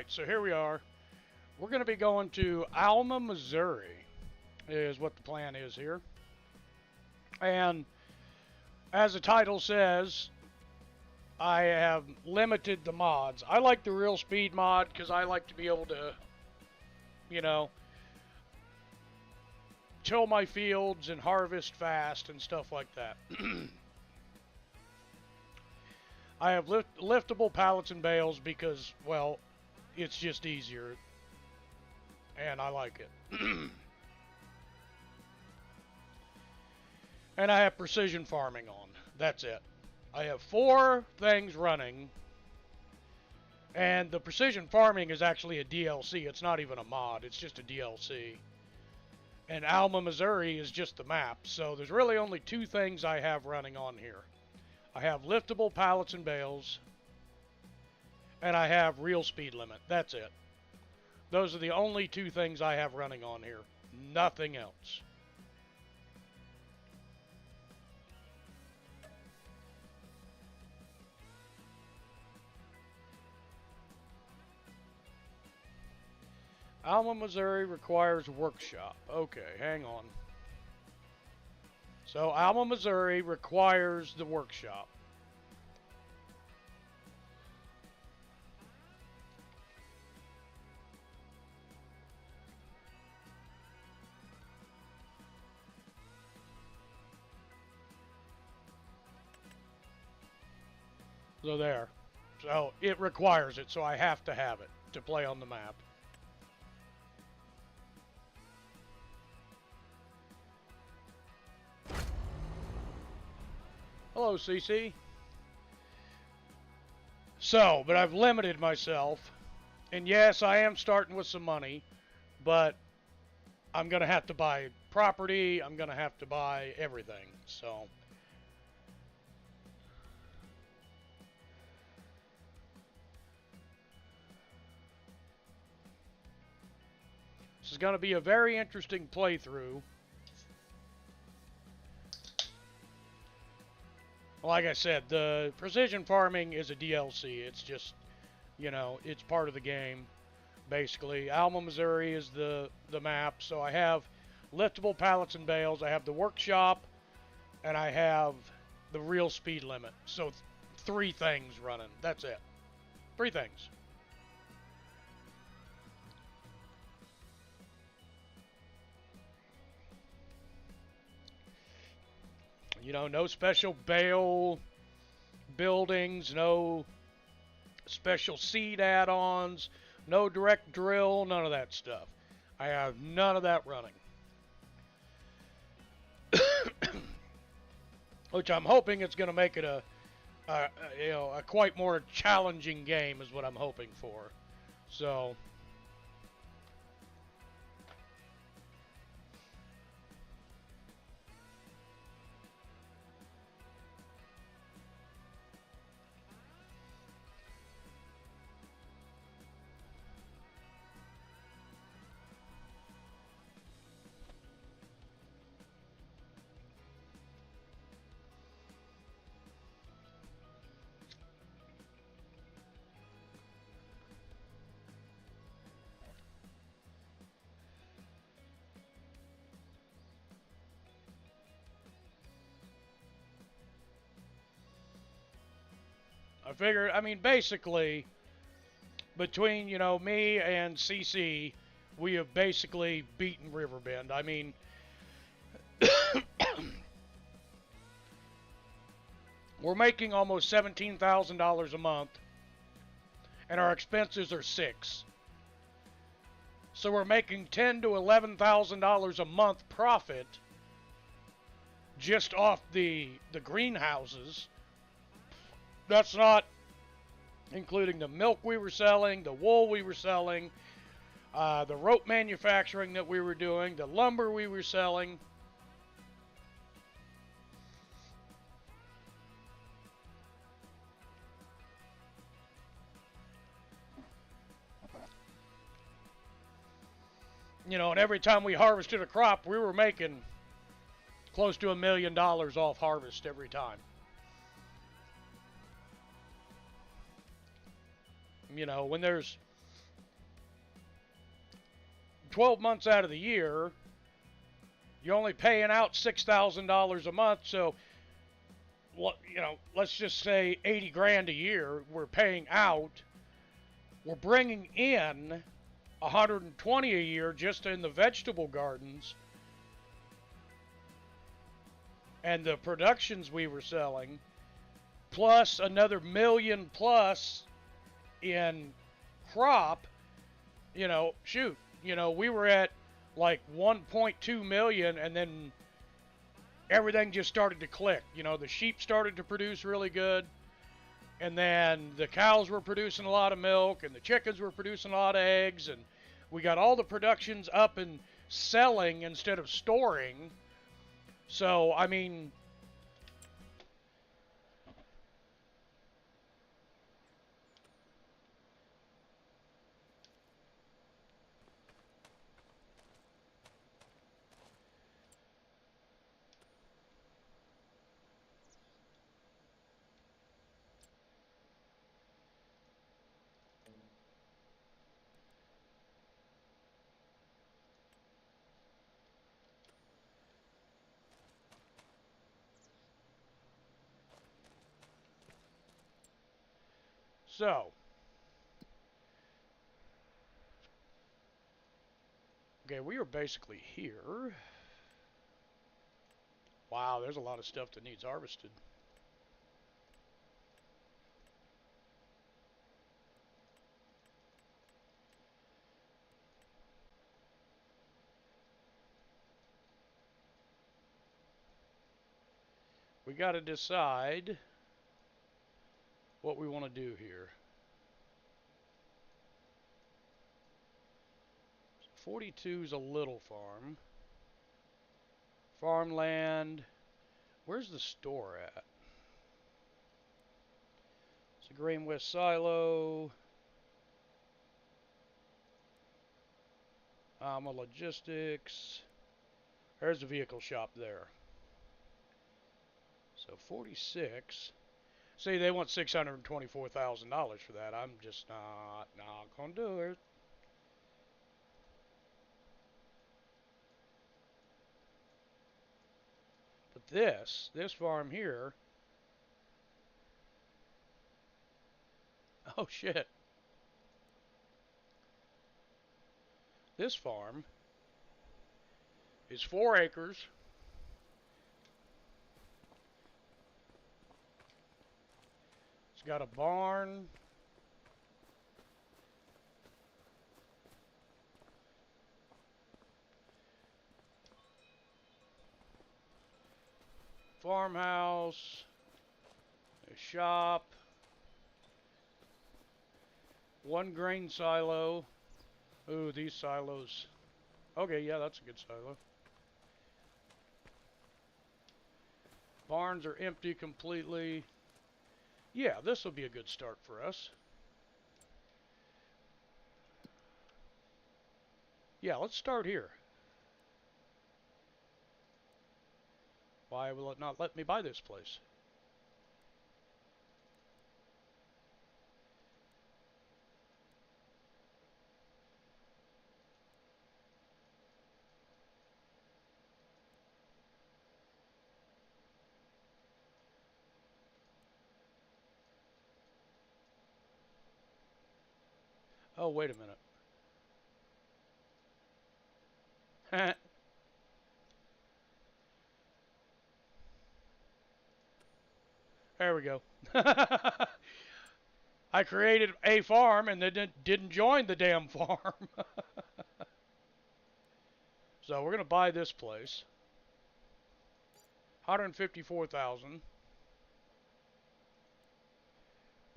Alright, so here we are. We're going to be going to Alma, Missouri, is what the plan is here. And as the title says, I have limited the mods. I like the real speed mod because I like to be able to, you know, till my fields and harvest fast and stuff like that. I have liftable pallets and bales because, well, it's just easier. And I like it. And I have precision farming on. That's it. I have 4 things running. And the precision farming is actually a DLC. It's not even a mod. It's just a DLC. And Alma, Missouri is just the map. So there's really only 2 things I have running on here. I have liftable pallets and bales. And I have real speed limit. That's it. Those are the only 2 things I have running on here. Nothing else. Alma, Missouri requires a workshop. Okay, hang on. So Alma, Missouri requires the workshop. So there. So it requires it, so I have to have it to play on the map. Hello, CC. So, but I've limited myself. And yes, I am starting with some money, but I'm going to have to buy property. I'm going to have to buy everything. So, this is going to be a very interesting playthrough. Like I said, the precision farming is a DLC. It's just, you know, it's part of the game, basically. Alma, Missouri is the map. So I have liftable pallets and bales. I have the workshop, and I have the real speed limit. So 3 things running. That's it. 3 things. You know, no special bale buildings, no special seed add-ons, no direct drill, none of that stuff. I have none of that running. Which I'm hoping it's going to make it a quite more challenging game is what I'm hoping for. So, I figure, I mean, basically, between, you know, me and CC, we have basically beaten Riverbend. I mean, we're making almost $17,000 a month, and our expenses are 6. So we're making $10,000 to $11,000 a month profit just off the greenhouses. That's not including the milk we were selling, the wool we were selling, the rope manufacturing that we were doing, the lumber we were selling. You know, and every time we harvested a crop, we were making close to $1 million off harvest every time. You know, when there's 12 months out of the year, you're only paying out $6,000 a month. So, you know, let's just say 80 grand a year we're paying out. We're bringing in 120 a year just in the vegetable gardens. And the productions we were selling, plus another million plus in crop, you know, shoot, you know, we were at like 1.2 million, and then everything just started to click. You know, the sheep started to produce really good, and then the cows were producing a lot of milk, and the chickens were producing a lot of eggs, and we got all the productions up and selling instead of storing. So, I mean, so, okay, we are basically here. Wow, there's a lot of stuff that needs harvested. We got to decide what we want to do here. 42 is a little farm. Farmland. Where's the store at? It's a Grain West silo. A logistics. There's the vehicle shop there. So 46. See, they want $624,000 for that. I'm just not gonna do it. But this farm here. Oh shit. This farm is 4 acres. It's got a barn. Farmhouse. A shop. 1 grain silo. Ooh, these silos. Okay, yeah, that's a good silo. Barns are empty completely. Yeah, this will be a good start for us. Yeah, let's start here. Why will it not let me buy this place? Oh, wait a minute. There we go. I created a farm and then didn't join the damn farm. So we're going to buy this place. 154,000.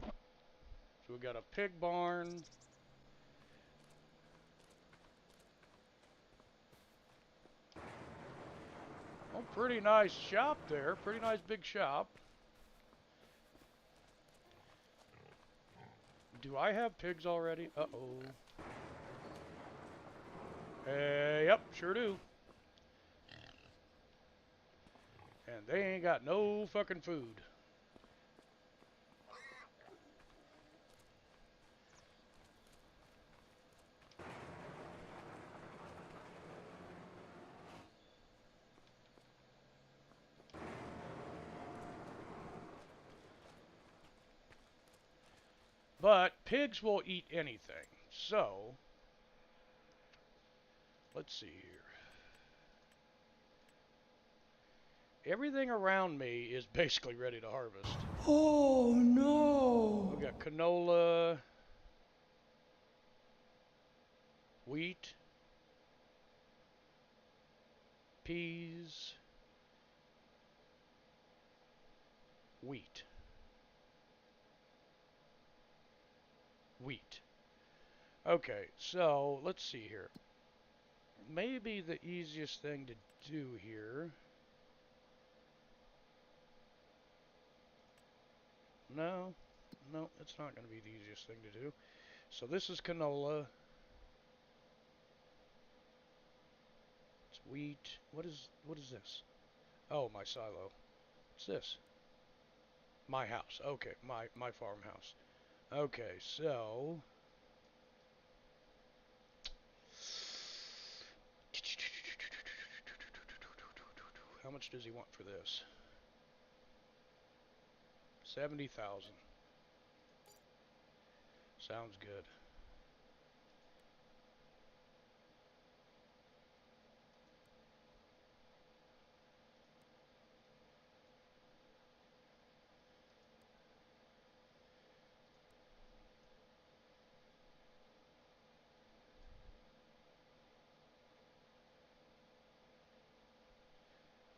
So we got a pig barn. Oh, pretty nice shop there. Pretty nice big shop. Do I have pigs already? Uh-oh. Yep, sure do. And they ain't got no fucking food. But pigs will eat anything. So, let's see here. Everything around me is basically ready to harvest. Oh no! We've got canola, wheat, peas, wheat, wheat. Okay, so let's see here. Maybe the easiest thing to do here. No, no, it's not going to be the easiest thing to do. So this is canola. It's wheat. What is this? Oh, my silo. What's this? My house. Okay, my farmhouse. Okay, so how much does he want for this? 70,000. Sounds good.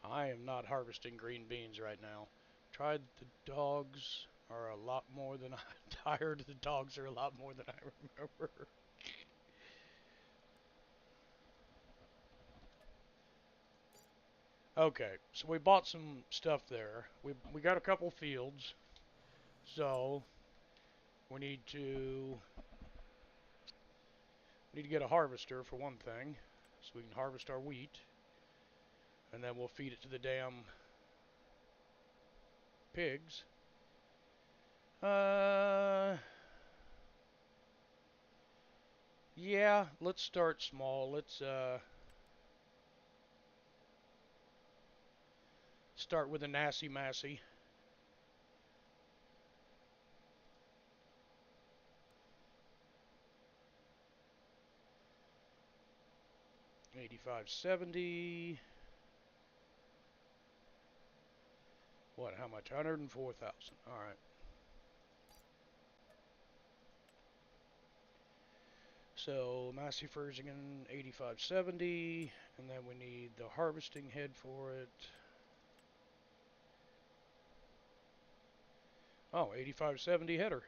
I am not harvesting green beans right now. Tried the dogs are a lot more than I tired. The dogs are a lot more than I remember. Okay, so we bought some stuff there. We got a couple fields, so we need to get a harvester for one thing, so we can harvest our wheat, and then we'll feed it to the damn pigs. Uh, yeah, let's start small. Let's start with a Nassy Massey. 8570. What? How much? 104,000. All right. So Massey Fersigan 8570, and then we need the harvesting head for it. Oh, 8570 header.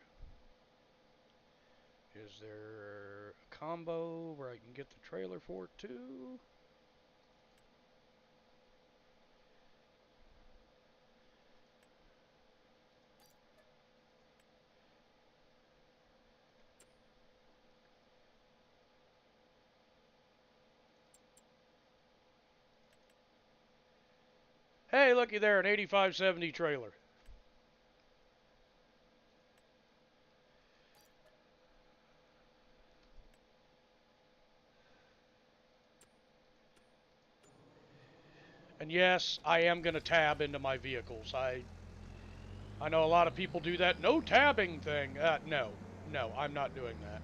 Is there a combo where I can get the trailer for it too? Hey, looky there, an 8570 trailer. And yes, I am going to tab into my vehicles. I know a lot of people do that no tabbing thing. No, I'm not doing that.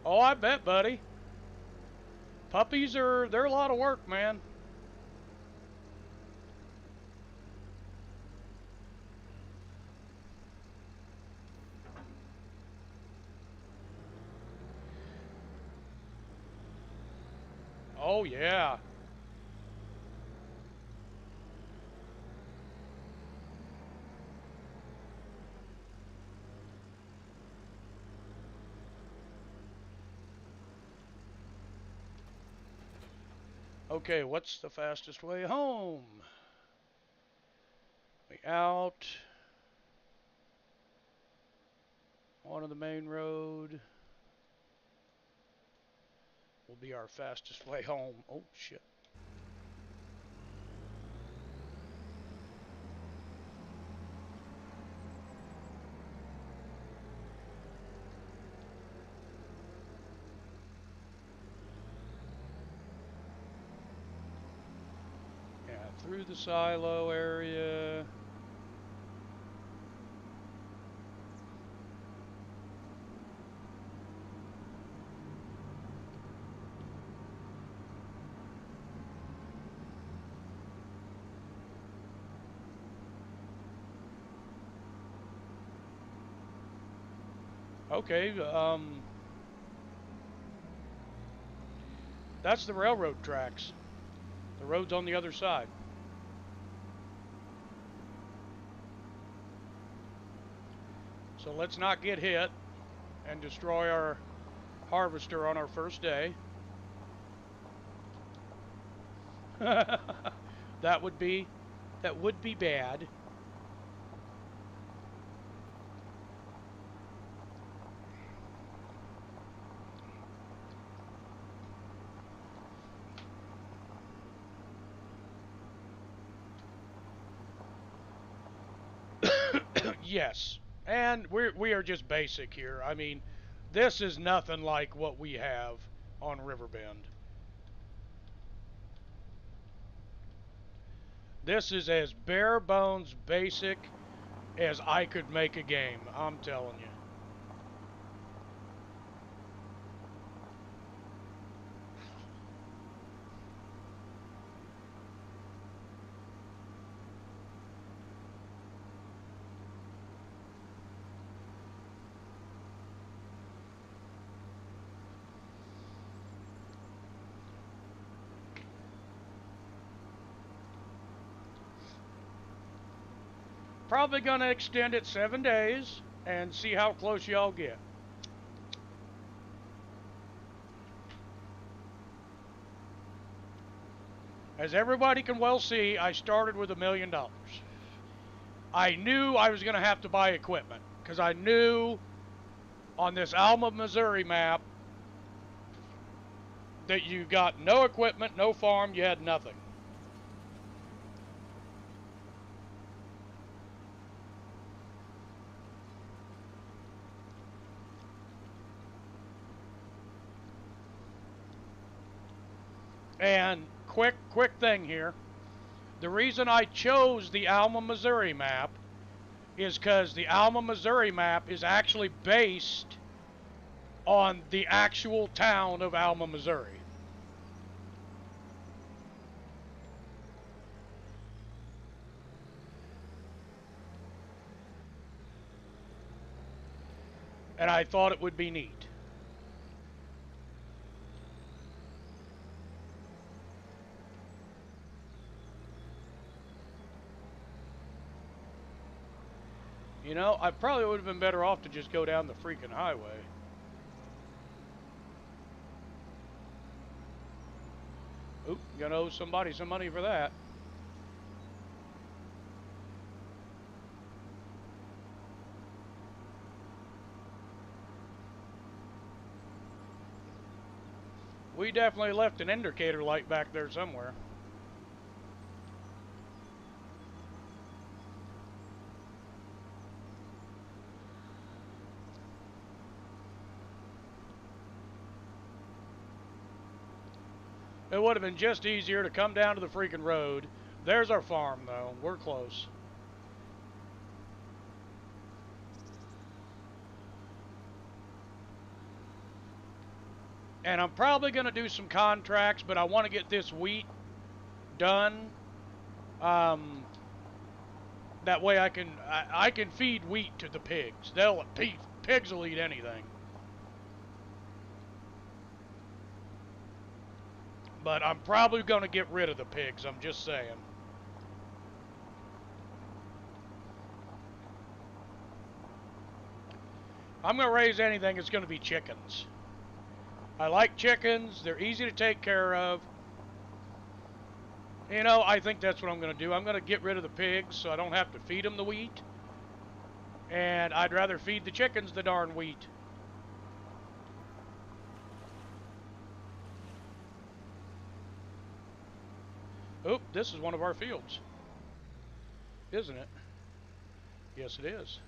Oh, I bet, buddy. Puppies they're a lot of work, man. Oh yeah. Okay, what's the fastest way home? Way out. Onto the main road. Will be our fastest way home. Oh shit. through the silo area. Okay, that's the railroad tracks. The road's on the other side. So let's not get hit and destroy our harvester on our first day. that would be bad. Yes. And we are just basic here. I mean, this is nothing like what we have on Riverbend. This is as bare bones basic as I could make a game, I'm telling you. Probably gonna extend it 7 days and see how close y'all get. As everybody can well see, I started with $1 million. I knew I was gonna have to buy equipment because I knew on this Alma, Missouri map that you got no equipment, no farm, you had nothing. And quick thing here. The reason I chose the Alma, Missouri map is because the Alma, Missouri map is actually based on the actual town of Alma, Missouri. And I thought it would be neat. You know, I probably would have been better off to just go down the freaking highway. Oop, gonna owe somebody some money for that. We definitely left an indicator light back there somewhere. It would have been just easier to come down to the freaking road. There's our farm, though. We're close. And I'm probably going to do some contracts, but I want to get this wheat done. That way I can feed wheat to the pigs. Pigs will eat anything. But I'm probably going to get rid of the pigs, I'm just saying. I'm going to raise anything, it's going to be chickens. I like chickens, they're easy to take care of. You know, I think that's what I'm going to do. I'm going to get rid of the pigs so I don't have to feed them the wheat. And I'd rather feed the chickens the darn wheat. Oop, this is one of our fields. Isn't it? Yes, it is.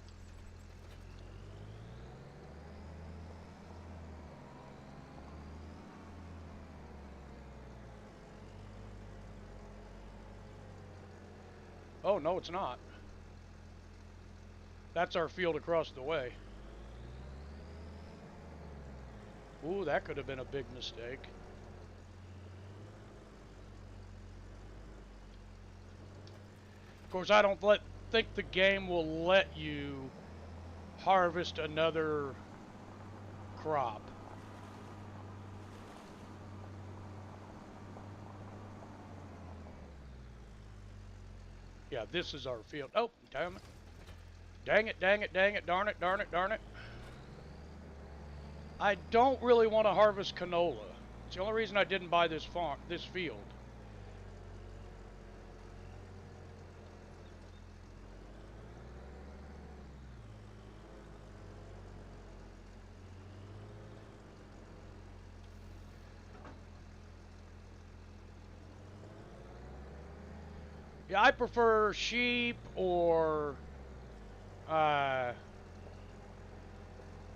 Oh, no, it's not. That's our field across the way. Ooh, that could have been a big mistake. Of course, I don't think the game will let you harvest another crop. Yeah, this is our field. Oh, damn it. Dang it, dang it, dang it, darn it, darn it, darn it. I don't really want to harvest canola. It's the only reason I didn't buy this field. Yeah, I prefer sheep or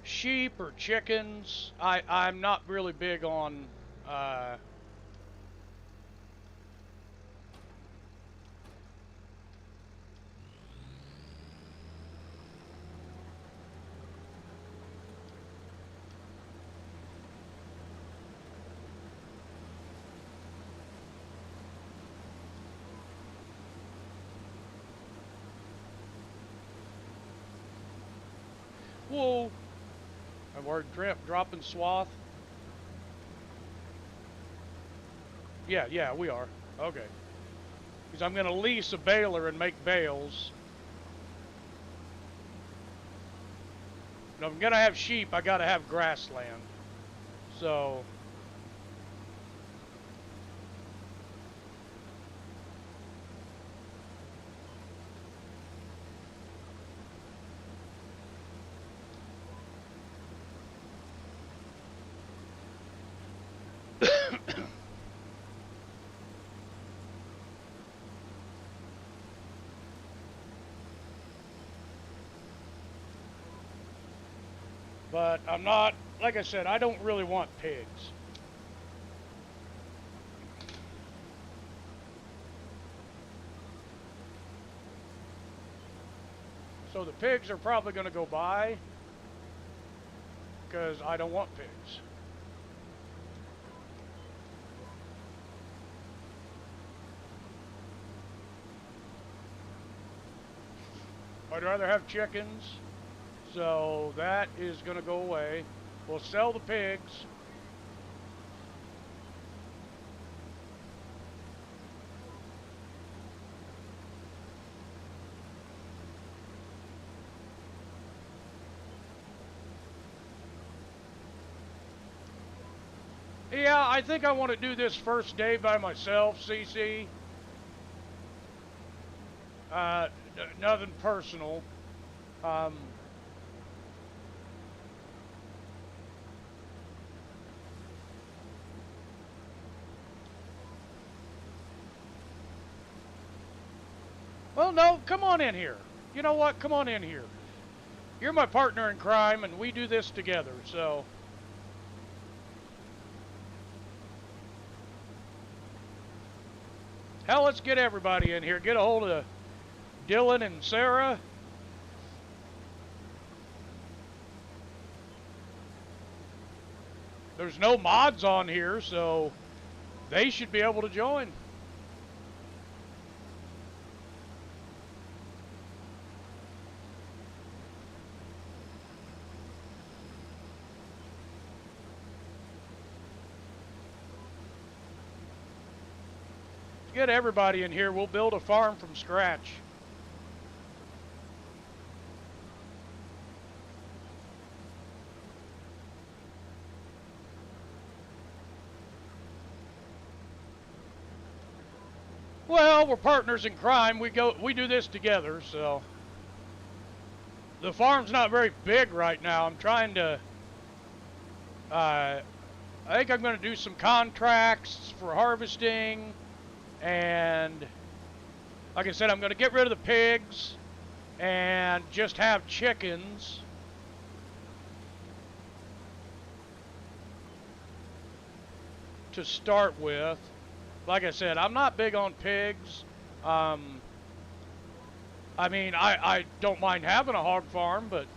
sheep or chickens. I'm not really big on whoa. And we're dropping swath. Yeah, we are. Okay. Because I'm going to lease a baler and make bales. And if I'm going to have sheep, I got to have grassland. So... But I'm not, like I said, I don't really want pigs. So the pigs are probably going to go by because I don't want pigs. I'd rather have chickens. So that is going to go away. We'll sell the pigs. Yeah, I think I want to do this first day by myself, CC. Nothing personal. Well, no, come on in here. You know what? Come on in here. You're my partner in crime, and we do this together, so... Hell, let's get everybody in here. Get a hold of Dylan and Sarah. There's no mods on here, so they should be able to join. Get everybody in here. We'll build a farm from scratch. Well, we're partners in crime. We do this together, so the farm's not very big right now. I'm trying to I think I'm going to do some contracts for harvesting, and like I said, I'm going to get rid of the pigs and just have chickens. To start with. Like I said, I'm not big on pigs. I mean, I don't mind having a hog farm, but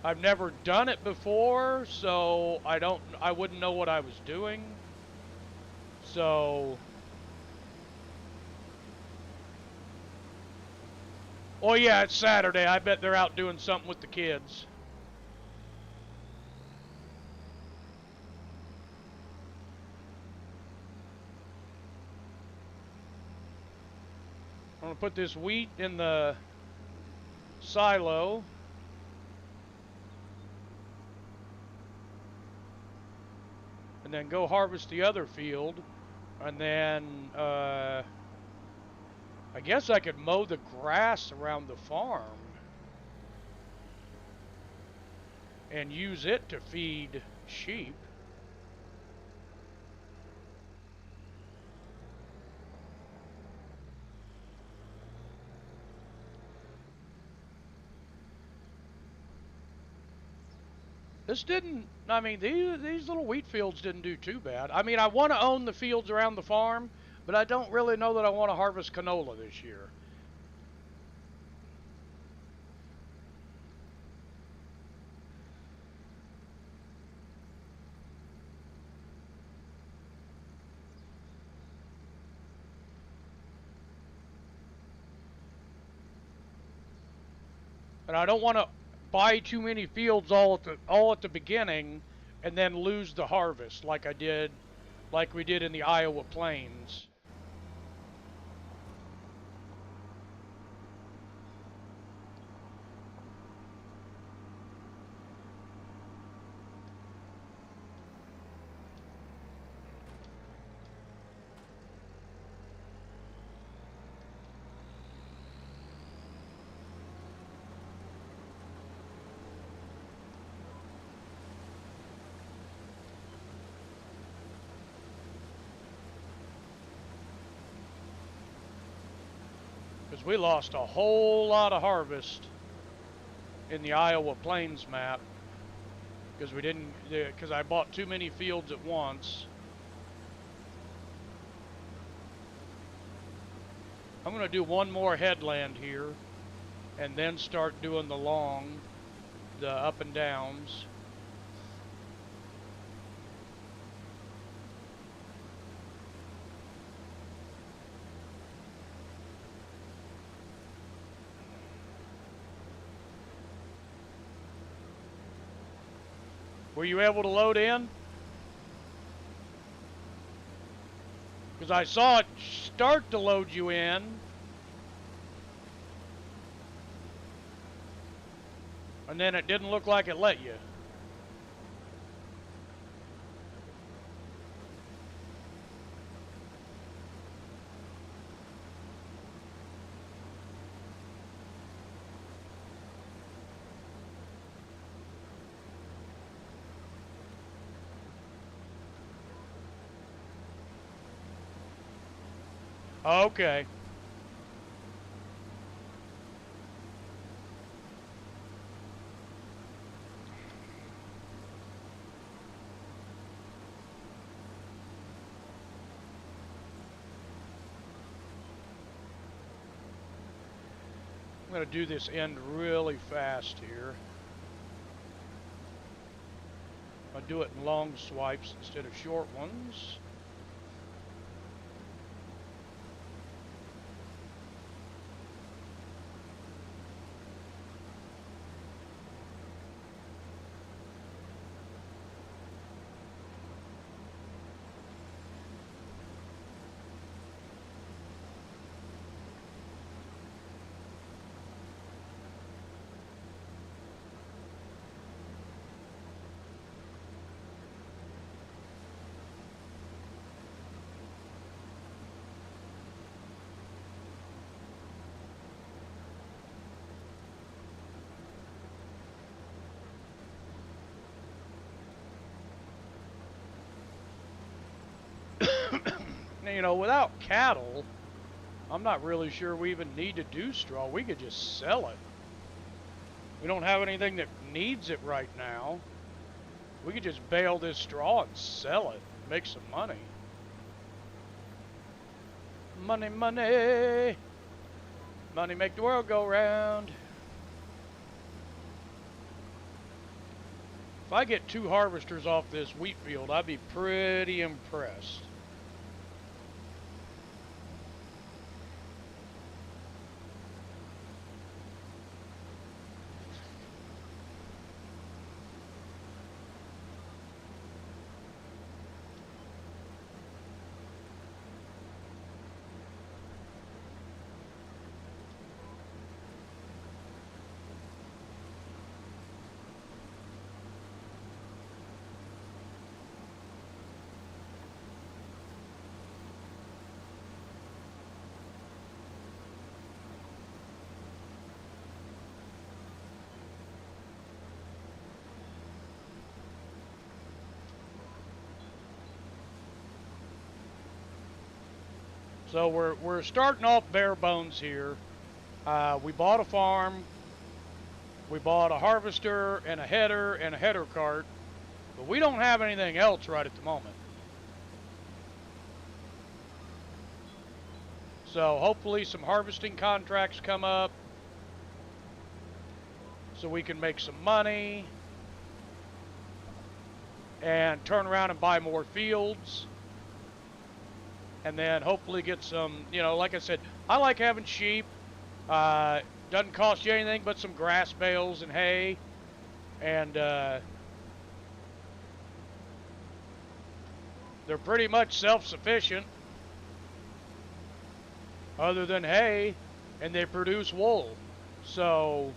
I've never done it before, so I wouldn't know what I was doing. So, oh yeah, it's Saturday. I bet they're out doing something with the kids. I'm gonna put this wheat in the silo. And then go harvest the other field. And then, I guess I could mow the grass around the farm and use it to feed sheep. This didn't, I mean, these little wheat fields didn't do too bad. I mean, I want to own the fields around the farm, but I don't really know that I want to harvest canola this year. And I don't want to buy too many fields all at the beginning and then lose the harvest like we did in the Iowa Plains. Because we lost a whole lot of harvest in the Iowa Plains map because I bought too many fields at once. I'm going to do one more headland here and then start doing the up and downs. Were you able to load in? Because I saw it start to load you in. And then it didn't look like it let you. Okay. I'm going to do this end really fast here. I'll do it in long swipes instead of short ones. You know, without cattle, I'm not really sure we even need to do straw. We could just sell it. We don't have anything that needs it right now. We could just bale this straw and sell it, make some money. Money, money. Money make the world go round. If I get 2 harvesters off this wheat field, I'd be pretty impressed. So we're starting off bare bones here. We bought a farm. We bought a harvester and a header cart, but we don't have anything else right at the moment. So hopefully some harvesting contracts come up so we can make some money and turn around and buy more fields. And then hopefully get some, you know, like I said, I like having sheep. Doesn't cost you anything but some grass bales and hay. And they're pretty much self-sufficient. Other than hay, and they produce wool. So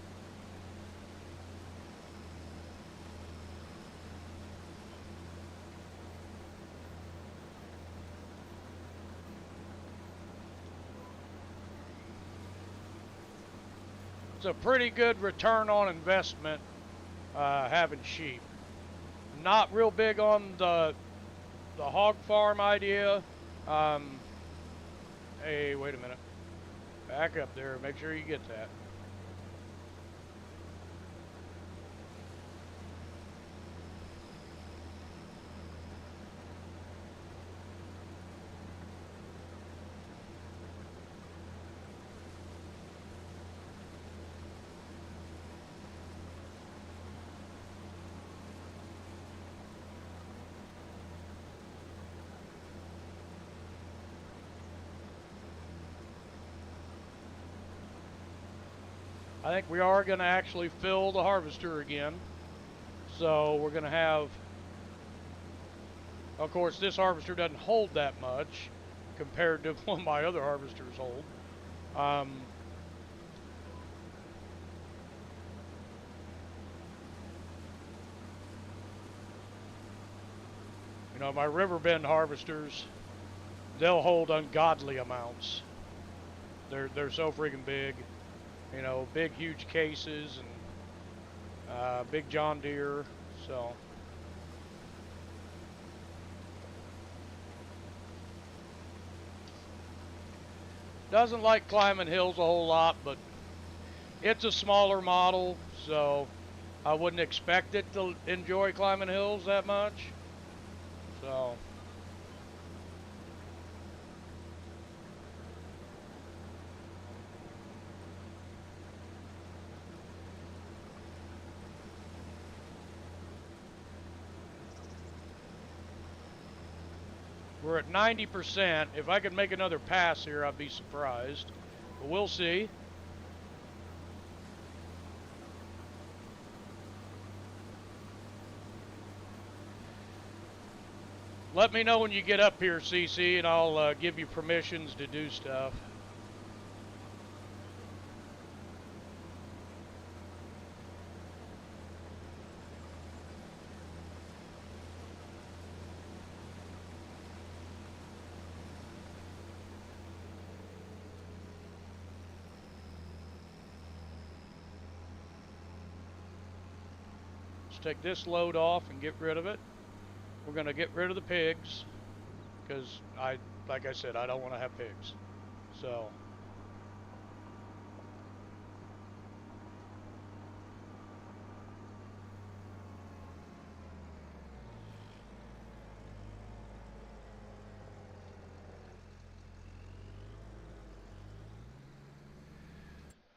it's a pretty good return on investment having sheep. Not real big on the hog farm idea. Hey, wait a minute. Back up there. Make sure you get that. I think we are going to actually fill the harvester again. So we're going to have, of course, this harvester doesn't hold that much compared to what my other harvesters hold. You know, my Riverbend harvesters, they'll hold ungodly amounts. They're so freaking big. You know, big, huge cases and big John Deere. So doesn't like climbing hills a whole lot, but it's a smaller model, so I wouldn't expect it to enjoy climbing hills that much. So we're at 90%. If I could make another pass here, I'd be surprised. But we'll see. Let me know when you get up here, CC, and I'll give you permissions to do stuff. Let's take this load off and get rid of it. We're going to get rid of the pigs because like I said, I don't want to have pigs. So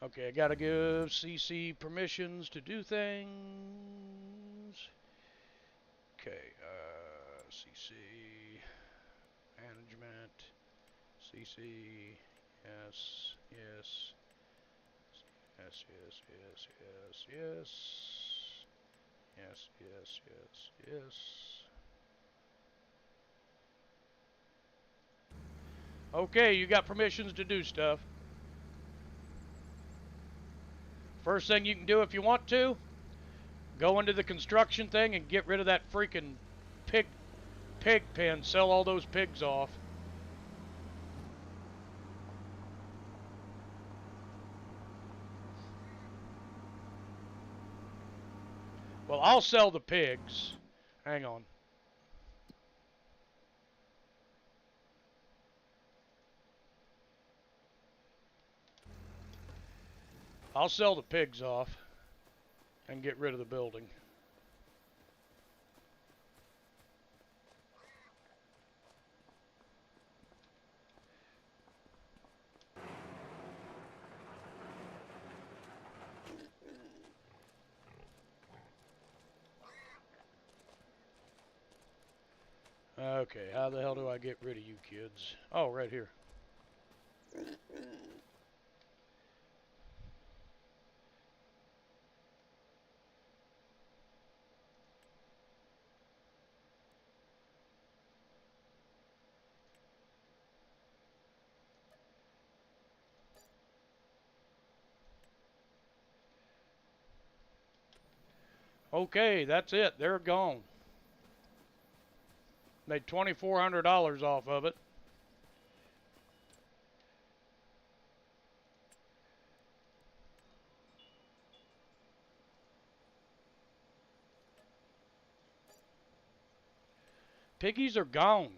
Okay, I gotta give CC permissions to do things. Okay, CC management, CC, yes, yes, yes, yes, yes, yes, yes, yes, yes, yes, yes. Okay, you got permissions to do stuff. First thing you can do if you want to, go into the construction thing and get rid of that freaking pig pen. Sell all those pigs off. Well, I'll sell the pigs. Hang on. I'll sell the pigs off and get rid of the building. Okay, how the hell do I get rid of you kids? Oh, right here. Okay, that's it. They're gone. Made $2,400 off of it. Piggies are gone.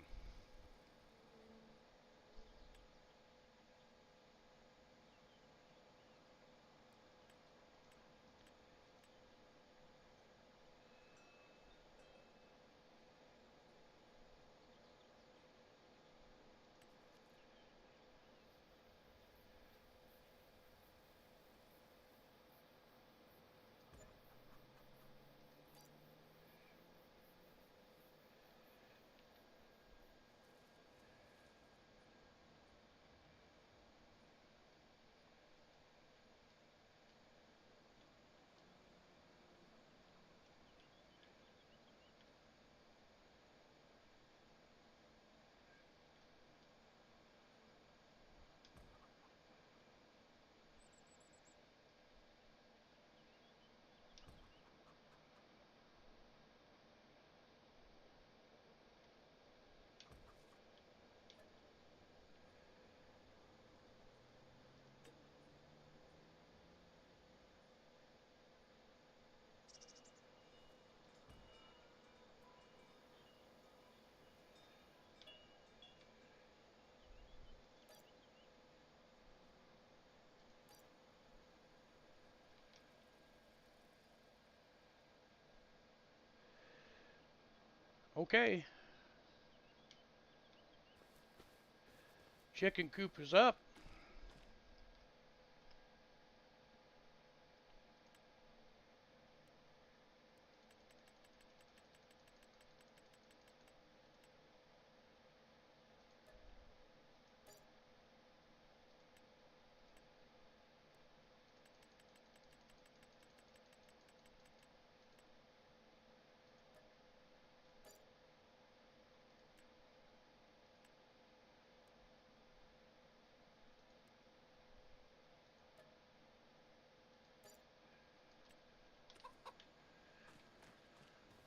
Okay. Chicken coop is up.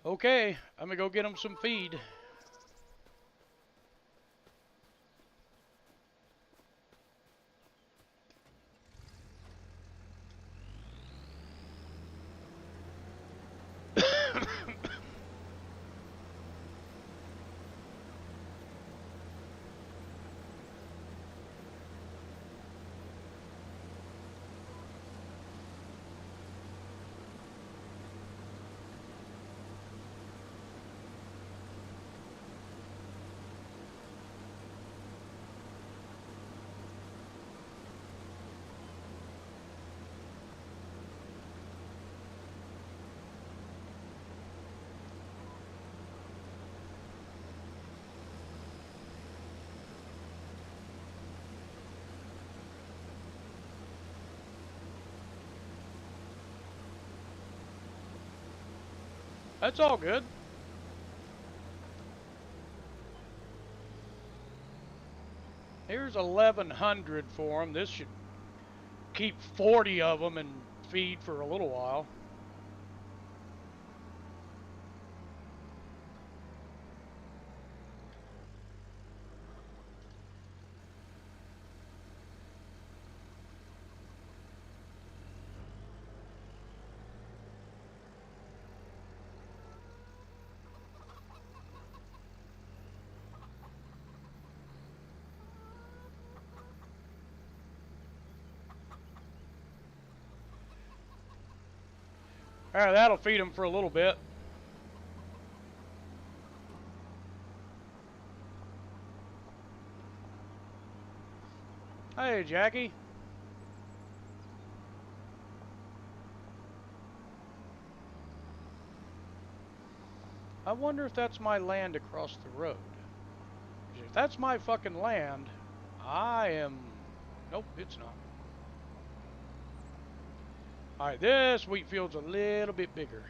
Okay, I'm gonna go get them some feed. That's all good. Here's 1,100 for them. This should keep 40 of them and feed for a little while. Alright, that'll feed them for a little bit. Hey, Jackie. I wonder if that's my land across the road. If that's my fucking land, I am... Nope, it's not. Alright, this wheat field's a little bit bigger.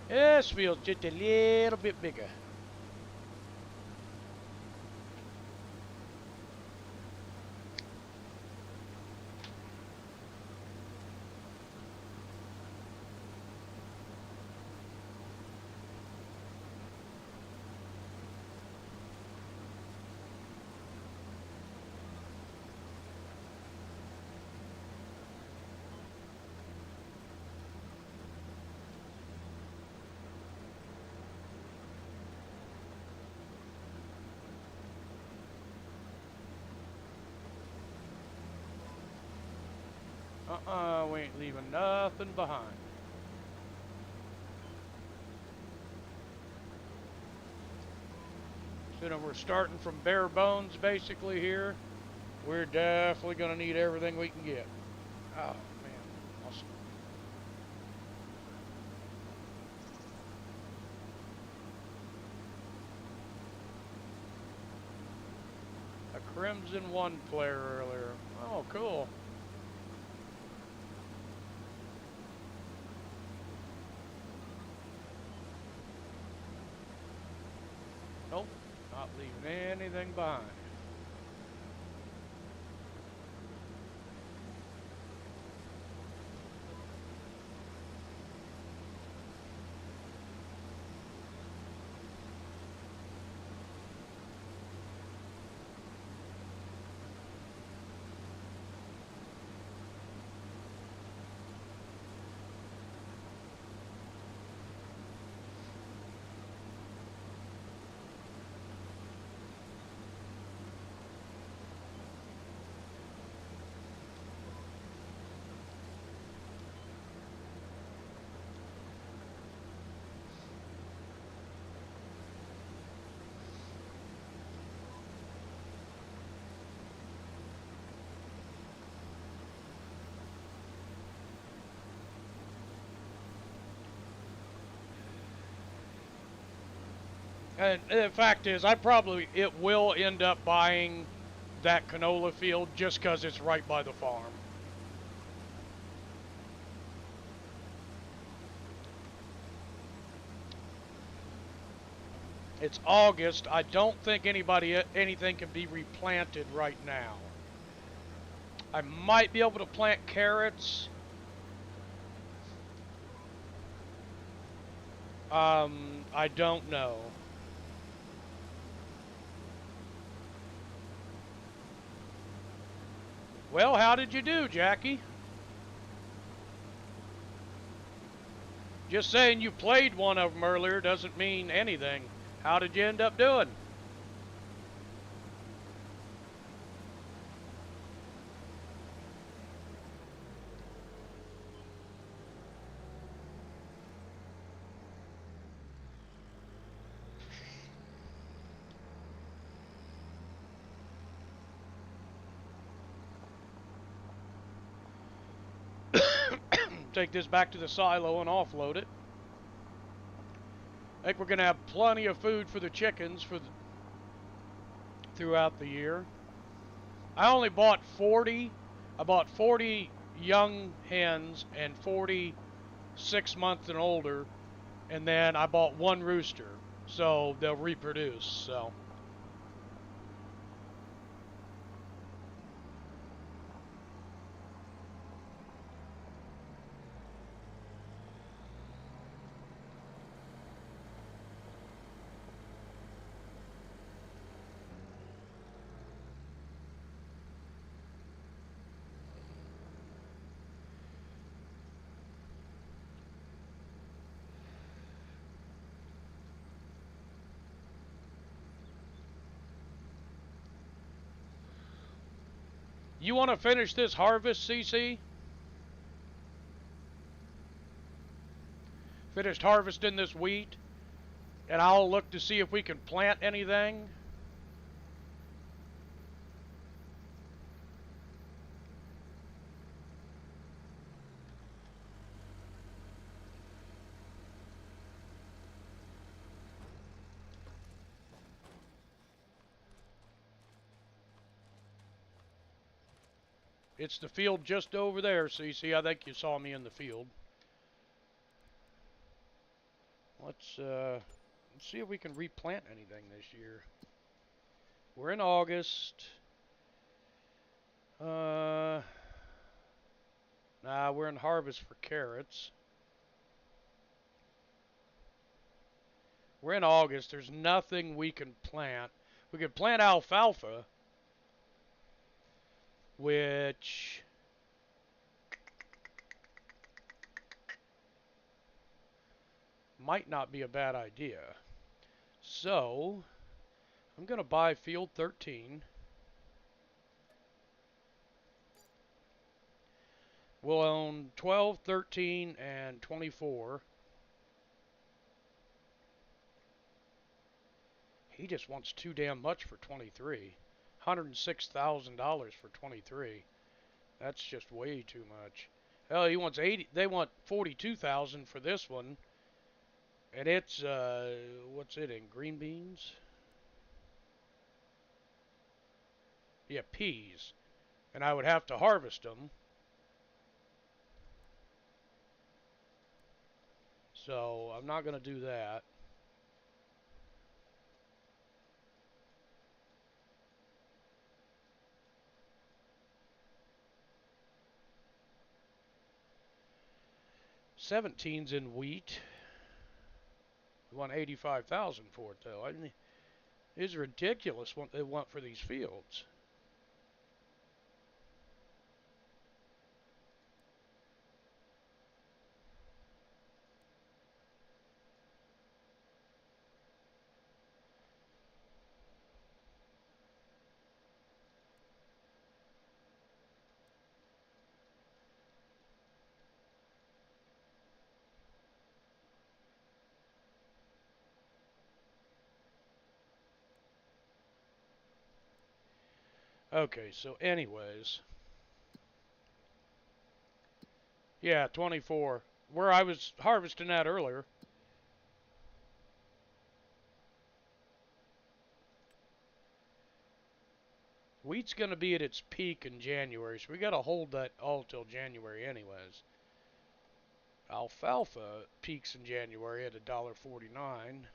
This field's just a little bit bigger. We ain't leaving nothing behind. So then we're starting from bare bones basically here. We're definitely gonna need everything we can get. Oh man, awesome. A Crimson 1 player earlier. Oh, cool. Nope, not leaving anything behind. And the fact is, it will end up buying that canola field just because it's right by the farm. It's August. I don't think anything can be replanted right now. I might be able to plant carrots. I don't know. Well, how did you do, Jackie? Just saying you played one of them earlier doesn't mean anything. How did you end up doing? take this back to the silo and offload it. I think we're going to have plenty of food for the chickens throughout the year. I only bought 40. I bought 40 young hens and 40 6 months and older, and then I bought one rooster, so they'll reproduce. So you want to finish this harvest, CC? Finished harvesting this wheat, and I'll look to see if we can plant anything. It's the field just over there, CC. I think you saw me in the field. Let's see if we can replant anything this year. We're in August. Nah, we're in harvest for carrots. We're in August. There's nothing we can plant. We could plant alfalfa, which might not be a bad idea. So, I'm going to buy field 13. We'll own 12, 13, and 24. He just wants too damn much for 23. $106,000 for 23. That's just way too much. Hell, he wants 80. They want 42,000 for this one, and it's what's it in? Green beans? Yeah, peas. And I would have to harvest them. So I'm not going to do that. $17's in wheat. They want 85,000 for it though. I mean, it's ridiculous what they want for these fields. Okay, so anyways. Yeah, 24. Where I was harvesting that earlier. Wheat's going to be at its peak in January, so we got to hold that all till January anyways. Alfalfa peaks in January at $1.49.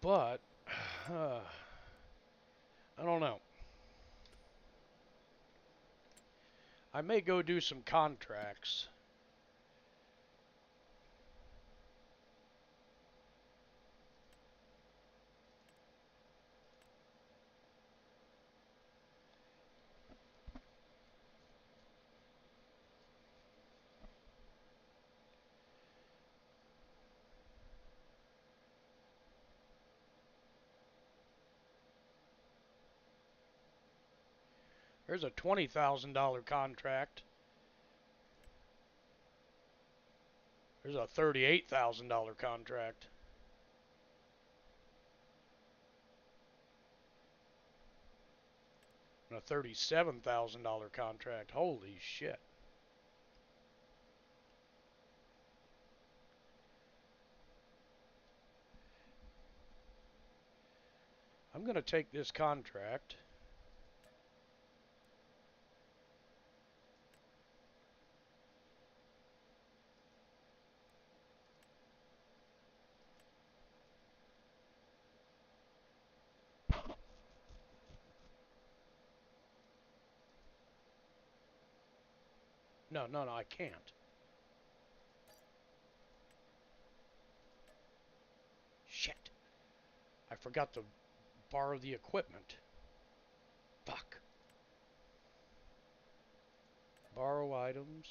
But I don't know. I may go do some contracts. There's a $20,000 contract. There's a $38,000 contract. And a $37,000 contract. Holy shit. I'm going to take this contract. No, I can't. Shit. I forgot to borrow the equipment. Fuck. Borrow items.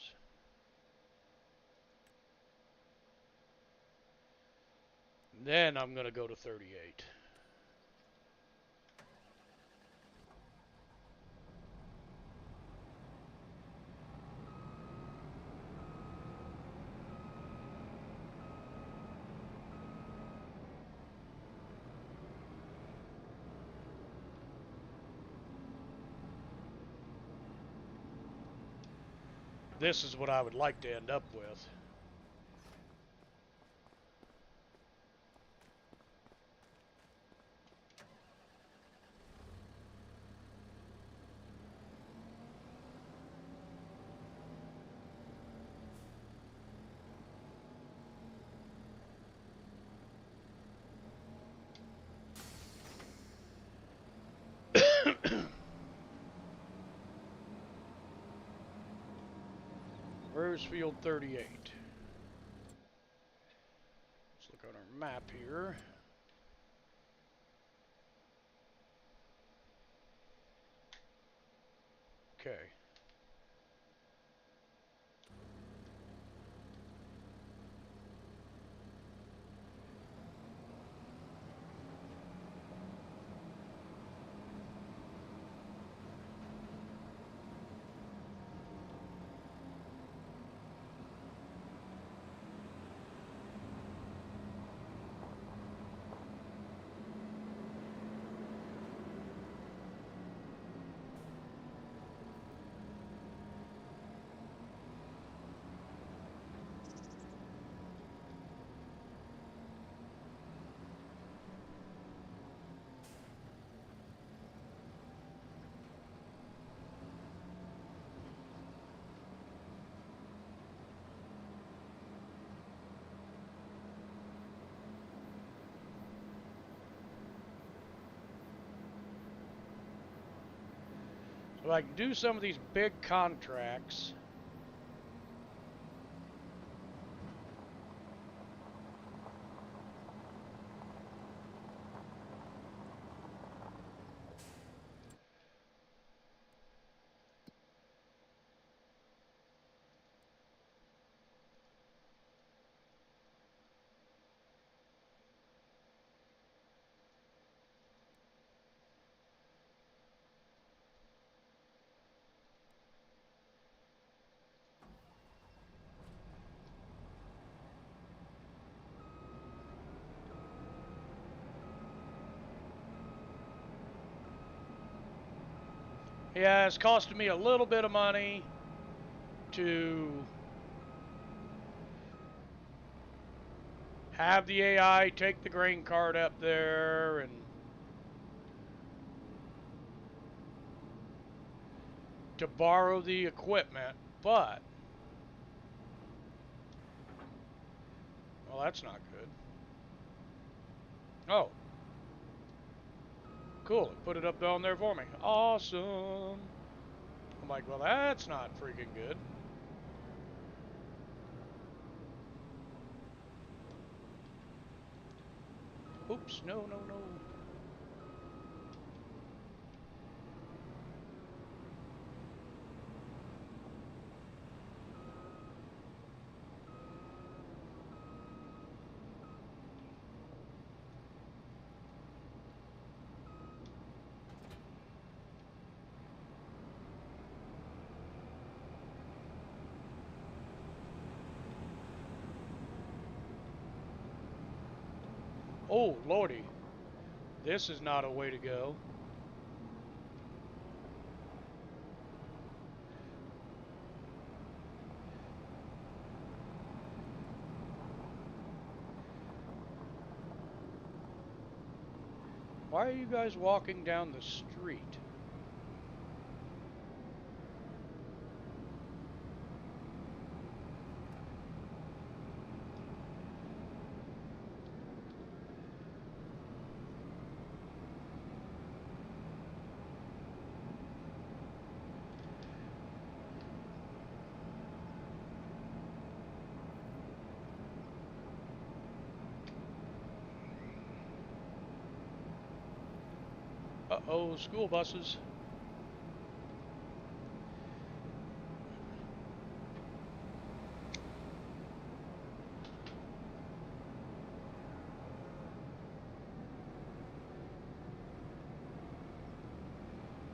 Then I'm going to go to 38. This is what I would like to end up with. Where's Field 38? Let's look on our map here. Okay. So I can do some of these big contracts. Yeah, it's costing me a little bit of money to have the AI take the grain cart up there and to borrow the equipment, but well, that's not good. Oh, cool, it put it up down there for me. Awesome. I'm like, well, that's not freaking good. Oops, no. Oh, lordy. This is not a way to go. Why are you guys walking down the street? Uh-oh, school buses.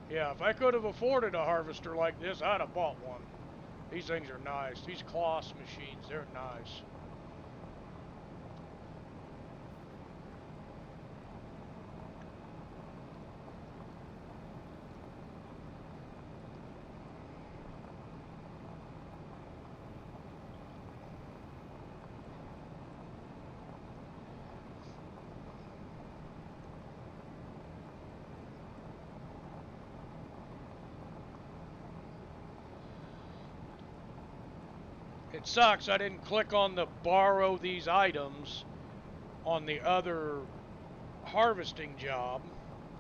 Yeah, if I could have afforded a harvester like this, I'd have bought one. These things are nice. These Kloss machines, they're nice. It sucks I didn't click on the borrow these items on the other harvesting job.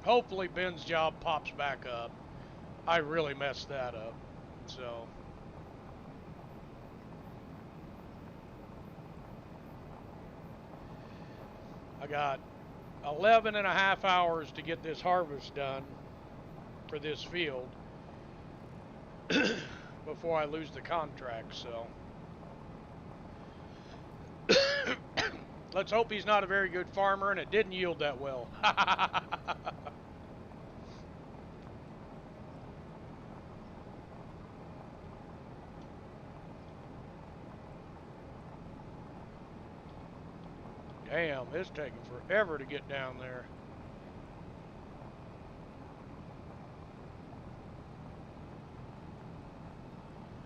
Hopefully Ben's job pops back up. I really messed that up. So I got 11 and a half hours to get this harvest done for this field before I lose the contract, so let's hope he's not a very good farmer and it didn't yield that well. Damn, it's taking forever to get down there.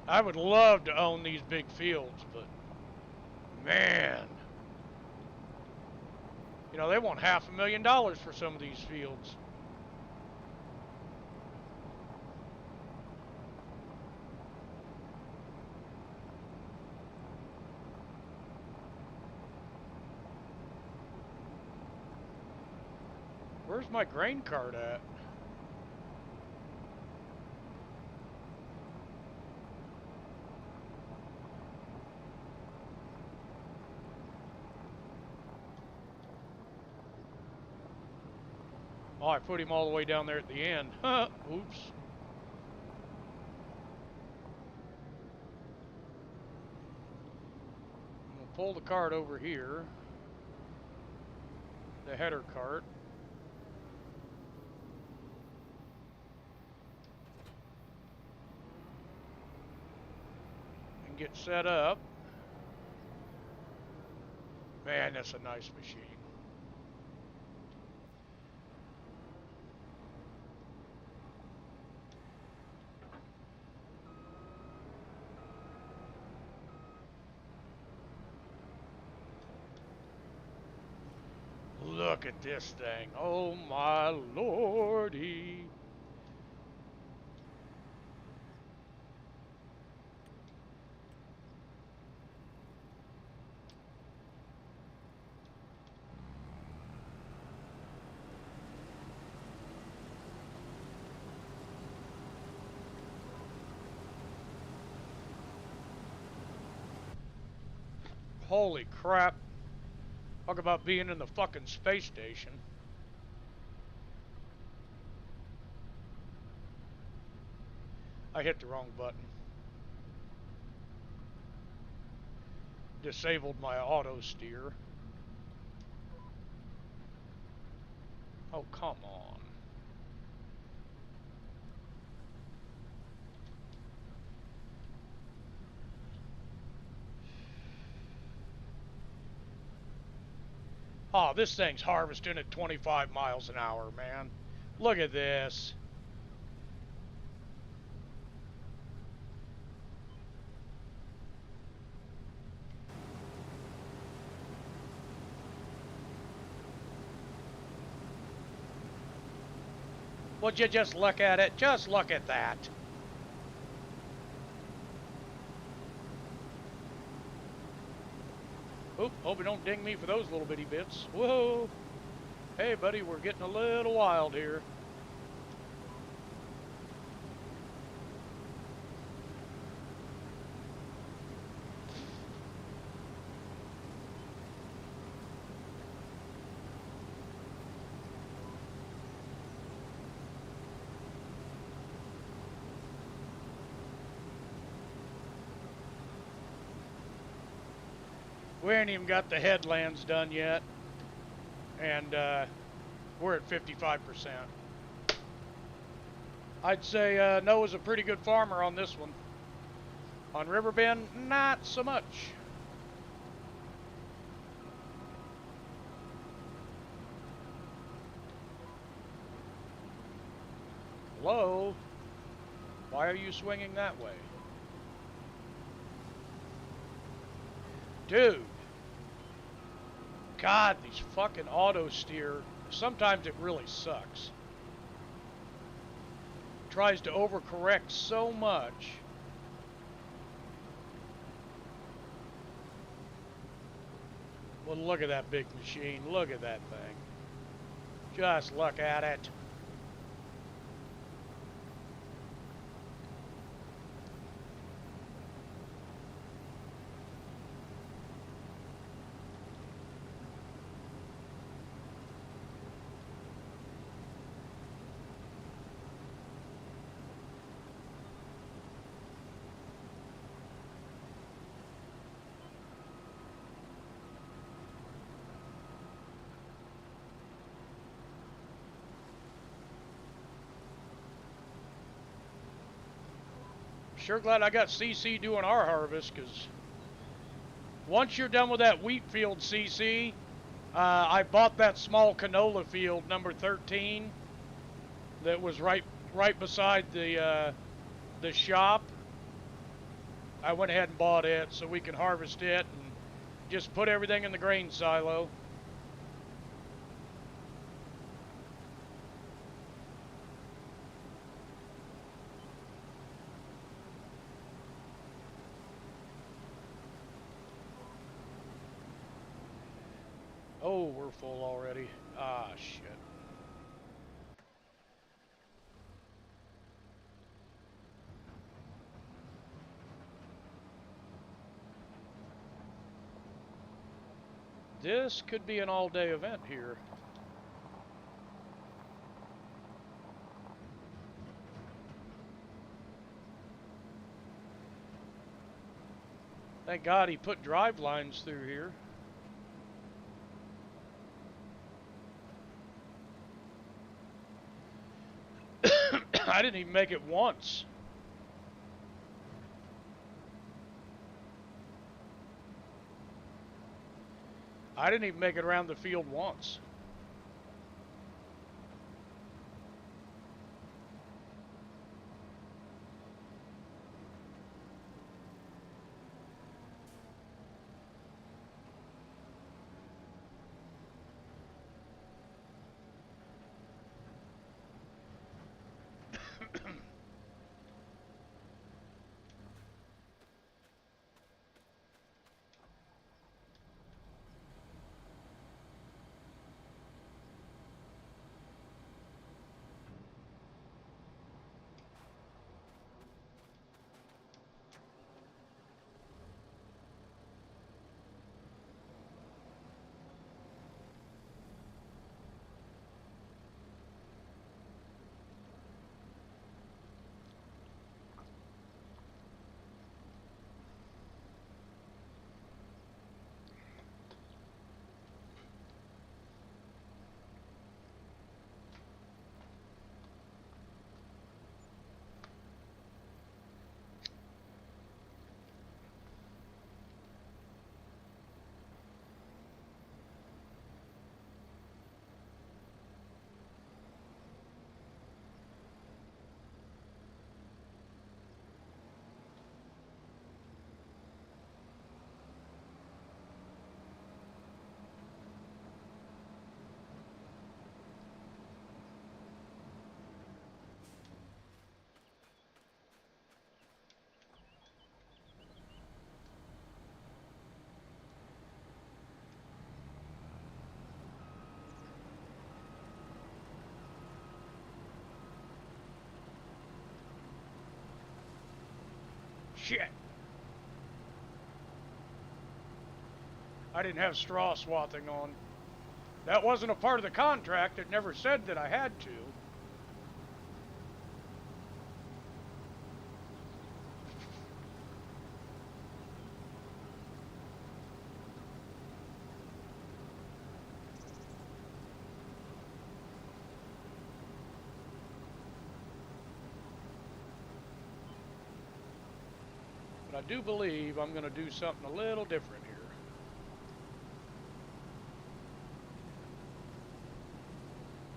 I would love to own these big fields, but man, you know, they want $500,000 for some of these fields. Where's my grain cart at? Oh, I put him all the way down there at the end. Oops. I'm going to pull the cart over here. The header cart. And get set up. Man, that's a nice machine. Look at this thing. Oh my lordy. Holy crap. Talk about being in the fucking space station. I hit the wrong button. Disabled my auto steer. Oh, come on. Oh, this thing's harvesting at 25 miles an hour, man. Look at this. Would you just look at it? Just look at that. Oop, hope it don't ding me for those little bitty bits. Whoa. Hey, buddy, we're getting a little wild here. We ain't even got the headlands done yet, and we're at 55%. I'd say Noah's a pretty good farmer on this one. On Riverbend, not so much. Hello? Why are you swinging that way? Dude. God, these fucking auto steer, sometimes it really sucks. Tries to overcorrect so much. Well, look at that big machine. Look at that thing. Just look at it. Sure glad I got CC doing our harvest, because once you're done with that wheat field, CC, I bought that small canola field, number 13, that was right beside the shop. I went ahead and bought it so we can harvest it and just put everything in the grain silo. Oh, we're full already. Ah, shit. This could be an all-day event here. Thank God he put drive lines through here. I didn't even make it once. I didn't even make it around the field once. Shit. I didn't have straw swathing on. That wasn't a part of the contract. It never said that I had to. But I do believe I'm going to do something a little different here.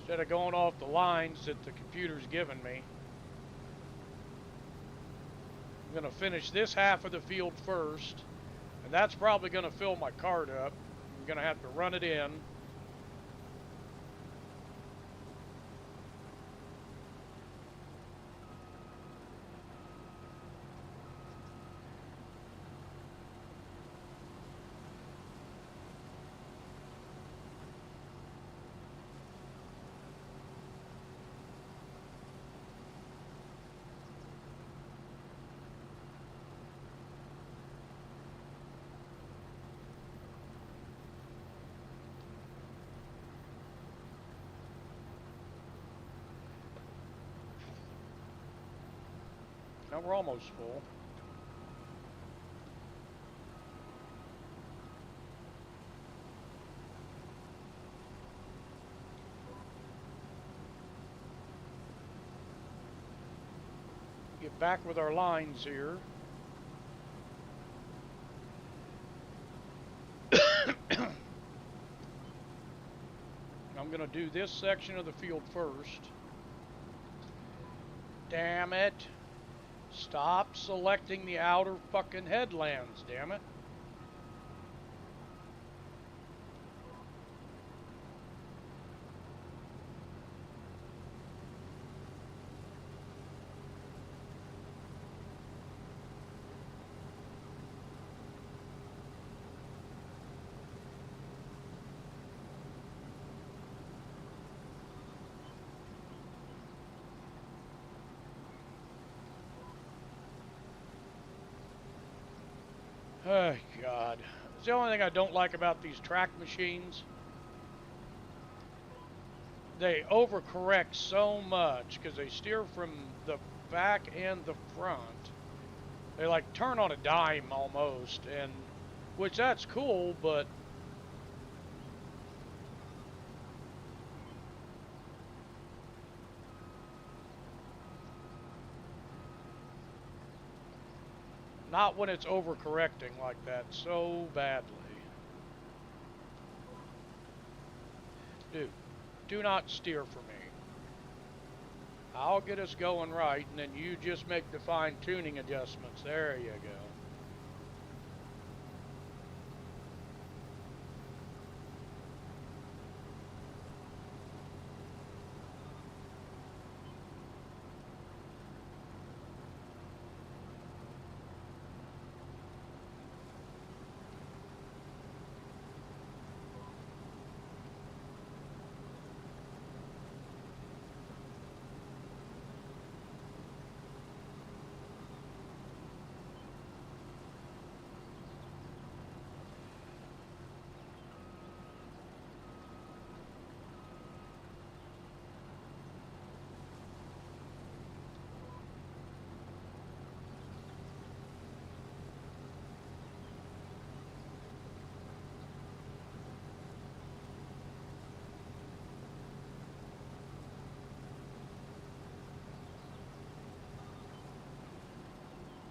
Instead of going off the lines that the computer's given me, I'm going to finish this half of the field first, and that's probably going to fill my cart up. I'm going to have to run it in. Now we're almost full. Get back with our lines here. I'm going to do this section of the field first. Damn it. Stop selecting the outer fucking headlands, damn it. Oh, God. It's the only thing I don't like about these track machines. They overcorrect so much because they steer from the back and the front. They like turn on a dime almost, and which that's cool, but not when it's overcorrecting like that so badly. Dude, do not steer for me. I'll get us going right, and then you just make the fine-tuning adjustments. There you go.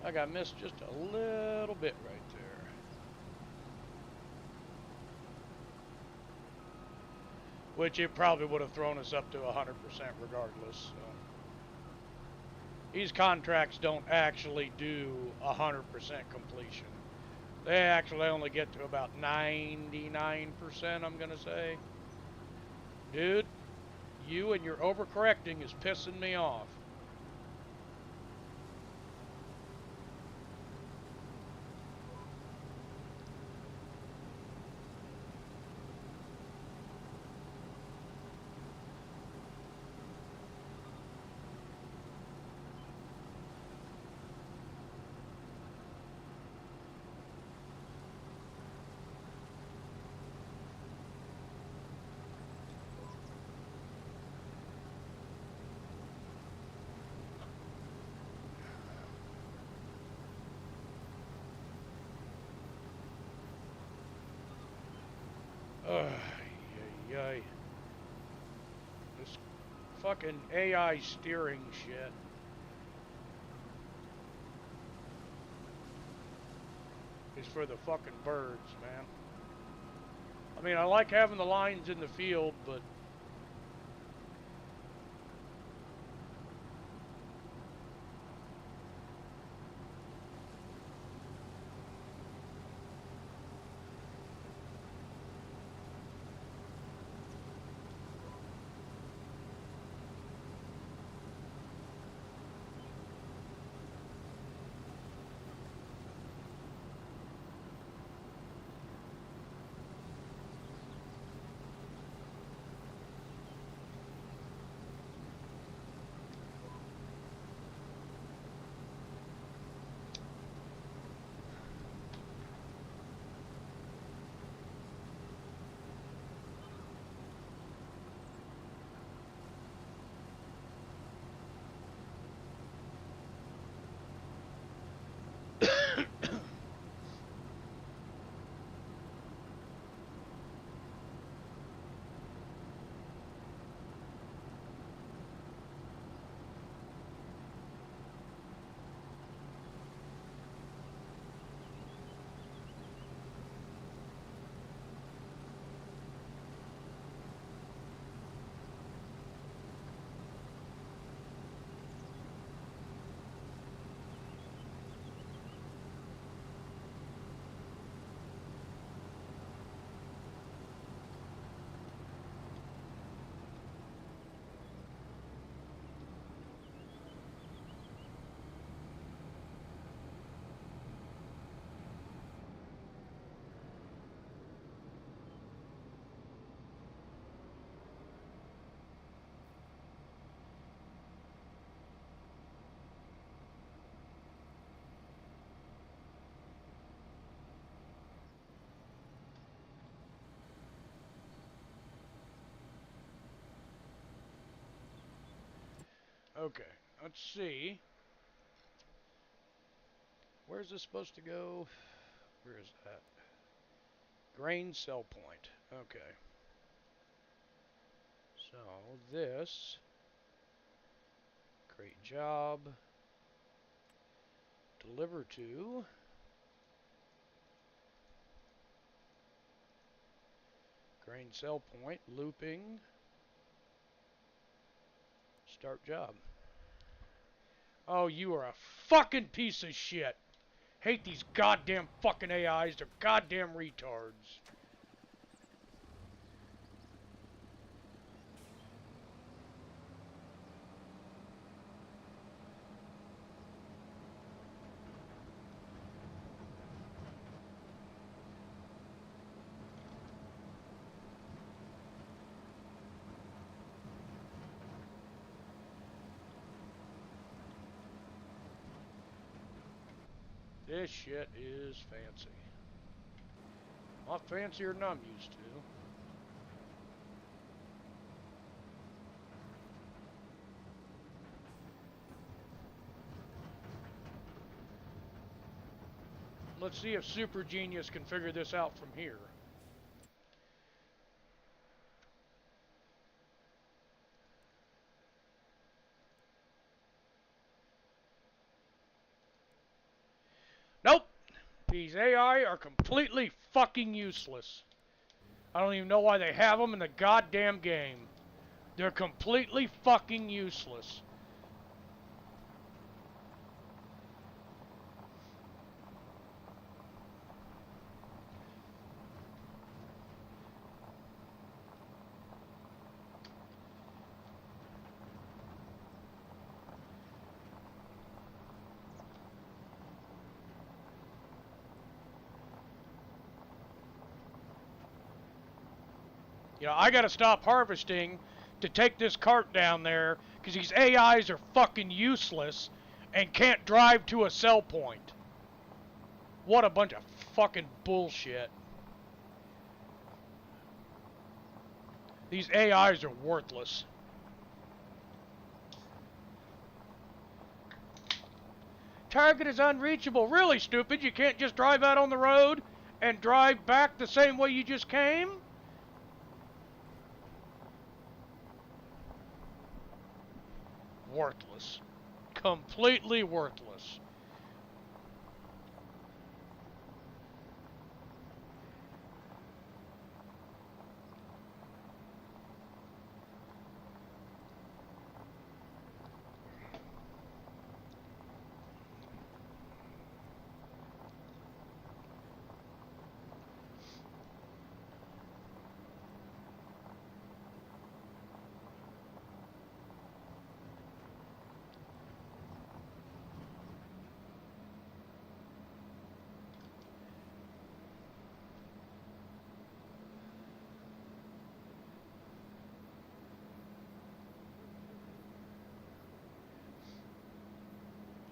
I got missed just a little bit right there. Which it probably would have thrown us up to 100% regardless. So. These contracts don't actually do 100% completion. They actually only get to about 99%, I'm going to say. Dude, you and your overcorrecting is pissing me off. Yay. This fucking AI steering shit. Is for the fucking birds, man. I mean, I like having the lines in the field, but okay, let's see. Where's this supposed to go? Where is that? Grain sell point. Okay. So this, create job, deliver to, grain sell point, looping, start job. Oh, you are a fucking piece of shit. Hate these goddamn fucking AIs. They're goddamn retards. This shit is fancy. A lot fancier than I'm used to. Let's see if Super Genius can figure this out from here. Nope. These AI are completely fucking useless. I don't even know why they have them in the goddamn game. They're completely fucking useless. You know, I gotta stop harvesting to take this cart down there because these AIs are fucking useless and can't drive to a sell point. What a bunch of fucking bullshit. These AIs are worthless. Target is unreachable. Really, stupid? You can't just drive out on the road and drive back the same way you just came? worthless. Completely worthless.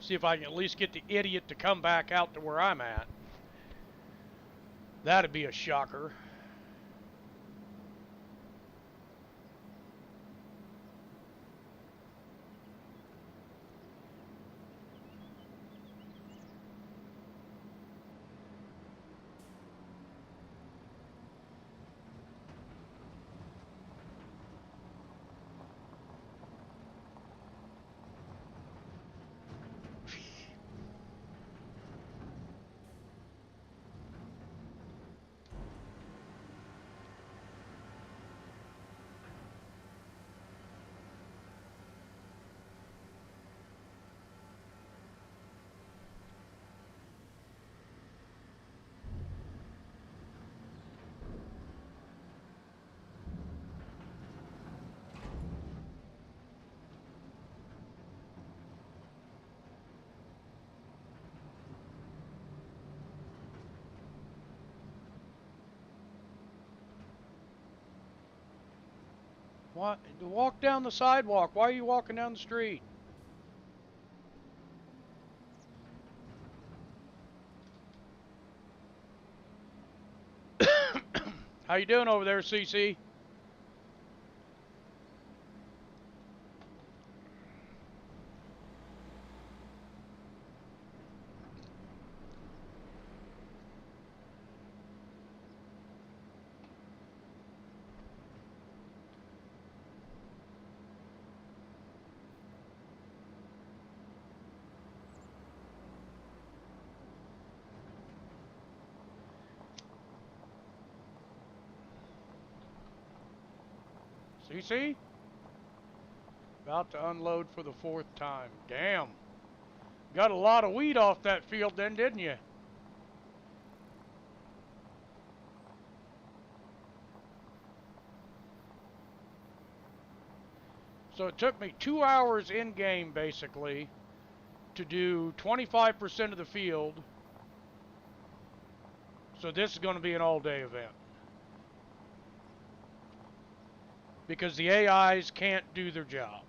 See if I can at least get the idiot to come back out to where I'm at. That'd be a shocker. What? Walk down the sidewalk. Why are you walking down the street? How you doing over there, CC? CC? About to unload for the 4th time. Damn. Got a lot of weed off that field then, didn't you? So it took me 2 hours in game, basically, to do 25% of the field. So this is going to be an all-day event. Because the AIs can't do their job.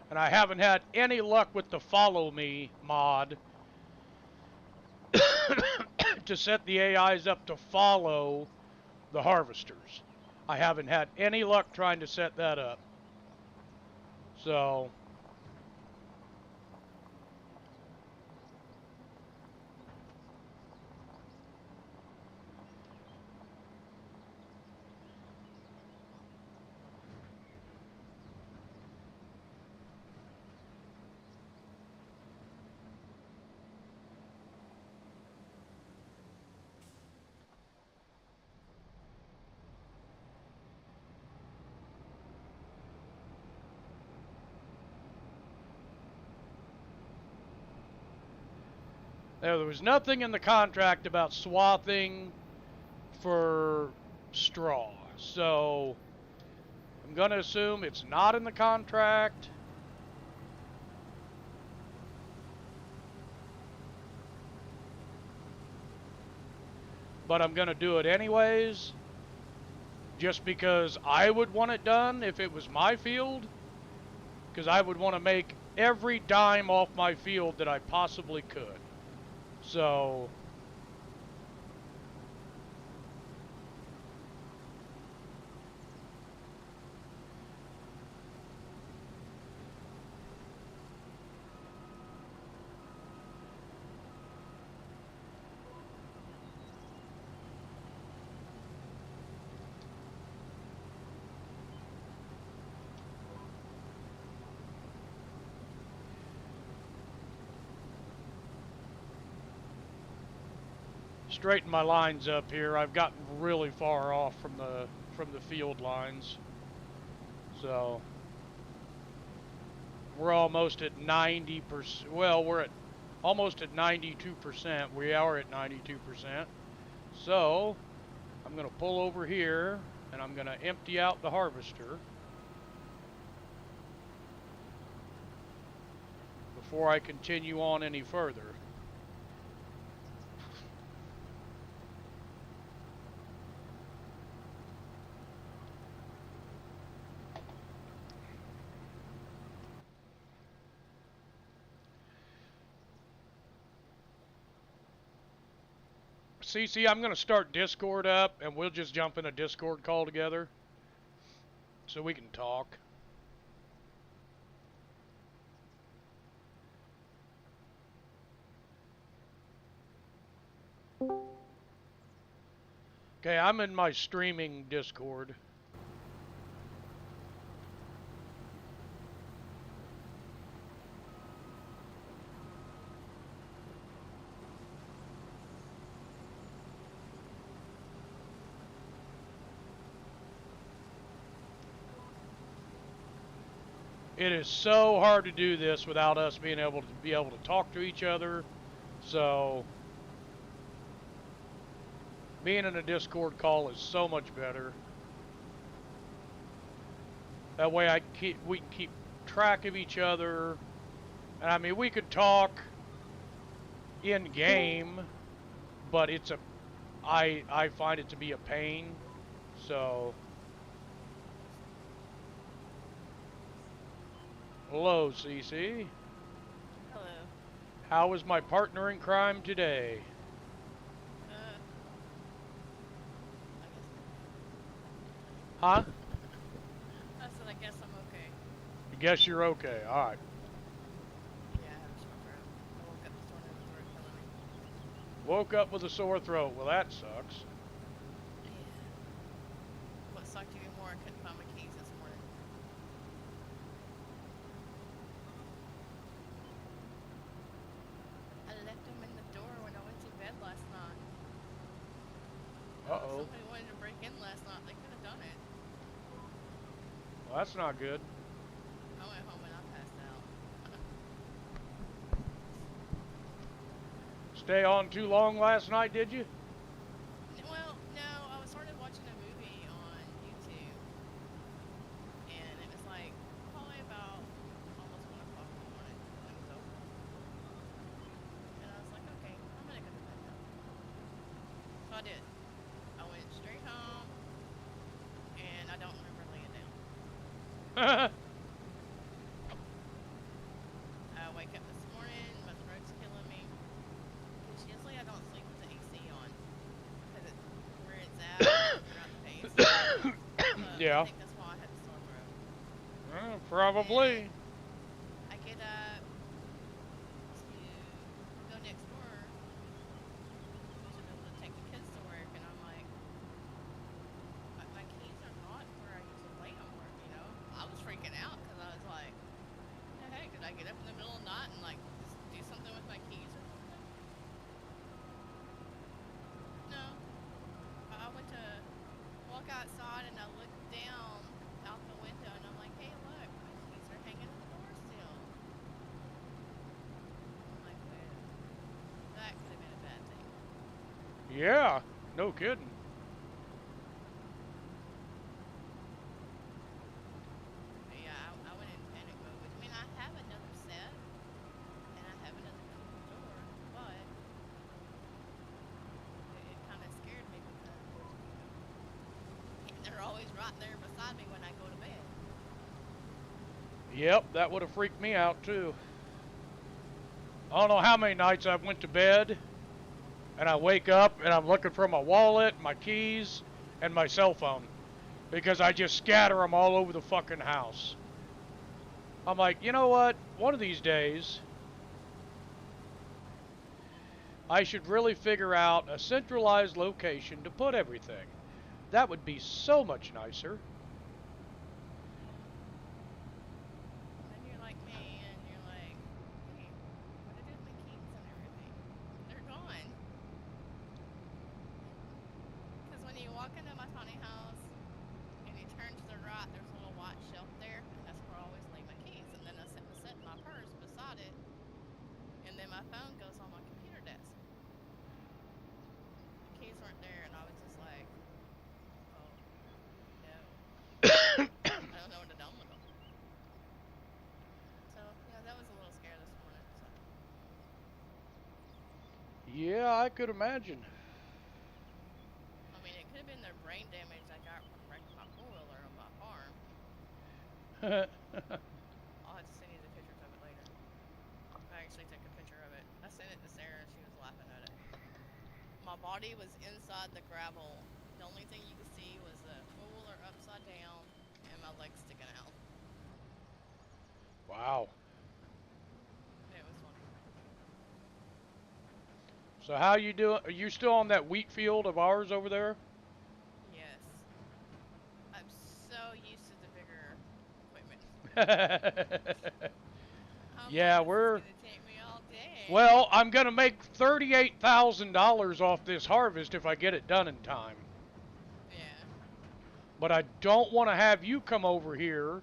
And I haven't had any luck with the follow me mod to set the AIs up to follow the harvesters. I haven't had any luck trying to set that up. So there was nothing in the contract about swathing for straw. So I'm going to assume it's not in the contract. But I'm going to do it anyways. Just because I would want it done if it was my field. Because I would want to make every dime off my field that I possibly could. So straighten my lines up here. I've gotten really far off from the field lines. So we're almost at 90%. Well, we're at almost at 92%. We are at 92%. So I'm going to pull over here and I'm going to empty out the harvester before I continue on any further. CC, I'm going to start Discord up, and we'll just jump in a Discord call together so we can talk. Okay, I'm in my streaming Discord. It is so hard to do this without us being able to talk to each other. So being in a Discord call is so much better. That way we can keep track of each other. And I mean, we could talk in game, but I find it to be a pain. So hello, CC. Hello. How was my partner in crime today? Huh? I said I guess I'm okay. I guess you're okay. All right. Yeah, I have a sore throat. I woke up this morning with a throat killing me. Woke up with a sore throat. Well, that sucks. Yeah. What sucked even more, I couldn't find my keys this morning. I left them in the door when I went to bed last night. Uh-oh. Somebody wanted to break in last night. They could have done it. Well, that's not good. I went home and I passed out. Stay on too long last night, did you? Well, no, I started watching a movie on YouTube, and it was like probably about almost 1 o'clock in the morning when it was over. And I was like, okay, I'm gonna go to bed now. So I did. I went straight home, and I don't remember laying down. I wake up this morning, my throat's killing me. Because usually I don't sleep with the AC on. Because it's where it's at, throughout the face. Yeah. I think that's why I had the sore throat. Probably. And I get up to go next door to be able to take the kids to work, and I'm like, my keys are not where I usually lay them, you know? I was freaking out because I was like, hey, did I get up in the middle of the night and like just do something with my keys or something? No. I went to walk outside and I looked down out the window and I'm like, hey, look, my keys are hanging on the door still. I'm like, wait, that could have been a bad thing. Yeah. No kidding. But yeah, I went in panic mode, which I mean, I have another set and I have another key to the door, but it kind of scared me because they're always right there beside me when I go to bed. Yep, that would have freaked me out too. I don't know how many nights I've went to bed and I wake up and I'm looking for my wallet, my keys, and my cell phone because I just scatter them all over the fucking house. I'm like, you know what? One of these days, I should really figure out a centralized location to put everything. That would be so much nicer. And then you're like me, and you're like, wait, what did I do with my keys and everything? They're gone. Yeah, I could imagine. I mean, it could have been their brain damage that got wrecked my four-wheeler on my farm. I'll have to send you the pictures of it later. I actually took a picture of it. I sent it to Sarah and she was laughing at it. My body was inside the gravel. The only thing you could see was the four-wheeler upside down and my legs sticking out. Wow. It was funny. So how you doing? Are you still on that wheat field of ours over there? Yes. I'm so used to the bigger equipment. Yeah, this we're... is gonna take me all day. Well, I'm going to make $38,000 off this harvest if I get it done in time. Yeah. But I don't want to have you come over here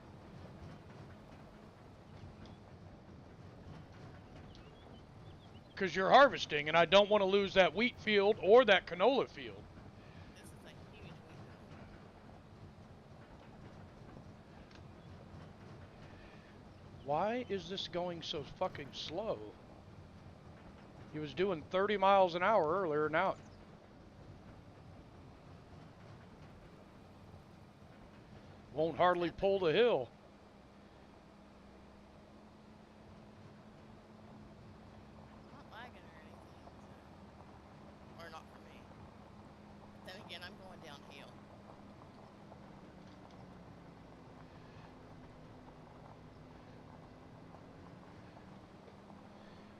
because you're harvesting, and I don't want to lose that wheat field or that canola field. This is a huge wheat field. Why is this going so fucking slow? He was doing 30 miles an hour earlier, now... Won't hardly pull the hill. Not lagging or anything, so. Or not for me. Then again, I'm going downhill.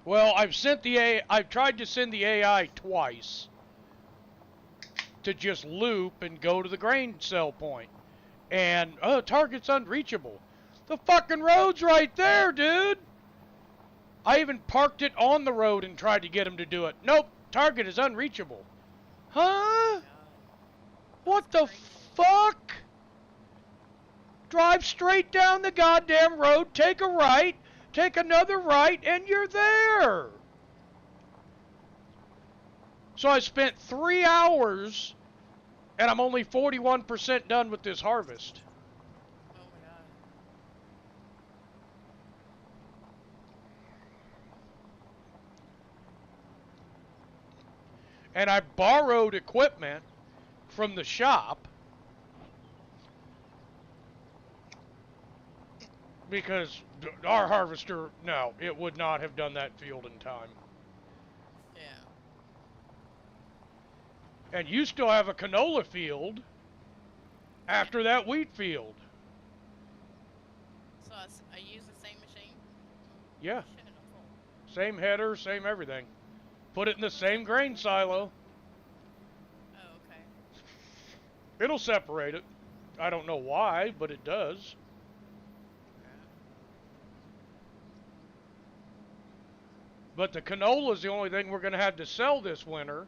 Well, I've tried to send the AI twice to just loop and go to the grain sell point. And, target's unreachable. The fucking road's right there, dude! I even parked it on the road and tried to get him to do it. Nope, target is unreachable. Huh? What the fuck? Drive straight down the goddamn road, take a right, take another right, and you're there. So I spent 3 hours, and I'm only 41% done with this harvest. Oh my god. And I borrowed equipment from the shop because our harvester, no, it would not have done that field in time. Yeah. And you still have a canola field after that wheat field. So I use the same machine? Yeah, Shit, I'm full. same header, same everything. Put it in the same grain silo. Oh, okay. It'll separate it. I don't know why, but it does. But the canola is the only thing we're going to have to sell this winter.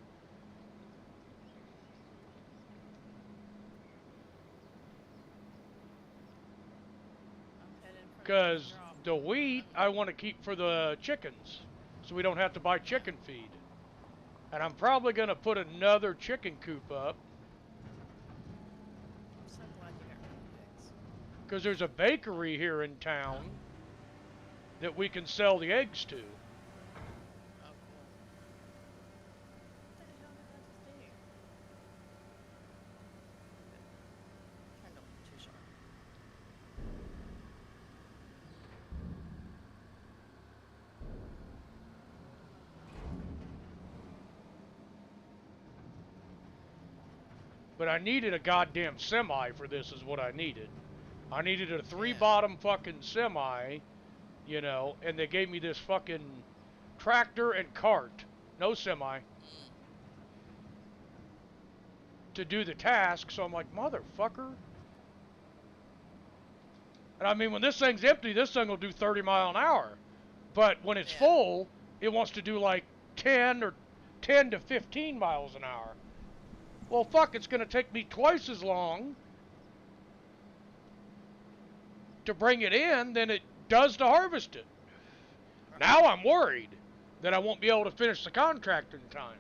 Because the wheat I want to keep for the chickens, so we don't have to buy chicken feed. And I'm probably going to put another chicken coop up. I'm so glad you got rid of the pigs. Because there's a bakery here in town that we can sell the eggs to. Oh, cool. What the hell did I just do? Turned on too sharp. But I needed a goddamn semi for this is what I needed. I needed a 3 Yeah. bottom fucking semi, you know, and they gave me this fucking tractor and cart, no semi, to do the task. So I'm like, motherfucker. And I mean, when this thing's empty, this thing will do 30 mile an hour. But when it's Yeah. full, it wants to do like 10 to 15 miles an hour. Well, fuck, it's going to take me twice as long to bring it in than it does to harvest it. Now I'm worried that I won't be able to finish the contract in time.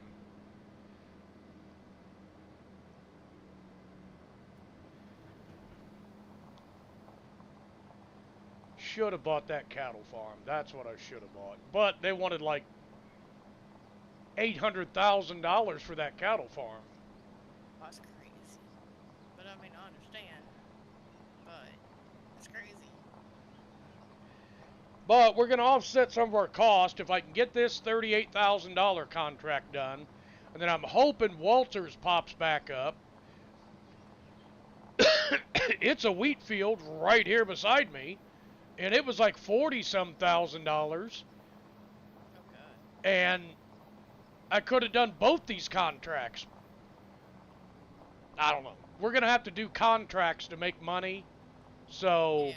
Should have bought that cattle farm. That's what I should have bought. But they wanted like $800,000 for that cattle farm. That's crazy. But I mean, I understand. But it's crazy. But we're going to offset some of our cost if I can get this $38,000 contract done. And then I'm hoping Walters pops back up. It's a wheat field right here beside me. And it was like 40-some thousand dollars. Oh god. And I could have done both these contracts. I don't know. We're going to have to do contracts to make money. So Yeah.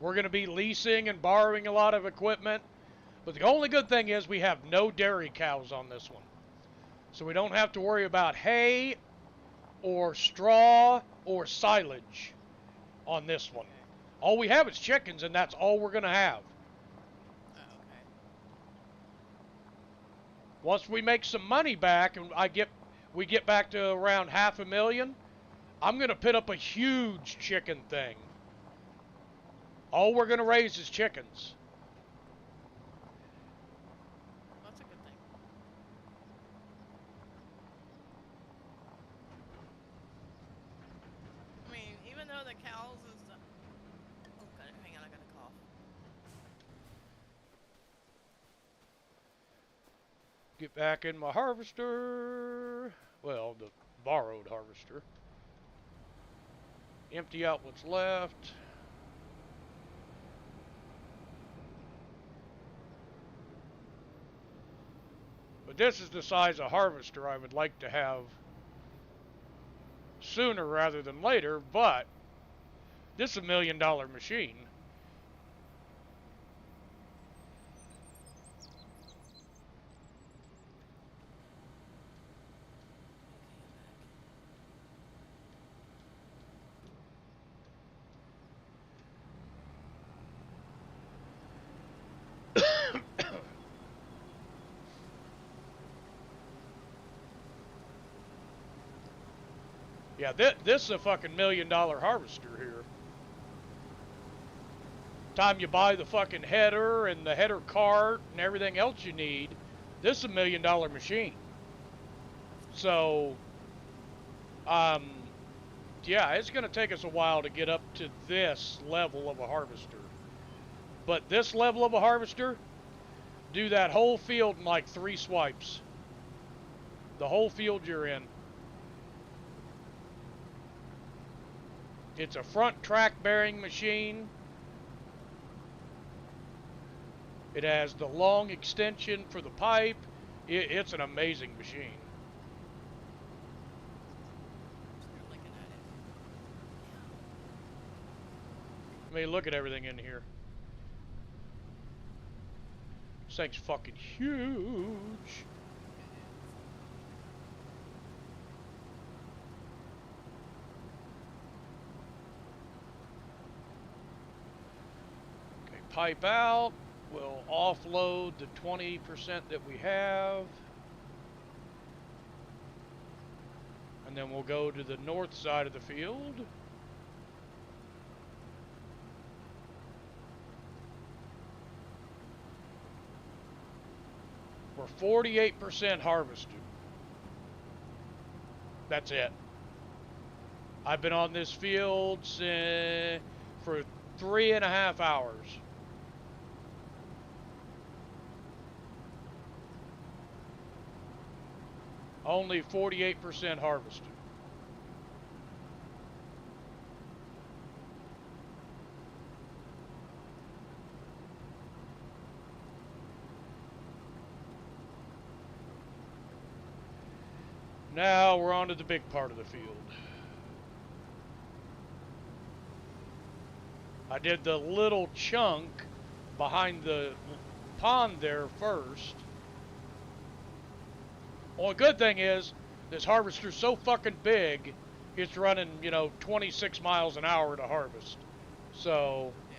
we're going to be leasing and borrowing a lot of equipment. But the only good thing is we have no dairy cows on this one. So we don't have to worry about hay or straw or silage on this one. Okay. All we have is chickens, and that's all we're going to have. Oh, okay. Once we make some money back and we get back to around $500,000, I'm going to put up a huge chicken thing. All we're going to raise is chickens. That's a good thing. I mean, even though the cows and stuff. Oh god, hang on, I got a cough. Get back in my harvester. Well, the borrowed harvester. Empty out what's left. But this is the size of harvester I would like to have sooner rather than later, but this is $1 million machine. Yeah, this is a fucking $1 million harvester here. Time you buy the fucking header and the header cart and everything else you need, this is $1 million machine. So, yeah, it's going to take us a while to get up to this level of a harvester. But this level of a harvester, do that whole field in like 3 swipes. The whole field you're in. It's a front track bearing machine. It has the long extension for the pipe. It's an amazing machine. Start looking at it. I mean, look at everything in here. This thing's fucking huge. Okay, pipe out. We'll offload the 20% that we have. And then we'll go to the north side of the field. We're 48% harvested. That's it. I've been on this field for 3.5 hours. Only 48% harvested. Now we're on to the big part of the field. I did the little chunk behind the pond there first. Well, the good thing is, this harvester's so fucking big, it's running, 26 miles an hour to harvest. So, Yeah.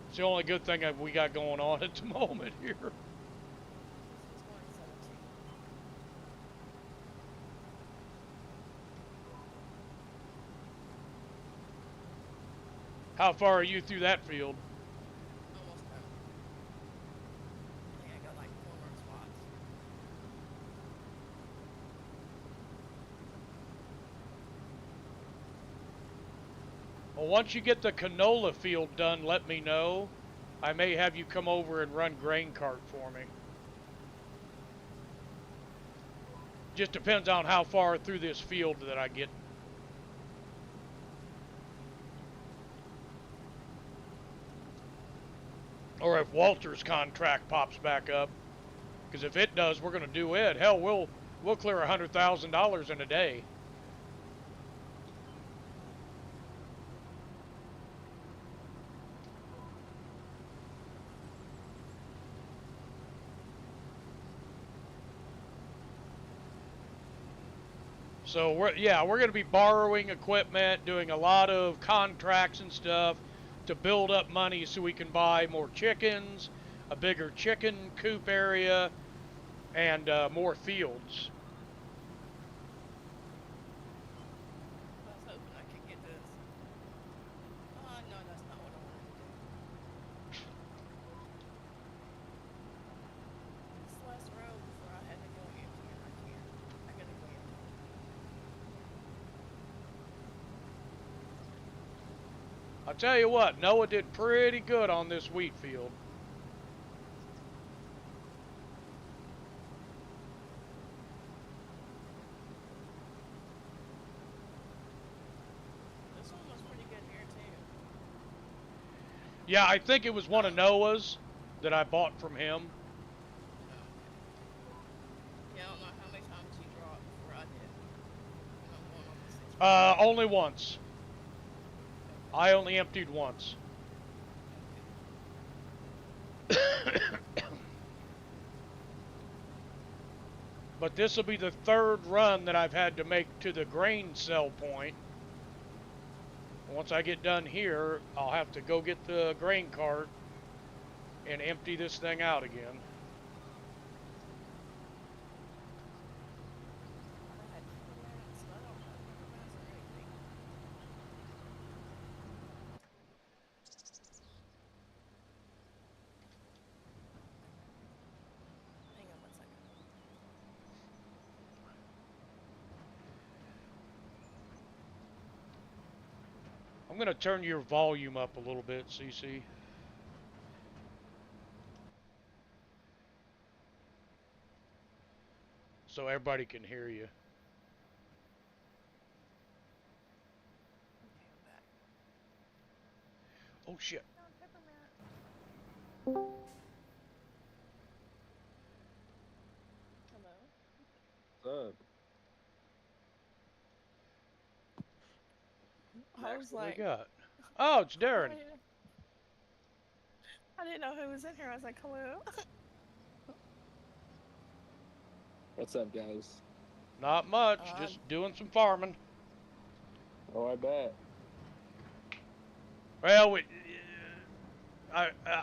it's the only good thing that we got going on at the moment here. This is going 17. How far are you through that field? Almost done. I think I got like 4 more spots. Well, once you get the canola field done, let me know. I may have you come over and run grain cart for me. Just depends on how far through this field that I get. Or if Walter's contract pops back up. Because if it does, we're going to do it. Hell, we'll clear $100,000 in a day. So we're going to be borrowing equipment, doing a lot of contracts and stuff to build up money so we can buy more chickens, a bigger chicken coop area, and more fields. I was hoping I could get this. Oh, no, that's not what I wanted to do. This last row before I had to go empty it right here. I gotta go empty. I'll tell you what, Noah did pretty good on this wheat field. This one was pretty good here too. Yeah, I think it was one of Noah's that I bought from him. Yeah, I don't know how many times he dropped before I did. I'm going on the 6. Only once. I only emptied once. But this will be the third run that I've had to make to the grain sell point. Once I get done here, I'll have to go get the grain cart and empty this thing out again. I had 4 minutes, so I don't have minutes or anything. Hang on 1 second. I'm going to turn your volume up a little bit, CC. So everybody can hear you. Okay, I'm back. Oh shit. No, peppermint. Hello? What's up? I was What we like, got? Oh, it's Darren. I didn't know who was in here. I was like, hello? What's up, guys? Not much, just doing some farming. Oh, I bet. Well,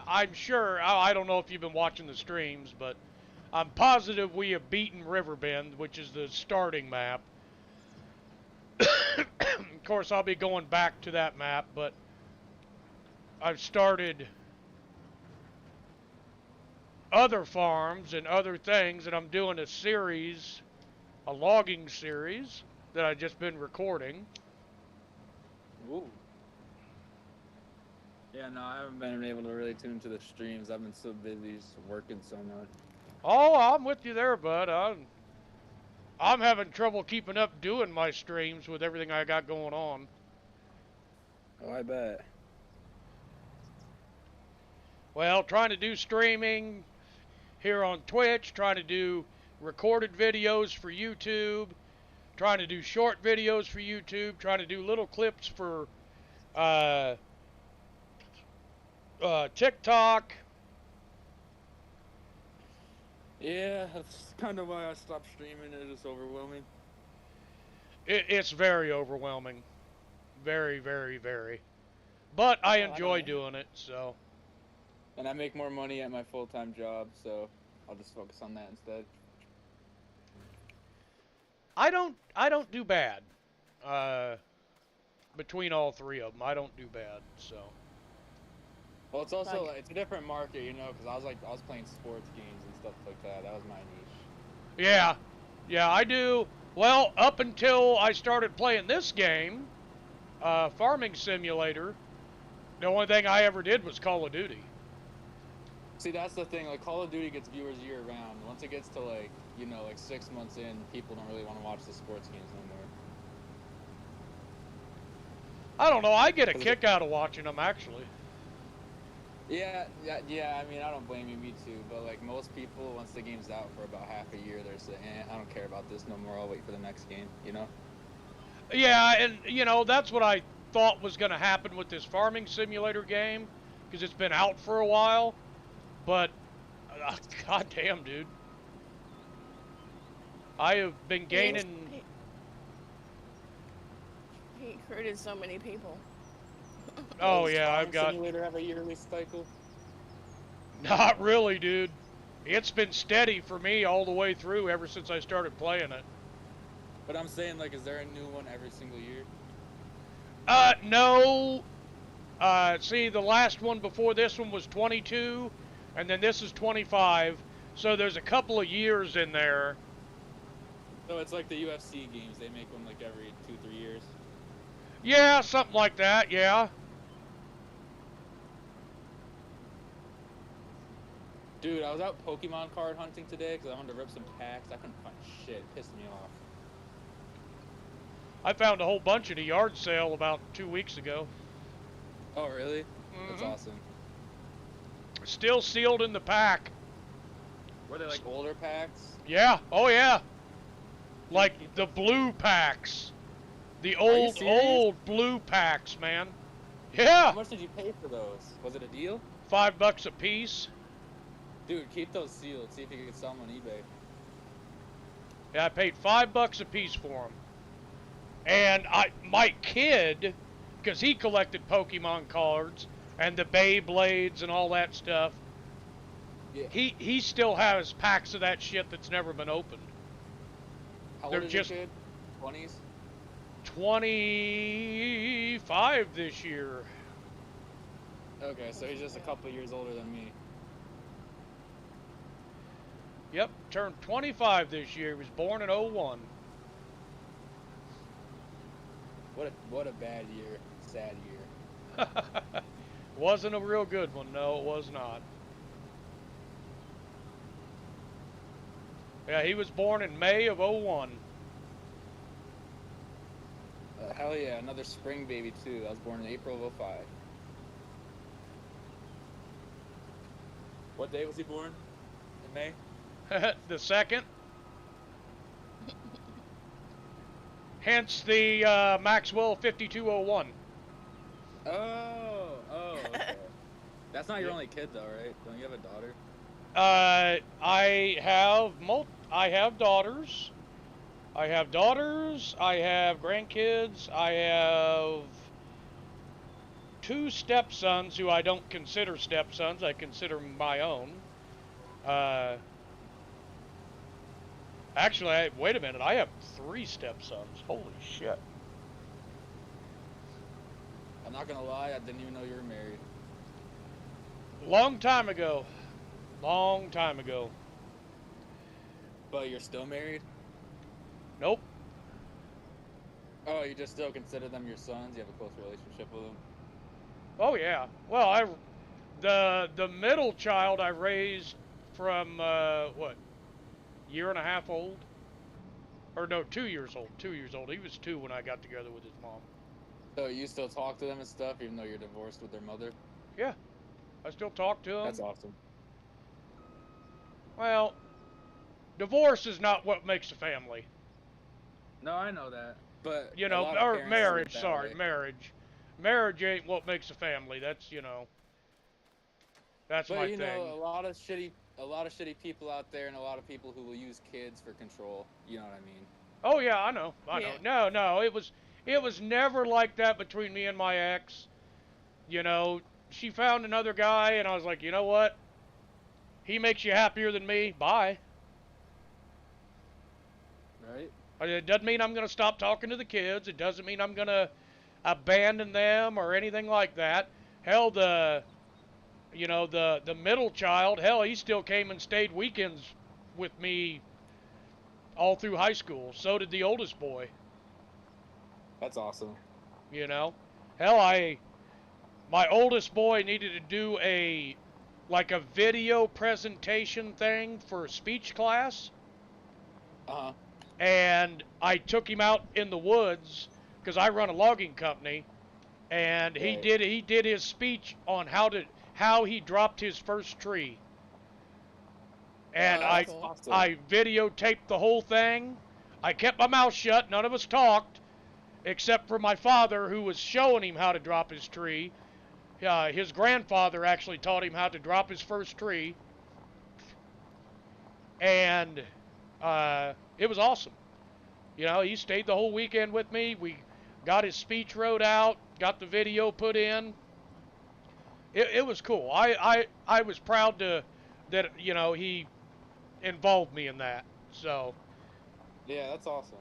I'm sure, I don't know if you've been watching the streams, but I'm positive we have beaten Riverbend, which is the starting map. Of course, I'll be going back to that map, but I've started other farms and other things, and I'm doing a series, a logging series, that I've just been recording. Ooh. Yeah, no, I haven't been able to really tune to the streams. I've been so busy just working so much. Oh, I'm with you there, bud. I'm having trouble keeping up doing my streams with everything I got going on. Oh, I bet. Well, trying to do streaming here on Twitch, trying to do recorded videos for YouTube, trying to do short videos for YouTube, trying to do little clips for TikTok. Yeah, that's kind of why I stopped streaming. It is overwhelming. It's very overwhelming. Very, very, very. But I enjoy doing it, so. And I make more money at my full-time job, so I'll just focus on that instead. I don't do bad. Between all three of them, I don't do bad, so. Well, it's also it's a different market, you know, because I was playing sports games and stuff like that. That was my niche. Yeah, I do. Well, up until I started playing this game, farming simulator, the only thing I ever did was Call of Duty. See, that's the thing. Like, Call of Duty gets viewers year round. Once it gets to, like, you know, like 6 months in, people don't really want to watch the sports games no more. I don't know. I get a kick out of watching them, actually. Yeah. I mean, I don't blame you. Me too. But like most people, once the game's out for about half a year, they're saying, "I don't care about this no more. I'll wait for the next game." You know? Yeah, and you know that's what I thought was going to happen with this farming simulator game, because it's been out for a while. But goddamn, dude, I have been gaining. He recruited so many people. Oh Does yeah, I've Farming got. Simulator have a yearly cycle? Not really, dude. It's been steady for me all the way through ever since I started playing it. But I'm saying, like, is there a new one every single year? No. See, the last one before this one was 22, and then this is 25. So there's a couple of years in there. So it's like the UFC games. They make one like every 2-3 years. Yeah, something like that, yeah. Dude, I was out Pokemon card hunting today because I wanted to rip some packs. I couldn't find shit. It pissed me off. I found a whole bunch at a yard sale about 2 weeks ago. Oh, really? That's Mhm. awesome. Still sealed in the pack. Were they like older packs? Yeah, oh yeah. Like the blue packs. The serious? old blue packs, man. How Yeah, much did you pay for those? Was it a deal? $5 a piece. Dude, keep those sealed. See if you can sell them on eBay. Yeah, I paid $5 a piece for them. And my kid, because he collected Pokemon cards and the Beyblades and all that stuff, Yeah. he still has packs of that shit that's never been opened. How they're old is just- your kid? 20s? 25 this year. Okay, so he's just a couple years older than me. Yep, turned 25 this year. He was born in 01. What a bad year. Sad year. Wasn't a real good one, no, it was not. Yeah, he was born in May of 01. Hell yeah, another spring baby too. I was born in April of 05. What day was he born? In May? The second. Hence the Maxwell 5201. Oh, okay. That's not your only kid though, right? Don't you have a daughter? I have daughters. I have grandkids. I have 2 stepsons who I don't consider stepsons. I consider my own. Actually, wait a minute. I have 3 stepsons. Holy shit. I'm not gonna lie, I didn't even know you were married. Long time ago. Long time ago. But you're still married? Nope. Oh, you just still consider them your sons? You have a close relationship with them? Oh yeah. Well, the middle child I raised from what, year and a half old, or no, 2 years old. 2 years old. He was 2 when I got together with his mom. So you still talk to them and stuff, even though you're divorced with their mother? Yeah, I still talk to him. That's awesome. Well, divorce is not what makes a family. No, I know that. But You a know, lot of or parents marriage. think that Sorry, way. marriage. Marriage ain't what makes a family. That's that's But my you thing. know, a lot of shitty people out there, and a lot of people who will use kids for control. You know what I mean? Oh yeah, I know. Yeah. No, it was never like that between me and my ex. You know, she found another guy, and I was like, you know what? He makes you happier than me. Bye. Right? It doesn't mean I'm gonna stop talking to the kids. It doesn't mean I'm gonna abandon them or anything like that. Hell, the middle child, hell, he still came and stayed weekends with me all through high school. So did the oldest boy. That's awesome. You know, hell, my oldest boy needed to do like a video presentation thing for speech class, Uh-huh. and I took him out in the woods because I run a logging company, and he Right. did his speech on how he dropped his first tree, and That's awesome. I videotaped the whole thing. I kept my mouth shut. None of us talked, except for my father, who was showing him how to drop his tree. His grandfather actually taught him how to drop his first tree, and it was awesome. You know, he stayed the whole weekend with me. We got his speech wrote out, got the video put in. It was cool. I was proud that you know he involved me in that. So, Yeah, that's awesome.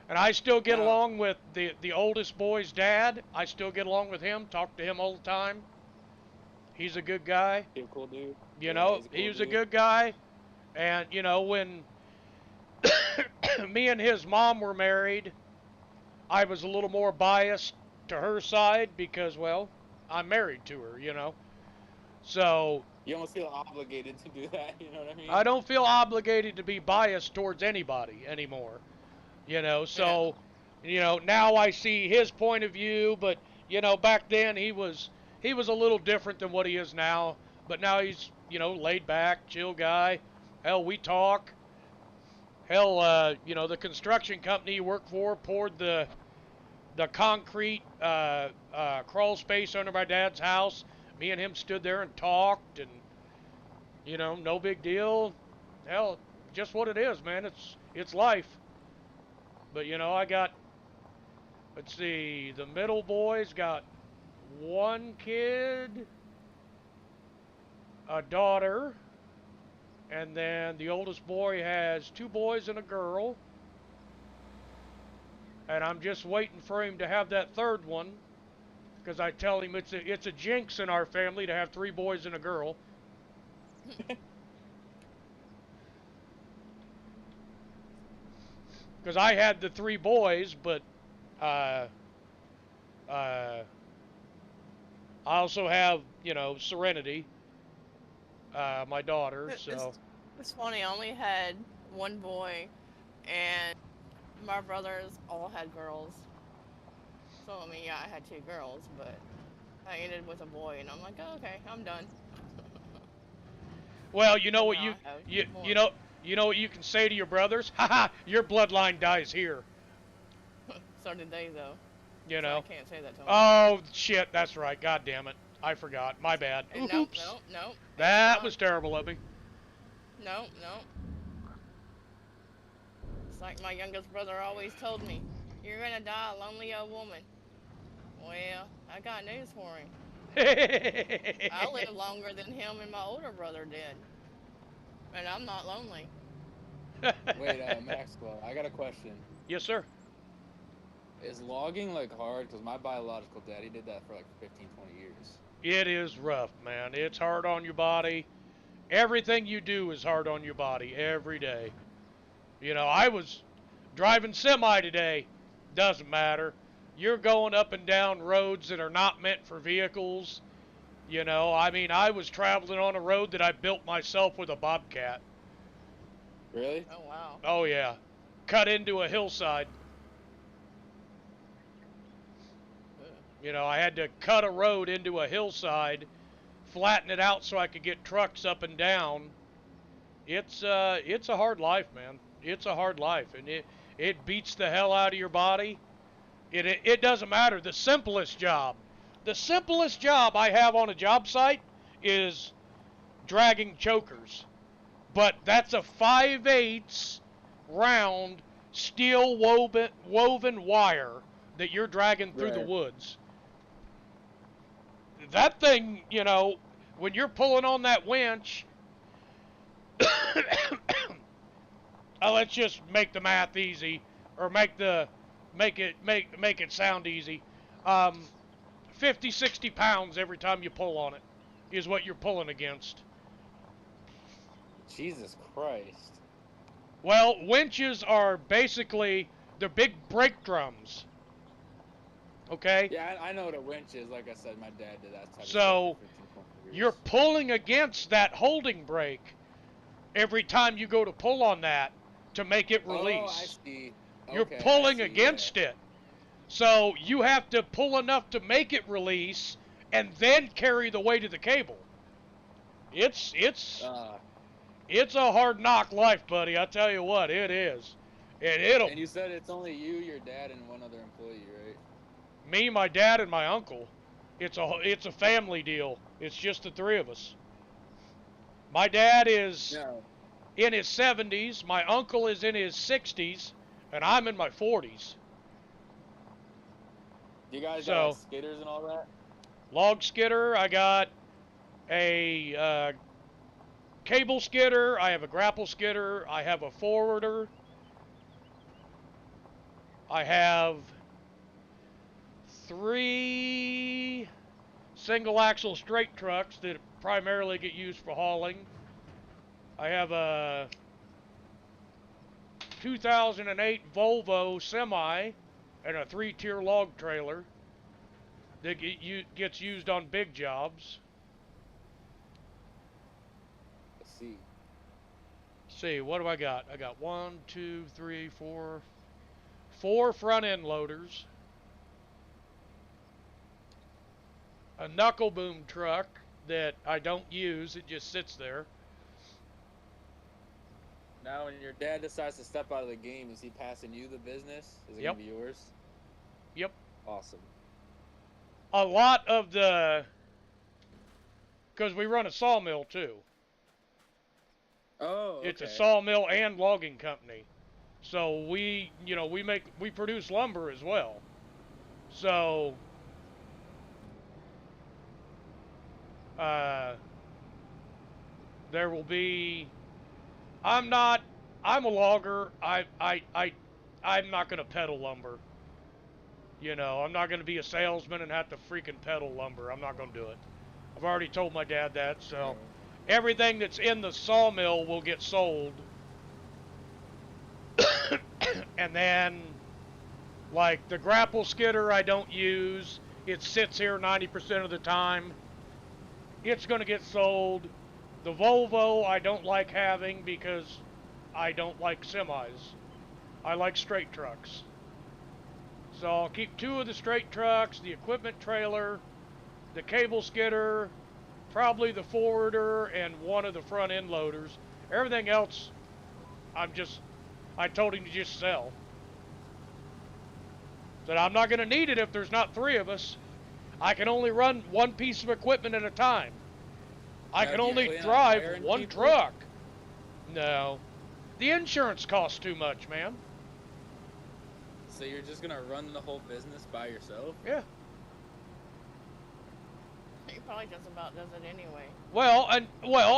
and I still get Now, along with the oldest boy's dad. I still get along with him. Talk to him all the time. He's a good guy. he's a cool dude. You Yeah, know, he's a cool he was a dude. good guy. And you know, when me and his mom were married, I was a little more biased to her side because, well, I'm married to her, you know. So You almost feel obligated to do that, you know what I mean? I don't feel obligated to be biased towards anybody anymore, you know. So, you know, now I see his point of view, but you know, back then he was a little different than what he is now. But now he's, you know, laid back, chill guy. Hell, we talk. Hell, you know, the construction company he worked for poured the concrete crawl space under my dad's house. Me and him stood there and talked, and you know, no big deal. Hell, just what it is, man. It's life. But you know, I got, let's see, the middle boy's got one kid, a daughter, and then the oldest boy has two boys and a girl. And I'm just waiting for him to have that third one, because I tell him it's a jinx in our family to have three boys and a girl. Because I had the three boys, but uh, I also have, you know, Serenity, my daughter. So It's funny. I only had one boy, and my brothers all had girls. So I mean, yeah, I had two girls, but I ended with a boy, and I'm like, oh, okay, I'm done. well, you know what Now I have more. you know what you can say to your brothers? Haha, your bloodline dies here. So did they though. You So know. I can't say that to them. Oh shit, that's right. God damn it, I forgot. My bad. Nope, Oops. nope. That was terrible of me. Nope. It's like my youngest brother always told me, you're gonna die a lonely old woman. Well, I got news for him. I lived longer than him and my older brother did. And I'm not lonely. Wait, Maxwell, I got a question. Yes, sir. Is logging like hard? Because my biological daddy did that for like 15, 20 years. It is rough, man. It's hard on your body. Everything you do is hard on your body every day. You know, I was driving semi today. Doesn't matter. You're going up and down roads that are not meant for vehicles. You know, I mean, I was traveling on a road that I built myself with a Bobcat. Really? Oh, wow. Oh, yeah. Cut into a hillside. You know, I had to cut a road into a hillside, flatten it out so I could get trucks up and down. It's a hard life, man. It's a hard life, and it beats the hell out of your body. It doesn't matter. The simplest job I have on a job site is dragging chokers, but that's a 5/8 round steel woven wire that you're dragging through the Right. woods. That thing, you know, when you're pulling on that winch, let's just make the math easy, or make it sound easy. 50, 60 pounds every time you pull on it is what you're pulling against. Jesus Christ. Well, winches are basically, they're big brake drums. Okay? Yeah, I know what a winch is. Like I said, my dad did that type of So, stuff for 15, 20 you're years. pulling against that holding brake every time you go to pull on that to make it Oh, I release. see. You're Okay, pulling I see, against it. So you have to pull enough to make it release and then carry the weight of the cable. It's a hard knock life, buddy. I tell you what, it is. It'll And you said it's only you, your dad, and one other employee, right? me, my dad, and my uncle. It's a family deal. It's just the three of us. My dad is No. in his 70s, my uncle is in his 60s, and I'm in my 40s. You guys So- got like, skidders and all that? Log skidder, I got a cable skidder, I have a grapple skidder, I have a forwarder, I have 3 single axle straight trucks that primarily get used for hauling. I have a 2008 Volvo semi and a 3-tier log trailer that gets used on big jobs. Let's see. See, what do I got? I got 4 front end loaders, a knuckle boom truck that I don't use, it just sits there. Now, when your dad decides to step out of the game, is he passing you the business? Is it Yep. gonna be yours? Yep. Awesome. A lot of the, because we run a sawmill too. Oh, okay. It's a sawmill and logging company. So we produce lumber as well. So there will be, I'm a logger. I'm not going to peddle lumber. You know, I'm not going to be a salesman and have to freaking peddle lumber. I'm not going to do it. I've already told my dad that, so everything that's in the sawmill will get sold. And then, like, the grapple skidder I don't use. It sits here 90% of the time. It's going to get sold. The Volvo I don't like having because I don't like semis. I like straight trucks. So I'll keep 2 of the straight trucks, the equipment trailer, the cable skidder, probably the forwarder, and 1 of the front end loaders. Everything else, I told him to just sell. Said I'm not going to need it if there's not 3 of us. I can only run 1 piece of equipment at a time. I Now, can do you only plan on drive hiring 1 people? truck. No. The insurance costs too much, man. So you're just gonna run the whole business by yourself? Yeah. He probably just about does it anyway. Well,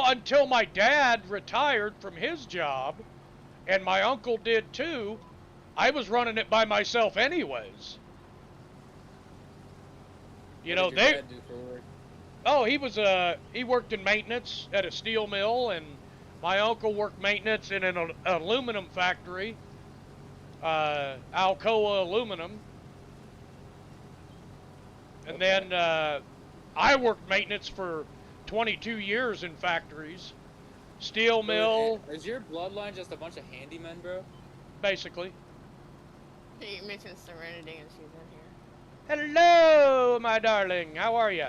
until my dad retired from his job, and my uncle did too, I was running it by myself anyways. You know, What did your dad do for work? Oh, he worked in maintenance at a steel mill, and my uncle worked maintenance in an aluminum factory, Alcoa Aluminum. And Okay. then I worked maintenance for 22 years in factories, steel mill, Is your bloodline just a bunch of handymen, bro? basically. He mentioned Serenity and she's in here. Hello, my darling. How are you?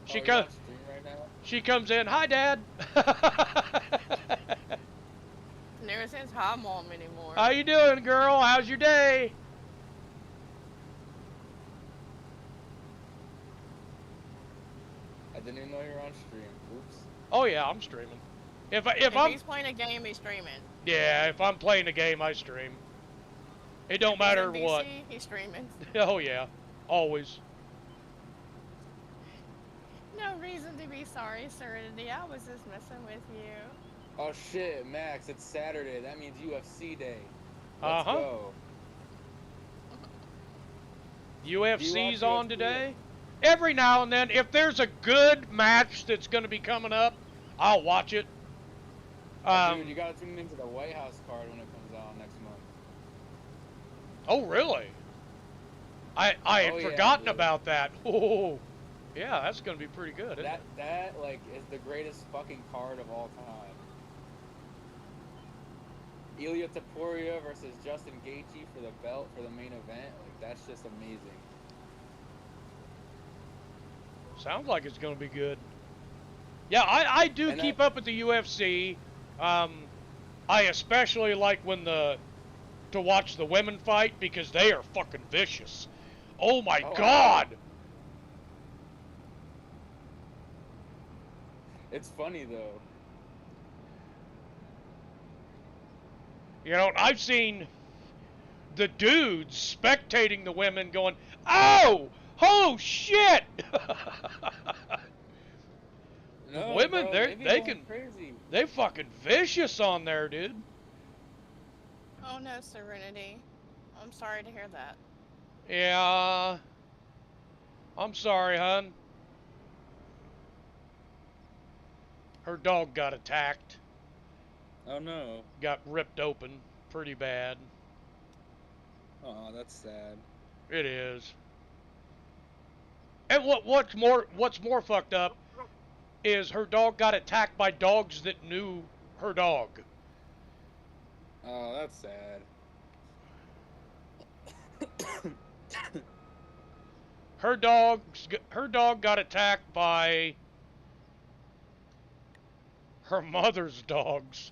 She Oh, you're comes. on stream right now? She comes in. Hi, Dad. Never says hi, Mom anymore. How you doing, girl? How's your day? I didn't even know you were on stream. Oops. Oh yeah, I'm streaming. If if I'm he's playing a game, he's streaming. yeah, if I'm playing a game, I stream. It don't If he's matter in what. BC, he's streaming. Oh yeah, always. No reason to be sorry, Serenity. I was just messing with you. Oh shit, Max, it's Saturday. That means UFC day. Let's Uh-huh. go. UFC's watch on UFC? today. Every now and then, if there's a good match that's going to be coming up, I'll watch it. Dude, you gotta tune into the White House card when it comes out next month. Oh, really? I had Oh, yeah, forgotten dude. about that. Oh, yeah, that's gonna be pretty good, isn't That it? that like is the greatest fucking card of all time. Ilya Taporia versus Justin Gaethje for the belt for the main event. Like that's just amazing. Sounds like it's gonna be good. Yeah, I do And keep that up with the UFC. I especially like to watch the women fight because they are fucking vicious. Oh my oh, I know. god! It's funny though. You know, I've seen the dudes spectating the women going, "Oh, oh shit!" The No, women, bro, they be they going can, crazy. they fucking vicious on there, dude. Oh no, Serenity. I'm sorry to hear that. Yeah, I'm sorry, hun. Her dog got attacked, Oh no. got ripped open pretty bad. Oh, that's sad. It is. And what's more fucked up is her dog got attacked by dogs that knew her dog. Oh, that's sad. Her dog got attacked by her mother's dogs.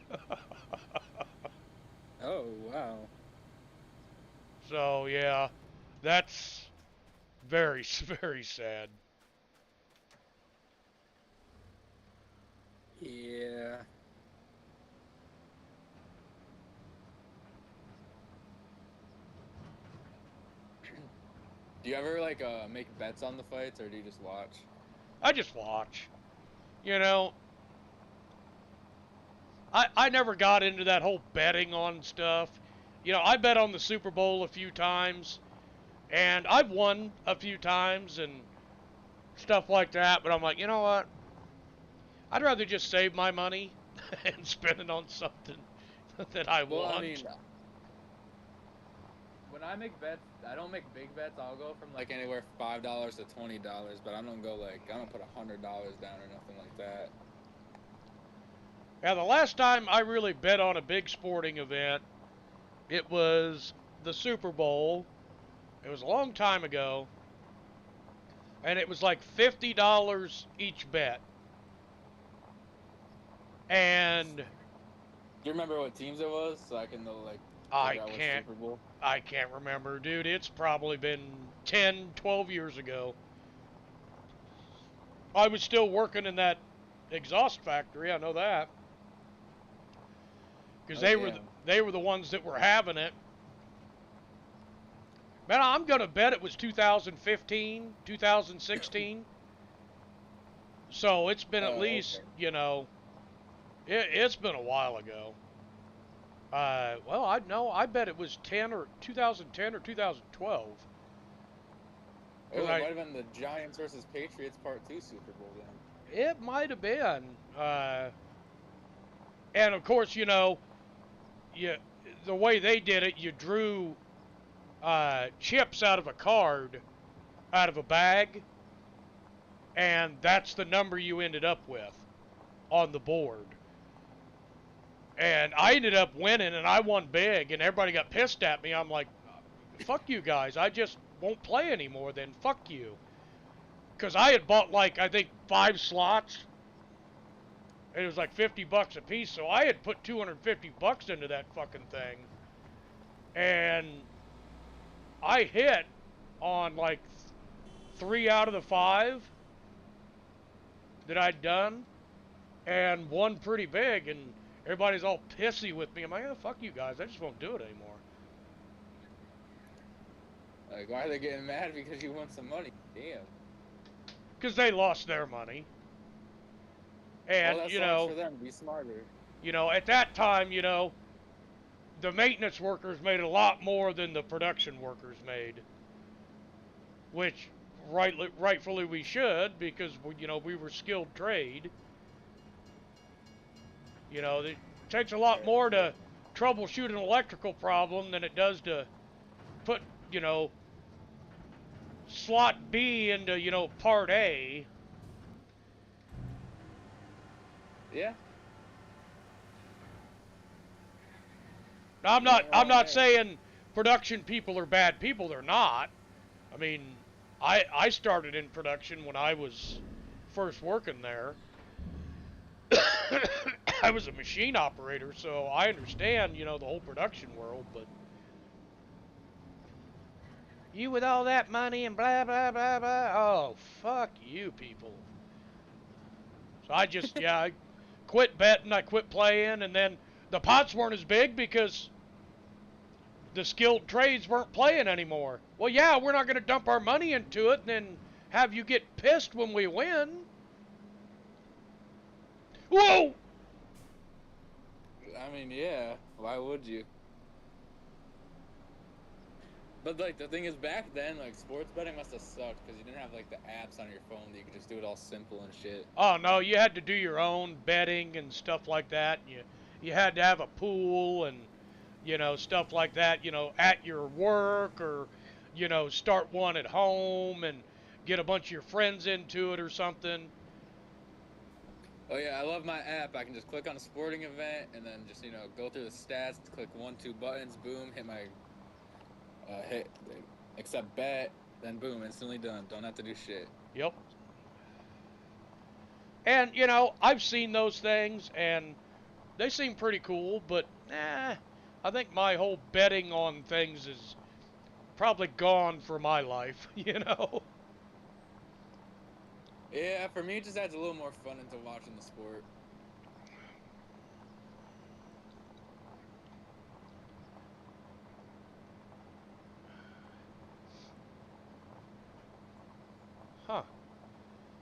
Oh, wow. So yeah, that's very very sad. Yeah. Do you ever like make bets on the fights or do you just watch? I just watch. You know, I never got into that whole betting on stuff. You know, I bet on the Super Bowl a few times, and I've won a few times and stuff like that, but I'm like, you know what? I'd rather just save my money and spend it on something that I Well, I want. mean, when I make bets, I don't make big bets. I'll go from like anywhere $5 to $20, but I don't go like I don't put $100 down or nothing like that. Now, the last time I really bet on a big sporting event, it was the Super Bowl. It was a long time ago, and it was like $50 each bet. And Do you remember what teams it was, so I can like I figure out which can't Super Bowl? I can't remember, dude. It's probably been 10, 12 years ago. I was still working in that exhaust factory, I know that. Because Oh they were the ones that were having it. Man, I'm going to bet it was 2015, 2016. So it's been at Oh, least, okay. you know, it's been a while ago. Well, I know. I bet it was 2010 or 2012. Oh, it I, might have been the Giants versus Patriots Part 2 Super Bowl then. it might have been. And of course, you know, the way they did it, you drew chips out of a card, out of a bag, and that's the number you ended up with on the board. And I ended up winning, and I won big, and everybody got pissed at me. I'm like, fuck you guys. I just won't play anymore then. Fuck you. Because I had bought, like, I think 5 slots. And it was like $50 a piece, so I had put $250 into that fucking thing. And I hit on, like, 3 out of the 5 that I'd done. And won pretty big, and everybody's all pissy with me. I'm like, oh, fuck you guys. I just won't do it anymore. Like, why are they getting mad? Because you won some money. Damn. Because they lost their money. And, Well, that you sucks know, for them. Be smarter. at that time, you know, the maintenance workers made a lot more than the production workers made. Which, rightfully we should, because, you know, we were skilled trade. You know, it takes a lot more to troubleshoot an electrical problem than it does to put, you know, slot B into, you know, part A. Yeah. Now, I'm You're not not I'm wrong not there. saying production people are bad people. They're not. I mean, I started in production when I was first working there. I was a machine operator, so I understand, you know, the whole production world, but you with all that money and blah blah blah blah. Oh, fuck you people. So I just I quit betting, I quit playing, and then the pots weren't as big because the skilled trades weren't playing anymore. Well, yeah, we're not going to dump our money into it and then have you get pissed when we win. Whoa! I mean, yeah. Why would you? But like the thing is, back then, like sports betting must have sucked because you didn't have like the apps on your phone that you could just do it all simple and shit. Oh no, you had to do your own betting and stuff like that. You had to have a pool and, you know, stuff like that, you know, at your work, or, you know, start one at home and get a bunch of your friends into it or something. Oh yeah, I love my app. I can just click on a sporting event and then just go through the stats, click 1, 2 buttons, boom, hit my hit accept bet, then boom, instantly done. Don't have to do shit. Yep. And, you know, I've seen those things and they seem pretty cool, but I think my whole betting on things is probably gone for my life, you know? Yeah, for me, it just adds a little more fun into watching the sport. Huh.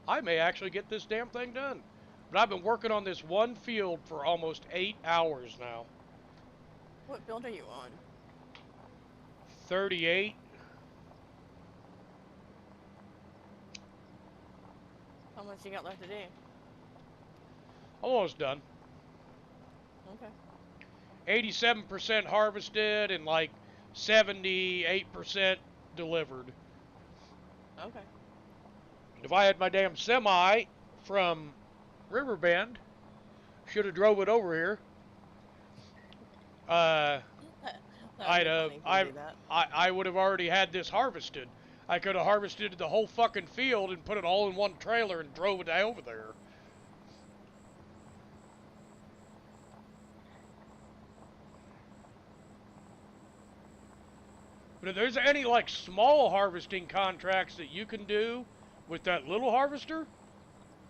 I may actually get this damn thing done. But I've been working on this one field for almost 8 hours now. What build are you on? 38. How much you got left to do? Almost done. Okay. 87% harvested and like 78% delivered. Okay. If I had my damn semi from Riverbend, should have drove it over here. That would be funny if you do that. I would have already had this harvested. I could have harvested the whole fucking field and put it all in one trailer and drove it over there. But if there's any like small harvesting contracts that you can do with that little harvester,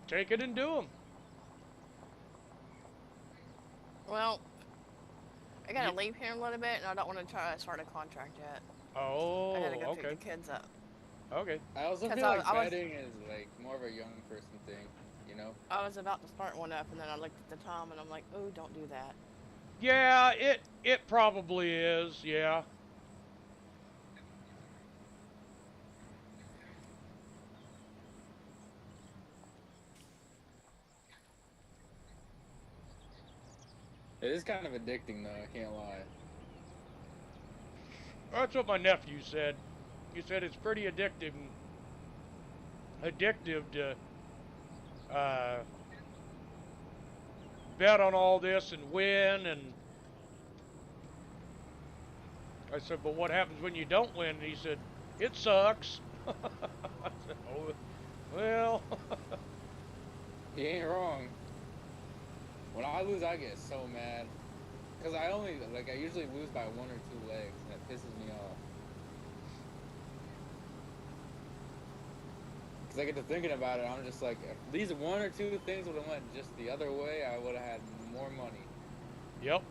take it and do them. Well, I gotta leave here in a little bit, and I don't want to try to start a contract yet. Oh, I gotta go okay. pick the kids up. Okay. I also 'Cause feel like I was- betting is like more of a young person thing, you know? I was about to start one up, and then I looked at the time, and I'm like, oh, don't do that. Yeah, it probably is. Yeah. It is kind of addicting though, I can't lie. That's what my nephew said. He said it's pretty addictive to bet on all this and win. And I said, but what happens when you don't win? And he said, it sucks. I said, oh, well. He ain't wrong. When I lose, I get so mad. Because I usually lose by 1 or 2 legs, and that pisses me off. Because I get to thinking about it, I'm just like, if these 1 or 2 things would have went just the other way, I would have had more money. Yep.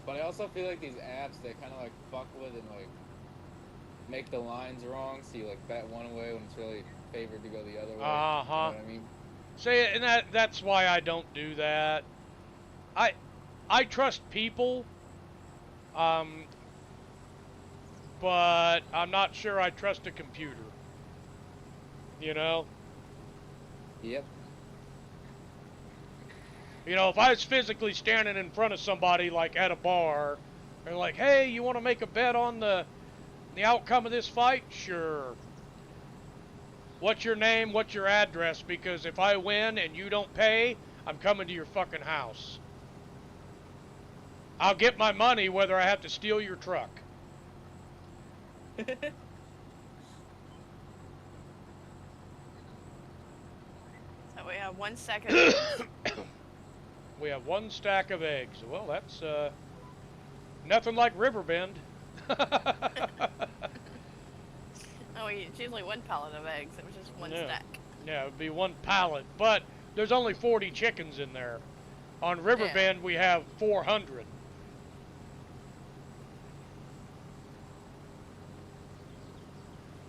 But I also feel like these apps, they kind of like fuck with and like make the lines wrong, so you like bet one way when it's really favored to go the other way. Uh-huh. You know what I mean? See, and that's why I don't do that. I trust people, but I'm not sure I trust a computer. You know? Yep. You know, if I was physically standing in front of somebody, like at a bar, and like, hey, you want to make a bet on the outcome of this fight? Sure. What's your name? What's your address? Because if I win and you don't pay, I'm coming to your fucking house. I'll get my money whether I have to steal your truck. So we have 1 second. We have 1 stack of eggs. Well, that's nothing like Riverbend. Oh, it's usually 1 pallet of eggs. It was just 1 Yeah. stack. Yeah, it would be 1 pallet, but there's only 40 chickens in there. On Riverbend, we have 400.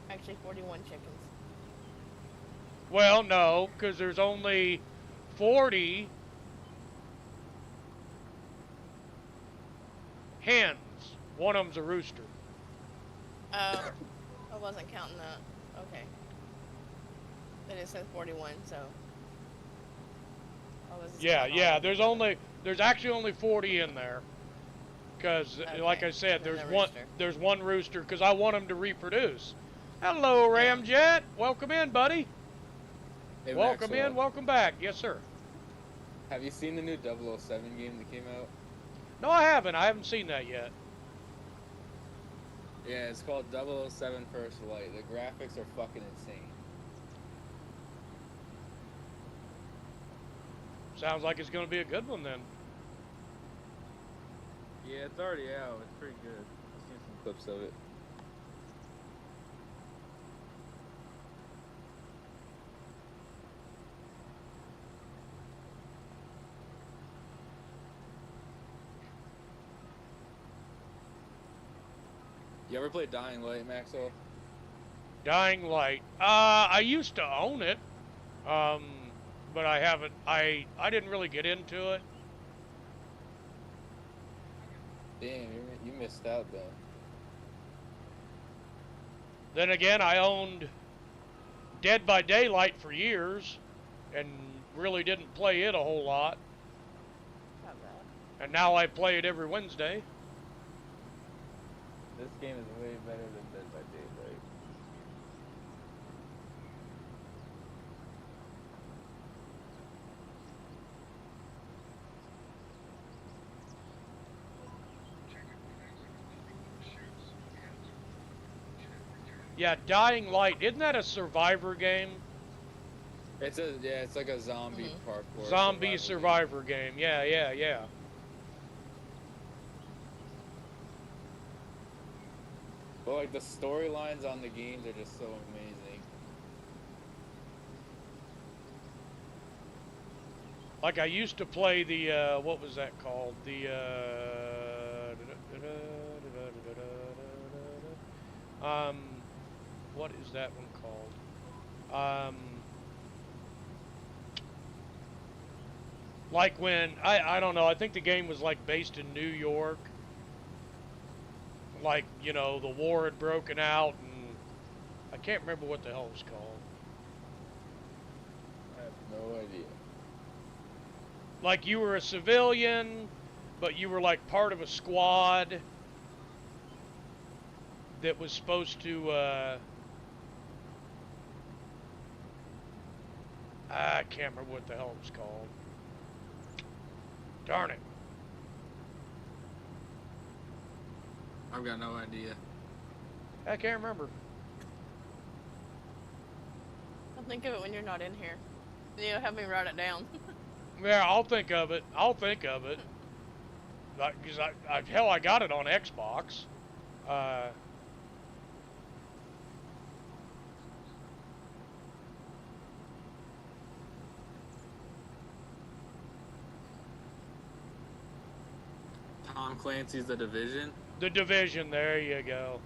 Actually, 41 chickens. Well, no, because there's only 40 hens. One of them's a rooster. Oh, I wasn't counting that. Okay. Then it says 41, so. I was Yeah, counting yeah. all There's actually only 40 in there. Because, like Okay, I said, then there's the one rooster. there's one rooster because I want them to reproduce. Hello, Ramjet. Welcome in, buddy. Hey, Welcome Maxwell, in. Welcome back. Yes, sir. Have you seen the new 007 game that came out? No, I haven't. I haven't seen that yet. Yeah, it's called 007 First Light. The graphics are fucking insane. Sounds like it's going to be a good one then. Yeah, it's already out. It's pretty good. I've seen some clips of it. You ever play Dying Light, Maxwell? Dying Light. I used to own it, but I haven't. I didn't really get into it. Damn, you missed out then. Then again, I owned Dead by Daylight for years, and really didn't play it a whole lot. Not bad. And now I play it every Wednesday. This game is way better than Dead by Daylight. Yeah, Dying Light. Isn't that a Survivor game? It's like a zombie parkour. Zombie survival Survivor game. Yeah, yeah, yeah. game. But like the storylines on the games are just so amazing. Like I used to play the what was that called? The what is that one called? Like when I don't know, I think the game was like based in New York. Like, you know, the war had broken out and I can't remember what the hell it was called. I have no idea. Like you were a civilian, but you were like part of a squad that was supposed to I can't remember what the hell it was called. Darn it. I've got no idea. I can't remember. I'll think of it when you're not in here. You have me write it down. Yeah, I'll think of it. I'll think of it. Because hell, I got it on Xbox. Tom Clancy's The Division. The Division, there you go.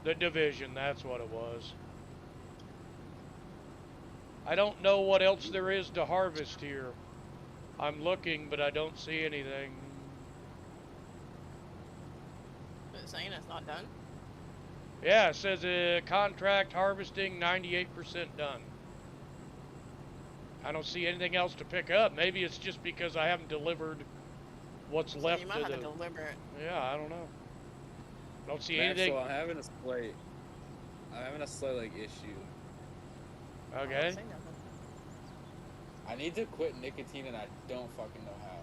The Division, that's what it was. I don't know what else there is to harvest here. I'm looking, but I don't see anything. Is it saying it's not done? Yeah, it says contract harvesting 98% done. I don't see anything else to pick up. Maybe it's just because I haven't delivered what's So left you might of have the. to deliver it. Yeah, I don't know. Don't see anything. Maxwell, I'm having a slight like issue. I don't Okay. say nothing. I need to quit nicotine and I don't fucking know how.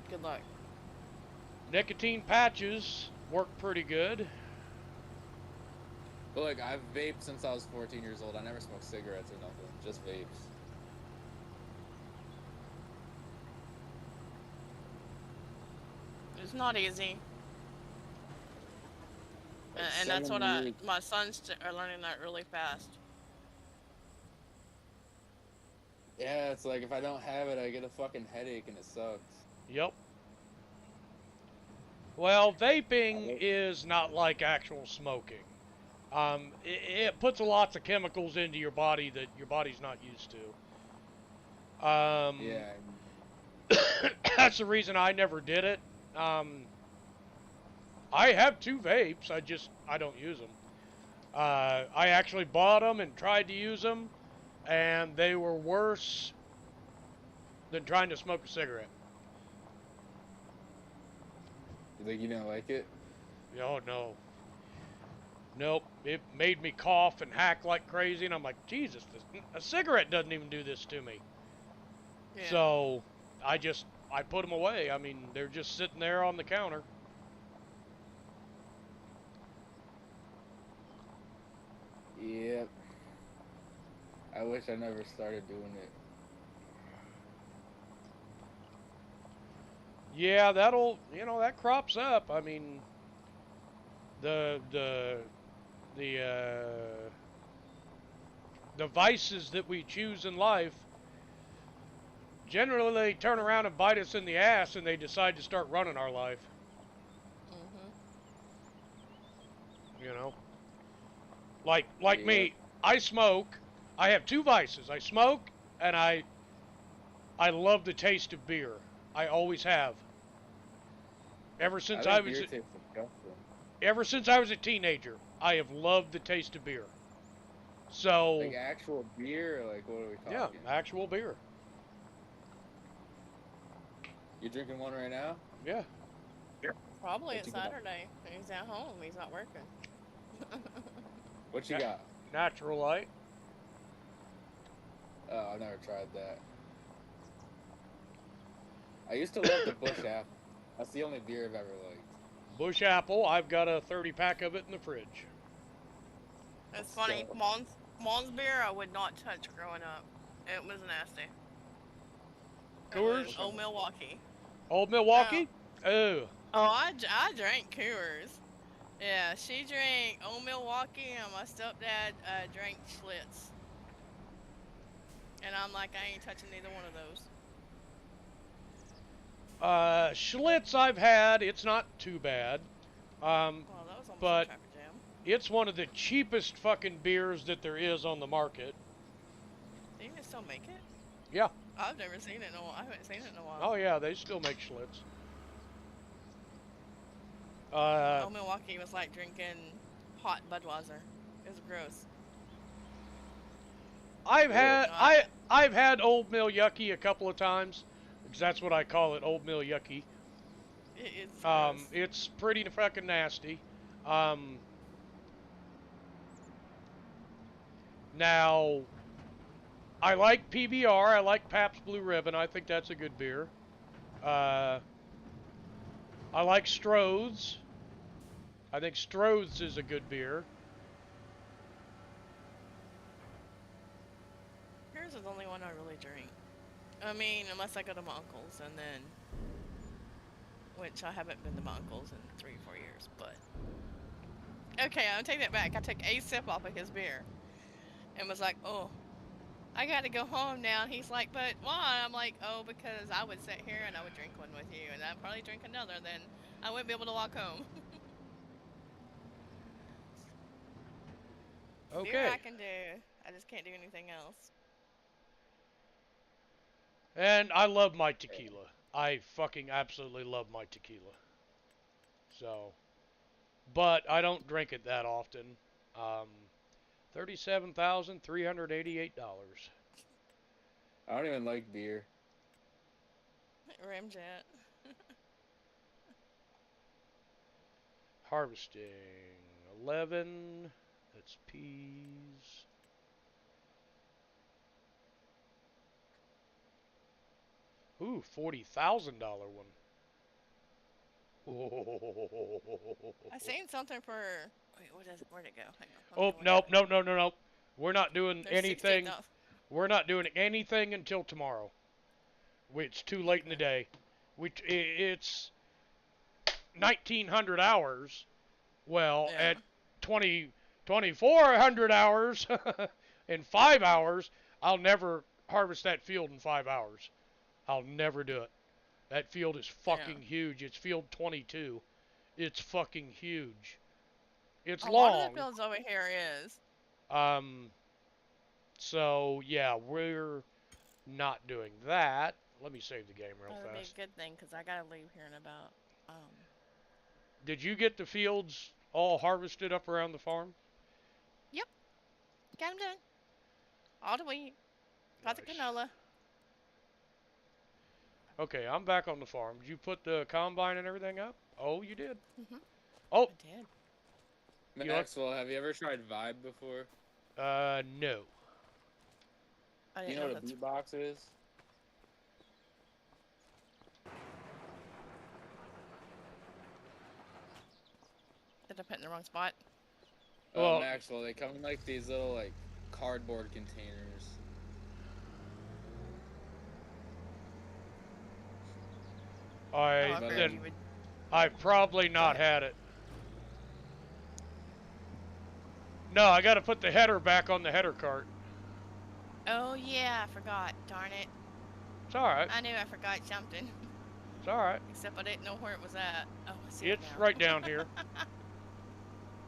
Good luck. Nicotine patches work pretty good. But like I've vaped since I was 14 years old. I never smoked cigarettes or nothing, just vapes. It's not easy. Like And that's 7 what years. my sons are learning that really fast. Yeah, it's like if I don't have it, I get a fucking headache and it sucks. Yep. Well, vaping is not like actual smoking. It puts lots of chemicals into your body that your body's not used to. Yeah. That's the reason I never did it. I have 2 vapes. I don't use them. I actually bought them and tried to use them, and they were worse than trying to smoke a cigarette. You think you don't like it? Oh no. Nope. It made me cough and hack like crazy, and I'm like, Jesus, a cigarette doesn't even do this to me. Yeah. So I put them away. I mean, they're just sitting there on the counter. Yep. I wish I never started doing it. Yeah, that crops up. I mean, the vices that we choose in life, generally they turn around and bite us in the ass, and they decide to start running our life. Mhm. You know, like Yeah. me, I smoke. I have 2 vices. I smoke, and I love the taste of beer. I always have. Ever since I think was beer tastes disgusting. ever since I was a teenager, I have loved the taste of beer. So Like actual beer, or like what are we talking? yeah, actual beer. You drinking one right now? Yeah. Probably What it's you got? Saturday. He's at home. He's not working. What you Yeah. got? Natural Light. Oh, I've never tried that. I used to love the Bush Apple. That's the only beer I've ever liked. Bush Apple. I've got a 30-pack of it in the fridge. It's funny. So- Mom's beer I would not touch growing up. It was nasty. It Coors? was Old Milwaukee. Old Milwaukee? Oh. Oh, I drank Coors. Yeah, she drank Old Milwaukee, and my stepdad drank Schlitz. And I'm like, I ain't touching neither one of those. Schlitz I've had. It's not too bad. Well, that was almost But- a Trapper Jam. It's one of the cheapest fucking beers that there is on the market. Do you even still make it? Yeah. I've never seen it in a while. I haven't seen it in a while. Oh yeah, they still make Schlitz. Old Milwaukee was like drinking hot Budweiser. It was gross. I've had Old Mill Yucky a couple of times, because that's what I call it, Old Mill Yucky. It is gross. It's pretty fucking nasty. Now, I like PBR. I like Pabst Blue Ribbon. I think that's a good beer. I like Stroh's. I think Stroh's is a good beer. Here's the only one I really drink. I mean, unless I go to my uncle's, and then, which I haven't been to my uncle's in 3 or 4 years, but okay, I'll take that back. I took a sip off of his beer, and was like, oh, I gotta go home now. And he's like, but why? I'm like, oh, because I would sit here and I would drink one with you, and I'd probably drink another, then I wouldn't be able to walk home. Beer Okay. I can do. I just can't do anything else. And I love my tequila. I fucking absolutely love my tequila. So, but I don't drink it that often. $37,388. I don't even like beer. Ramjet. Harvesting 11. That's peas. Ooh, $40,000 one. I seen something for. Wait, where'd it go? Hang on. Let me Oh, go nope, into it. nope, no, no, no. We're not doing There's anything. 16,000. We're not doing anything until tomorrow. It's too late in the Okay. day. It's 1900 hours. Well, Yeah. at 2400 hours in 5 hours, I'll never harvest that field in 5 hours. I'll never do it. That field is Yeah. fucking huge. It's field 22. It's fucking huge. It's A lot of the long. fields over here is. Um, so yeah, we're not doing that. Let me save the game real That would be a fast. good thing because I gotta leave here in about. Did you get the fields all harvested up around the farm? Yep. Got them done. All the wheat. Got the Nice. canola. Okay, I'm back on the farm. Did you put the combine and everything up? Oh, you did. Mhm. Oh, I did. You look- Maxwell, have you ever tried Vibe before? no. I Do didn't you know know what a that's. beatbox is? Did I put in the wrong spot? Well, Maxwell, they come in like these little like cardboard containers. Oh, I I figured then you would. I've probably not ahead. had it. No, I got to put the header back on the header cart. Oh yeah, I forgot. Darn it. It's all right. I knew I forgot something. It's all right. Except I didn't know where it was at. Oh, I see it It's now. right down here.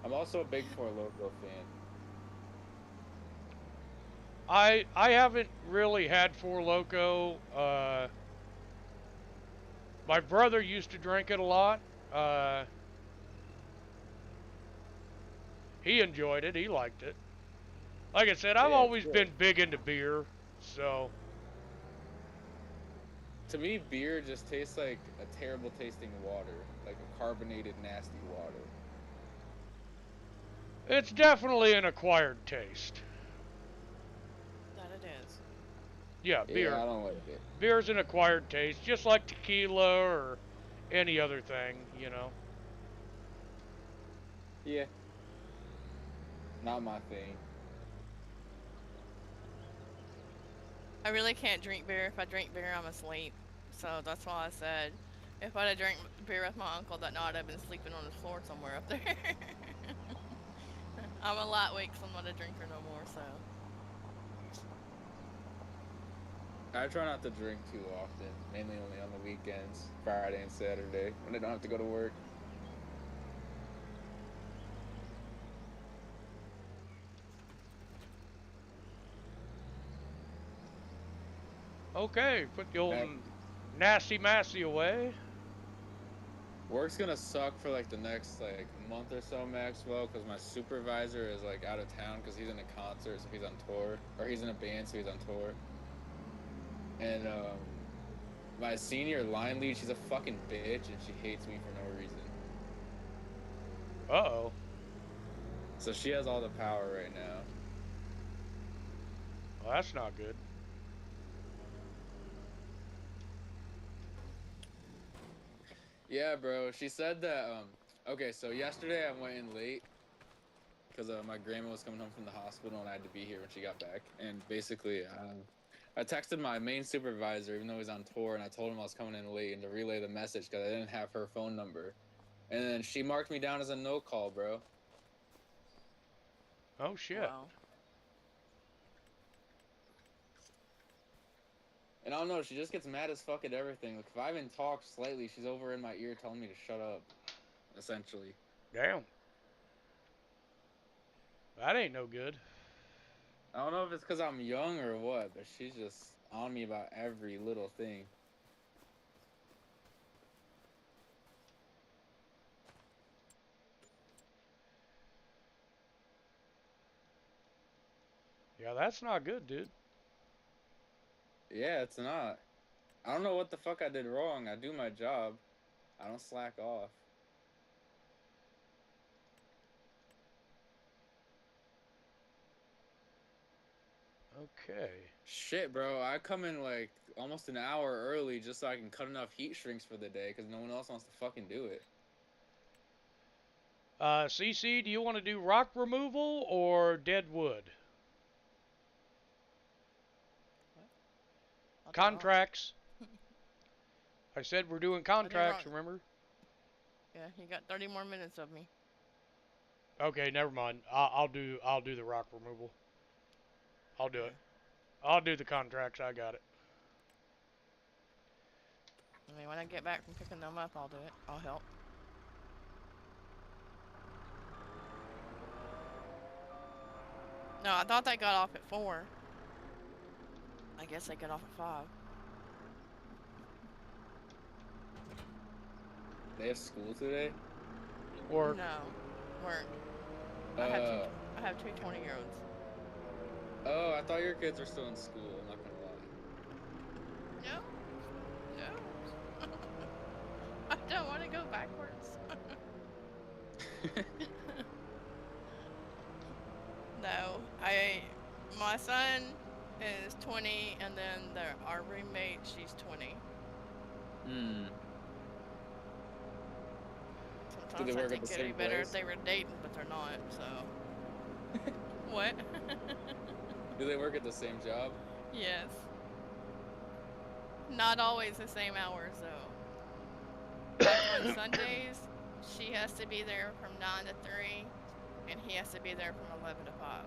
I'm also a big Four Loko fan. I haven't really had Four Loko. My brother used to drink it a lot. He enjoyed it. He liked it. Like I said, I've Yeah, it's always good. been big into beer, so To me, beer just tastes like a terrible tasting water, like a carbonated, nasty water. it's definitely an acquired taste. That it is. Yeah, Yeah, beer. I don't like it. Beer's an acquired taste, just like tequila or any other thing, you know. Yeah, not my thing. I really can't drink beer. If I drink beer, I'm asleep. So that's why I said, if I'd have drank beer with my uncle that night, I'd been sleeping on the floor somewhere up there. I'm a lightweight, so I'm not a drinker no more. So I try not to drink too often, mainly only on the weekends, Friday and Saturday, when I don't have to go to work. Okay, put the old That- nasty massy away. Work's gonna suck for like the next like month or so, Maxwell, because my supervisor is like out of town because he's in a concert, so he's on tour, or he's in a band, so he's on tour. And my senior line lead, she's a fucking bitch, and she hates me for no reason. Uh-oh. So she has all the power right now. Well, that's not good. Yeah, bro. She said that. Okay, so yesterday I went in late because my grandma was coming home from the hospital and I had to be here when she got back. And basically, I texted my main supervisor, even though he's on tour, and I told him I was coming in late and to relay the message because I didn't have her phone number. And then she marked me down as a no call, bro. Oh shit. wow. And I don't know, she just gets mad as fuck at everything. Like if I even talk slightly, she's over in my ear telling me to shut up. Essentially. Damn. That ain't no good. I don't know if it's because I'm young or what, but she's just on me about every little thing. Yeah, that's not good, dude. Yeah, it's not. I don't know what the fuck I did wrong. I do my job. I don't slack off. Okay. Shit, bro. I come in like almost an hour early just so I can cut enough heat shrinks for the day because no one else wants to fucking do it. CC, do you want to do rock removal or dead wood? I'll do rock. Contracts. I said we're doing contracts, rock. remember? Yeah, you got 30 more minutes of me. Okay, never mind. I'll do the rock removal. I'll do it. Okay. I'll do the contracts. I got it. I mean, when I get back from picking them up, I'll do it. I'll help. No, I thought they got off at 4. I guess they get off at 5. They have school today? Or No, work. I have two 20-year-olds. Oh, I thought your kids were still in school. I'm not gonna lie. No, no. I don't want to go backwards. No, my son is 20, and then our roommate, she's 20. Hmm. Sometimes they I work at think the it'd be same better place? if they were dating, but they're not, so. What? Do they work at the same job? Yes. Not always the same hours, though. Like on Sundays, she has to be there from 9 to 3, and he has to be there from 11 to 5.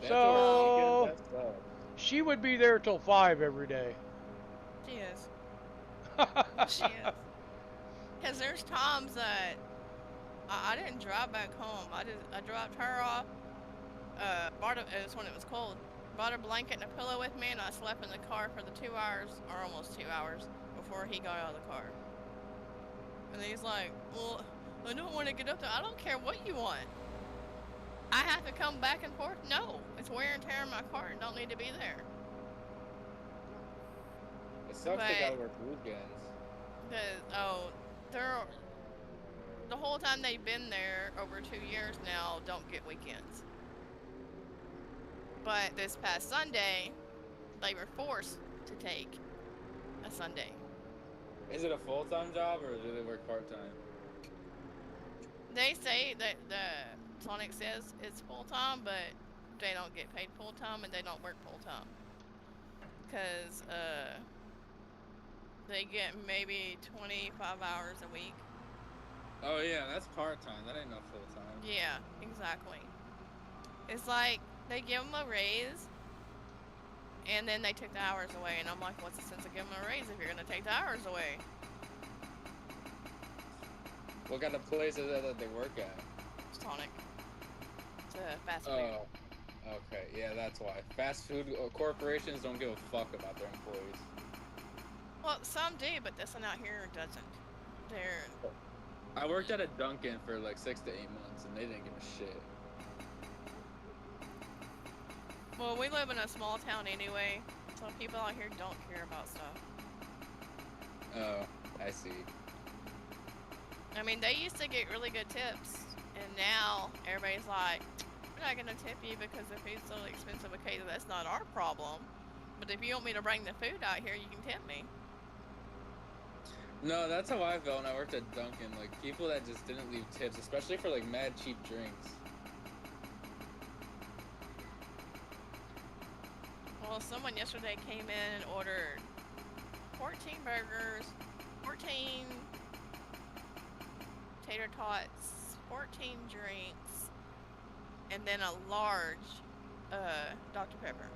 That's So- our weekend, that's up. she would be there till 5 every day. She is. She is. Because there's times that I didn't drive back home. I dropped her off. It was when it was cold. Brought a blanket and a pillow with me, and I slept in the car for the 2 hours, or almost 2 hours, before he got out of the car. And he's like, well, I don't want to get up there. I don't care what you want. I have to come back and forth? No. It's wear and tear in my car and don't need to be there. It sucks they gotta work weekends. They're the whole time they've been there, over 2 years now, don't get weekends. But this past Sunday, they were forced to take a Sunday. Is it a full-time job or do they work part-time? They say that the Sonic says it's full-time, but they don't get paid full-time and they don't work full-time. Because they get maybe 25 hours a week. Oh yeah, that's part-time. That ain't no full-time. Yeah, exactly. It's like they give them a raise, and then they took the hours away, and I'm like, what's the sense of giving them a raise if you're gonna take the hours away? What kind of place is that they work at? Sonic. It's a fast food. Oh, okay. Yeah, that's why. Fast food corporations don't give a fuck about their employees. Well, some do, but this one out here doesn't. I worked at a Dunkin' for like 6 to 8 months, and they didn't give a shit. Well, we live in a small town anyway, so people out here don't care about stuff. Oh, I see. I mean, they used to get really good tips, and now everybody's like, we're not gonna tip you because the food's so expensive. Okay, that's not our problem. But if you want me to bring the food out here, you can tip me. No, that's how I felt when I worked at Dunkin'. Like, people that just didn't leave tips, especially for like mad cheap drinks. Well, someone yesterday came in and ordered 14 burgers, 14 tater tots, 14 drinks, and then a large Dr. Pepper.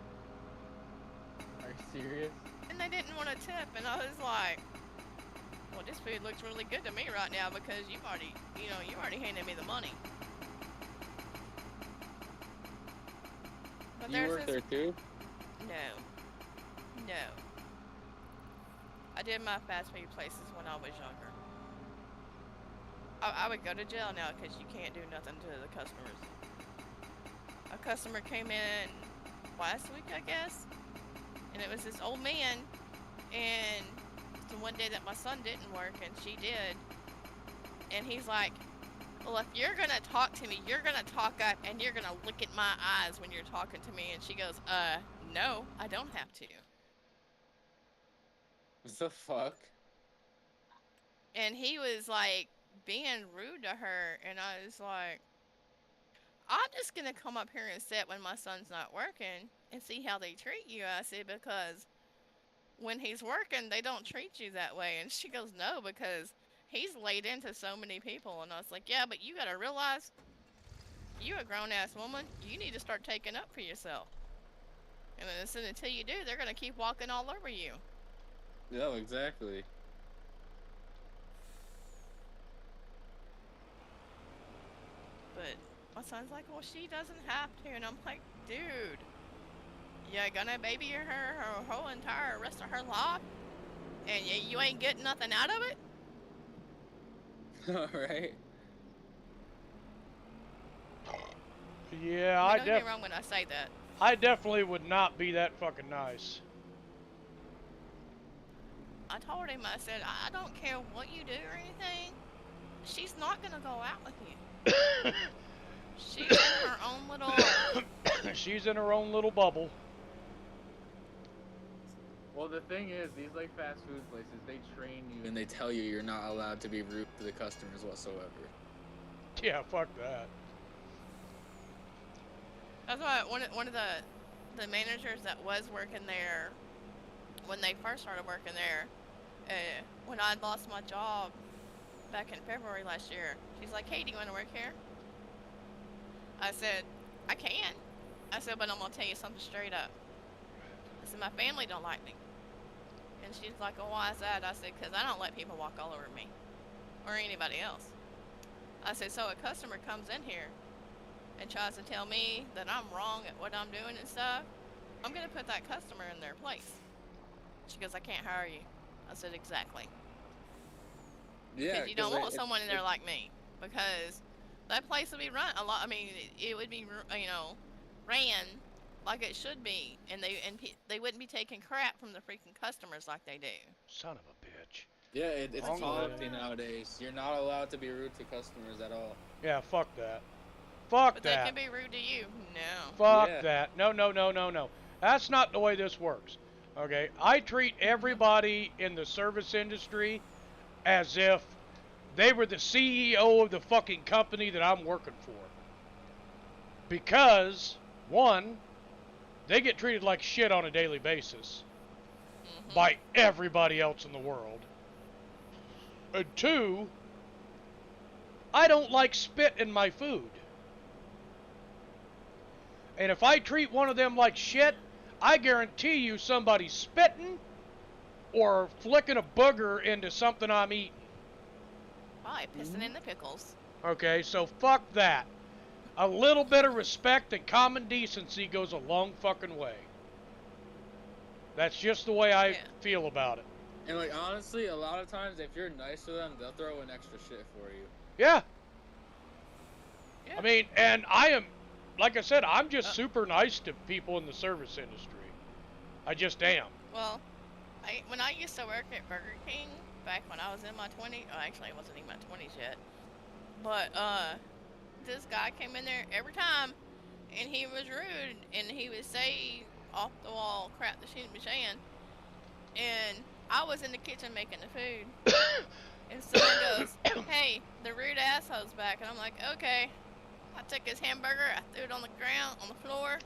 Are you serious? And they didn't want to tip, and I was like, well, this food looks really good to me right now because you already handed me the money. But You work there too? No. I did my fast food places when I was younger. I would go to jail now because you can't do nothing to the customers. A customer came in last week, I guess, and it was this old man, and the one day that my son didn't work and she did, and he's like, well, if you're gonna talk to me, you're gonna talk up and you're gonna look at my eyes when you're talking to me. And she goes, no, I don't have to. What the fuck? And he was like being rude to her, and I was like, I'm just gonna come up here and sit when my son's not working and see how they treat you. I said, because when he's working, they don't treat you that way. And she goes, no, because he's laid into so many people. And I was like, yeah, but you gotta realize, you a grown-ass woman, you need to start taking up for yourself. And then until you do, they're gonna keep walking all over you. Yeah, exactly. But my son's like, well, she doesn't have to. And I'm like, dude, you're gonna baby her whole entire rest of her life? And you ain't getting nothing out of it? Alright. Yeah, I mean, don't get me wrong when I say that. I definitely would not be that fucking nice. I told him, I said, I don't care what you do or anything. She's not gonna go out with you. She's in her own little... She's in her own little bubble. Well, the thing is, these like fast food places, they train you and they tell you you're not allowed to be rude to the customers whatsoever. Yeah, fuck that. That's why one of the managers that was working there, when they first started working there, when I lost my job back in February last year, she's like, hey, do you want to work here? I said, I can. I said, but I'm going to tell you something straight up. I said, my family don't like me. And she's like, oh, why is that? I said, because I don't let people walk all over me. Or anybody else. I said, so a customer comes in here and tries to tell me that I'm wrong at what I'm doing and stuff, I'm going to put that customer in their place. She goes, I can't hire you. I said, exactly. Yeah, Because you don't want someone in there like me. Because that place would be run a lot. I mean, it would be, you know, ran like it should be, and they wouldn't be taking crap from the freaking customers like they do. Son of a bitch. Yeah, it's Wrong policy way. nowadays. You're not allowed to be rude to customers at all. Yeah, fuck that. Fuck But that. they can be rude to you. No. Fuck Yeah. that. No, no, no, no, no. That's not the way this works. Okay? I treat everybody in the service industry as if they were the CEO of the fucking company that I'm working for. Because, one, they get treated like shit on a daily basis by everybody else in the world. And two, I don't like spit in my food. And if I treat one of them like shit, I guarantee you somebody's spitting or flicking a booger into something I'm eating. Why? Pissing in the pickles. Okay, so fuck that. A little bit of respect and common decency goes a long fucking way. That's just the way I feel about it. And like honestly, a lot of times if you're nice to them, they'll throw in extra shit for you. Yeah. Yeah. I mean, and I am, like I said, I'm just super nice to people in the service industry. I just am. Well, when I used to work at Burger King, back when I was in my 20s, oh, actually I wasn't in my 20s yet, but this guy came in there every time, and he was rude, and he would say off the wall crap that she shouldn't be saying, and I was in the kitchen making the food, and someone goes, hey, the rude asshole's back, and I'm like, okay. I took his hamburger, I threw it on the ground, on the floor,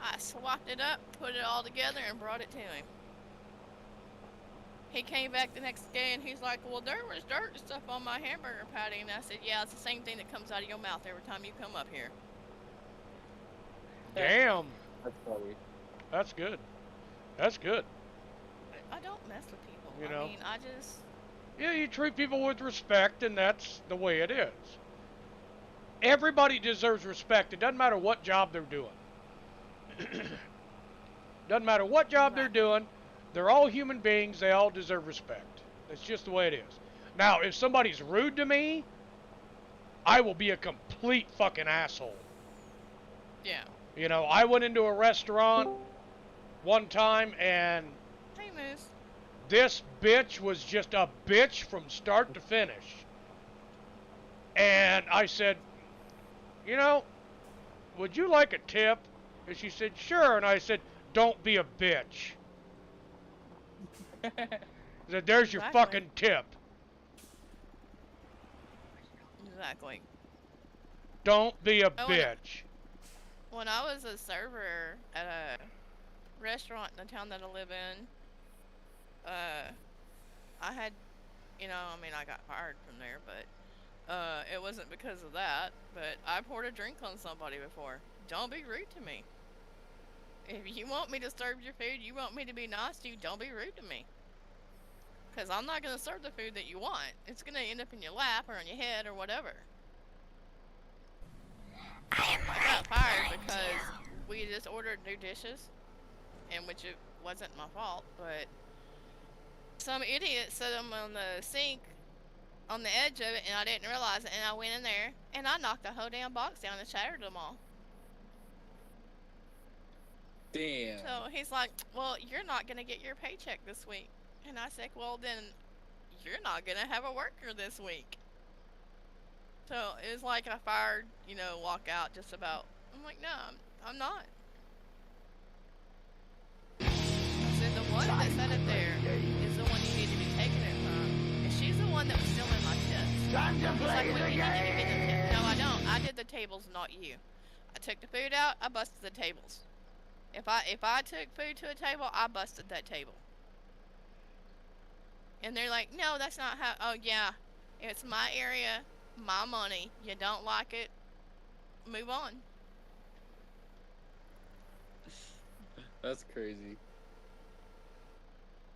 I swapped it up, put it all together, and brought it to him. He came back the next day and he's like, well, there was dirt and stuff on my hamburger patty. And I said, yeah, it's the same thing that comes out of your mouth every time you come up here. Damn. That's funny. That's good. That's good. I don't mess with people. You know? I mean, I just... Yeah, you treat people with respect, and that's the way it is. Everybody deserves respect. It doesn't matter what job they're doing. Doesn't matter what job they're doing. They're all human beings. They all deserve respect. That's just the way it is. Now, if somebody's rude to me, I will be a complete fucking asshole. Yeah. You know, I went into a restaurant one time, and Hey, Moose. this bitch was just a bitch from start to finish. And I said, you know, would you like a tip? And she said, sure. And I said, don't be a bitch. I said, there's your Exactly. fucking tip. Exactly. Don't be a Oh, bitch. when I was a server at a restaurant in the town that I live in, I had, I mean, I got fired from there, but it wasn't because of that. But I poured a drink on somebody before. Don't be rude to me. If you want me to serve your food, you want me to be nice to you, don't be rude to me. Because I'm not going to serve the food that you want. It's going to end up in your lap or on your head or whatever. I got fired because we just ordered new dishes, and which it wasn't my fault, but some idiot set them on the sink on the edge of it, and I didn't realize it, and I went in there, and I knocked the whole damn box down and shattered them all. Damn. So he's like, well, you're not going to get your paycheck this week. And I said, well, then you're not going to have a worker this week. So it was like I fired, walk out just about. I'm like, no, I'm not. I said, the one that set it there is the one you need to be taking it from. And she's the one that was stealing my tips. He's like, well, you need to be getting the tips. No, I don't. I did the tables, not you. I took the food out, I busted the tables. If I took food to a table, I busted that table. And they're like, no, that's not how. Oh, yeah. It's my area, my money. You don't like it, move on. That's crazy.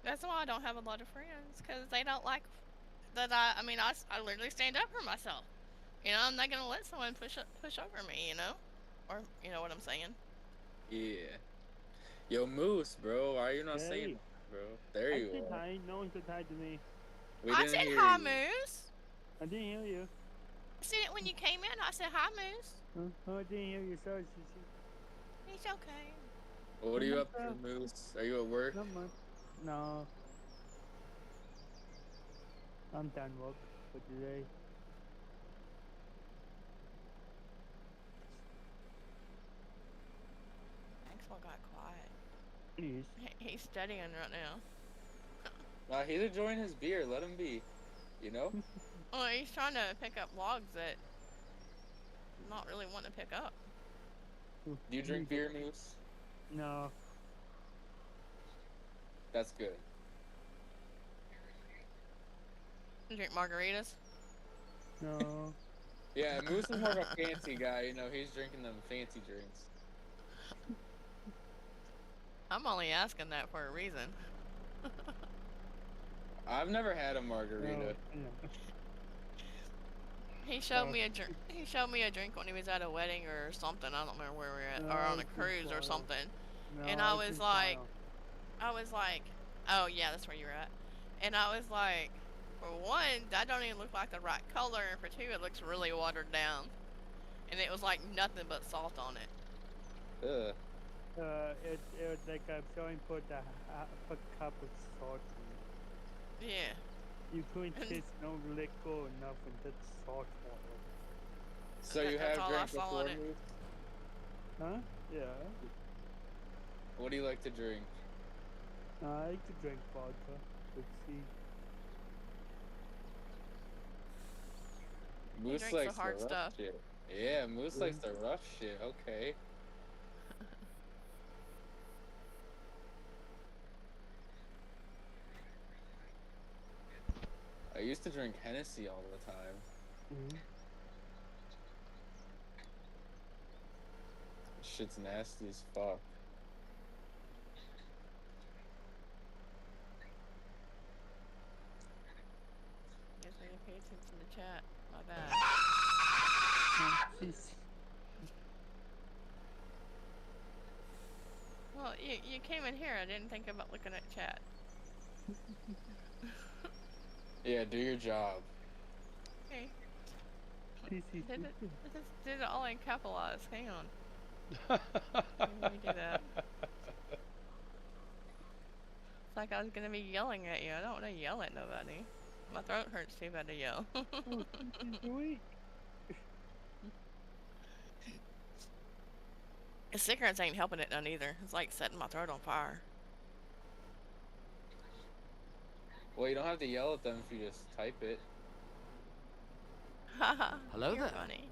That's why I don't have a lot of friends, because they don't like that I literally stand up for myself. I'm not going to let someone push over me, Or, you know what I'm saying? Yeah. Yo, Moose, bro, why are you not saying that, bro? There you said are. hi. No one said hi to me. I said hi, Moose. I didn't hear you. I said it when you came in. I said hi, Moose. Huh? Oh, I didn't hear you. Sorry, It's okay. What are you up to, Moose? Are you at work? Not much. No. I'm done work for today. Maxwell got quiet. Please. He's studying right now. Nah, he's enjoying his beer. Let him be. You know? Well, he's trying to pick up logs that I'm not really wanting to pick up. Do you drink beer, Moose? No. That's good. You drink margaritas? No. Yeah, Moose is more of a fancy guy. He's drinking them fancy drinks. I'm only asking that for a reason. I've never had a margarita. No. He showed me a drink. He showed me a drink when he was at a wedding or something. I don't remember where we were at, or on a cruise or something. No, And I was like, oh yeah, that's where you're at. And I was like, for one, that don't even look like the right color, and for two, it looks really watered down. And it was like nothing but salt on it. Ugh. It was like I'm trying to put a cup of salt in. Yeah. You couldn't taste no liquor or nothing. That's salt water. So you That's have all I drank saw before, in it. Moose? Huh? Yeah. What do you like to drink? I like to drink vodka. Let's see. Moose drinks likes the hard rough stuff. shit. Yeah, Moose likes the rough shit. Okay. I used to drink Hennessy all the time. Mm-hmm. Shit's nasty as fuck. Guess I didn't pay attention to the chat. My bad. Jeez. Well, you came in here. I didn't think about looking at chat. Yeah, do your job. Okay. Jeez. Did it all in capitalized. Hang on. Let me do that. like I was gonna be yelling at you. I don't want to yell at nobody. My throat hurts too bad to yell. Oh, she's weak. The cigarettes ain't helping it none either. It's like setting my throat on fire. Well, you don't have to yell at them if you just type it. Haha. Hello You're there. funny.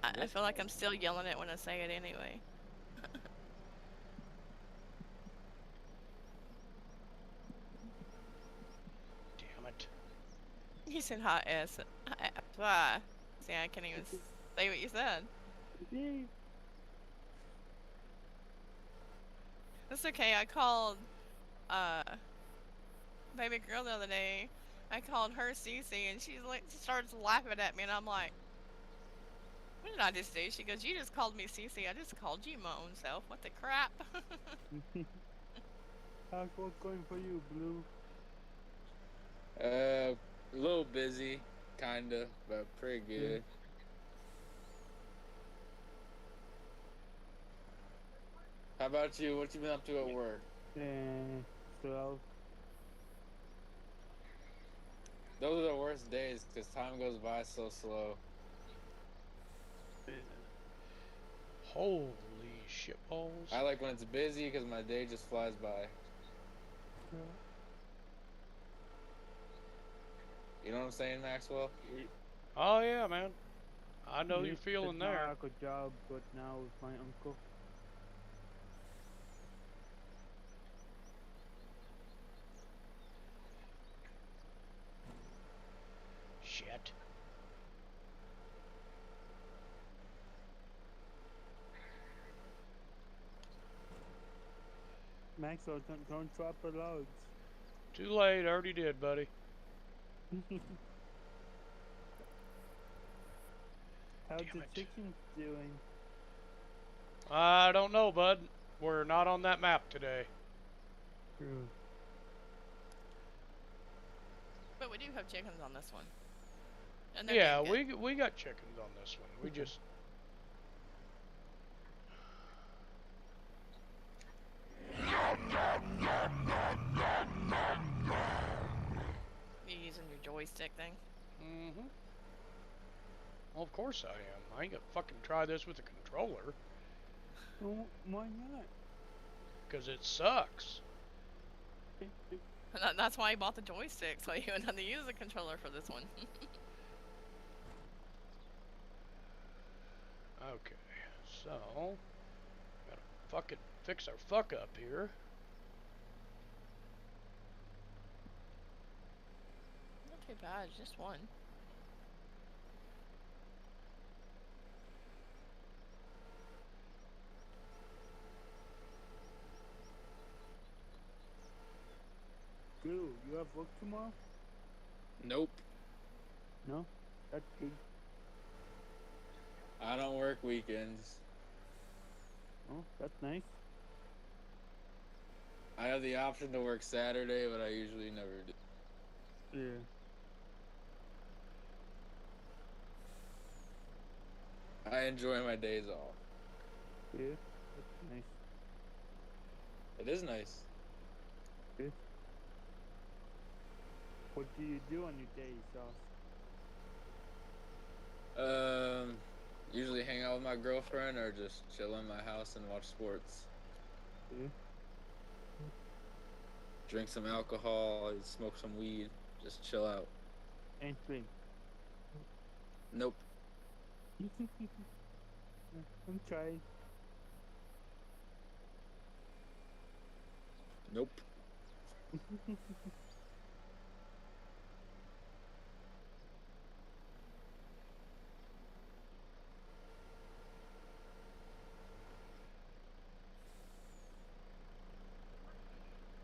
I feel like I'm still yelling it when I say it anyway. Damn it. You said hot ass. See, I can't even say what you said. Yay. It's okay. I called baby girl the other day. I called her Cece, and she's like, she starts laughing at me, and I'm like, what did I just do? She goes, you just called me Cece. I just called you my own self. What the crap? How's work going for you, Blue? A little busy, kinda, but pretty good. How about you? What you been up to at work? So Those are the worst days because time goes by so slow. Holy shitballs. I like when it's busy because my day just flies by. You know what I'm saying, Maxwell? Oh yeah, man. I know you're Used to feeling there. not a job, but now with my uncle. Shit. Maxwell, don't drop the logs. Too late, already did, buddy. How's Damn the it. chickens doing? I don't know, bud. We're not on that map today. True. But we do have chickens on this one. And they're Yeah, doing good. we got chickens on this one. We just You using your joystick thing? Mm-hmm. Well, of course I am. I ain't gonna fucking try this with a controller, Oh, why not? because it sucks. That's why I bought the joystick, so you wouldn't have to use the controller for this one. Okay, so gotta fucking fix our fuck up here. Not too bad, just one. Blue, you have work tomorrow? Nope. No? That's good. I don't work weekends. Oh, that's nice. I have the option to work Saturday, but I usually never do. Yeah. I enjoy my days off. Yeah, that's nice. It is nice. Yeah. What do you do on your days off? Usually hang out with my girlfriend or just chill in my house and watch sports. Yeah. Drink some alcohol, smoke some weed, just chill out. And swim. Nope. I'm trying. Nope.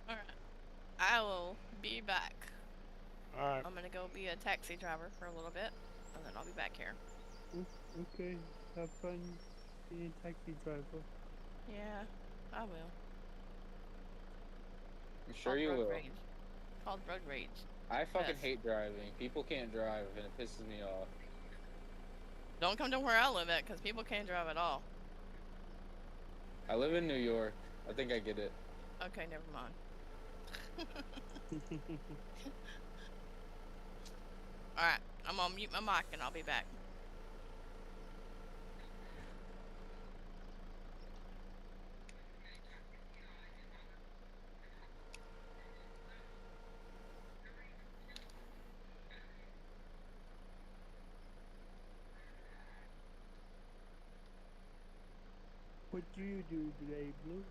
Alright. I will be back. All right. I'm gonna go be a taxi driver for a little bit, and then I'll be back here. Okay, have fun being a taxi driver. Yeah, I will. I'm sure Called you road will. Rage. Called road rage. I fucking Yes. hate driving. People can't drive and it pisses me off. Don't come to where I live at, because people can't drive at all. I live in New York. I think I get it. Okay, never mind. Alright, I'm gonna mute my mic and I'll be back. What do you do today, Blue?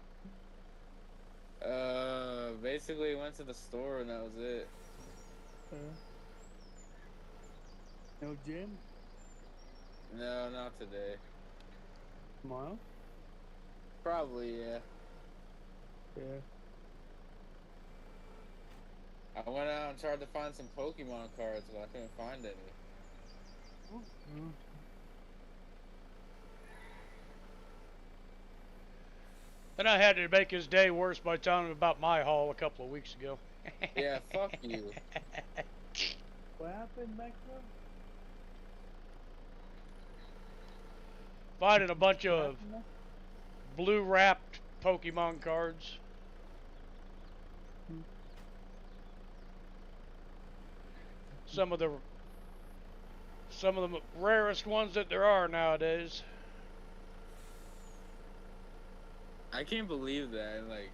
Basically went to the store and that was it. No gym? No, not today. Tomorrow? Probably, yeah. Yeah. I went out and tried to find some Pokemon cards, but I couldn't find any. Oh. Then I had to make his day worse by telling him about my haul a couple of weeks ago. Yeah, fuck you. What happened, Macro? Finding a bunch of blue wrapped Pokemon cards. Some of the rarest ones that there are nowadays. I can't believe that. Like,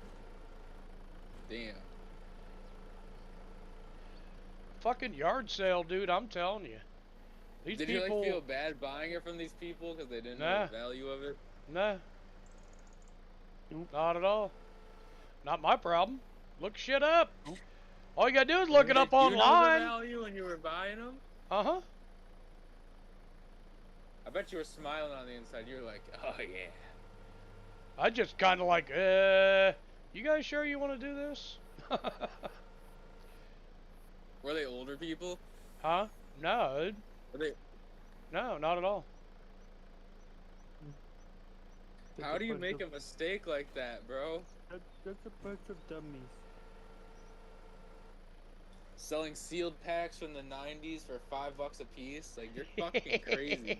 damn. Fucking yard sale, dude. I'm telling you. These Did people. you like feel bad buying it from these people because they didn't know the value of it? Nah. Not at all. Not my problem. Look shit up. All you gotta do is look it up online. Did you know the value when you were buying them? Uh-huh. I bet you were smiling on the inside. You were like, oh yeah. I just kind of like, you guys sure you want to do this? Were they older people? Huh? No. Were they? No, not at all. How do you make a mistake like that, bro? That's a bunch of dummies. Selling sealed packs from the 90s for $5 a piece? Like, you're fucking crazy.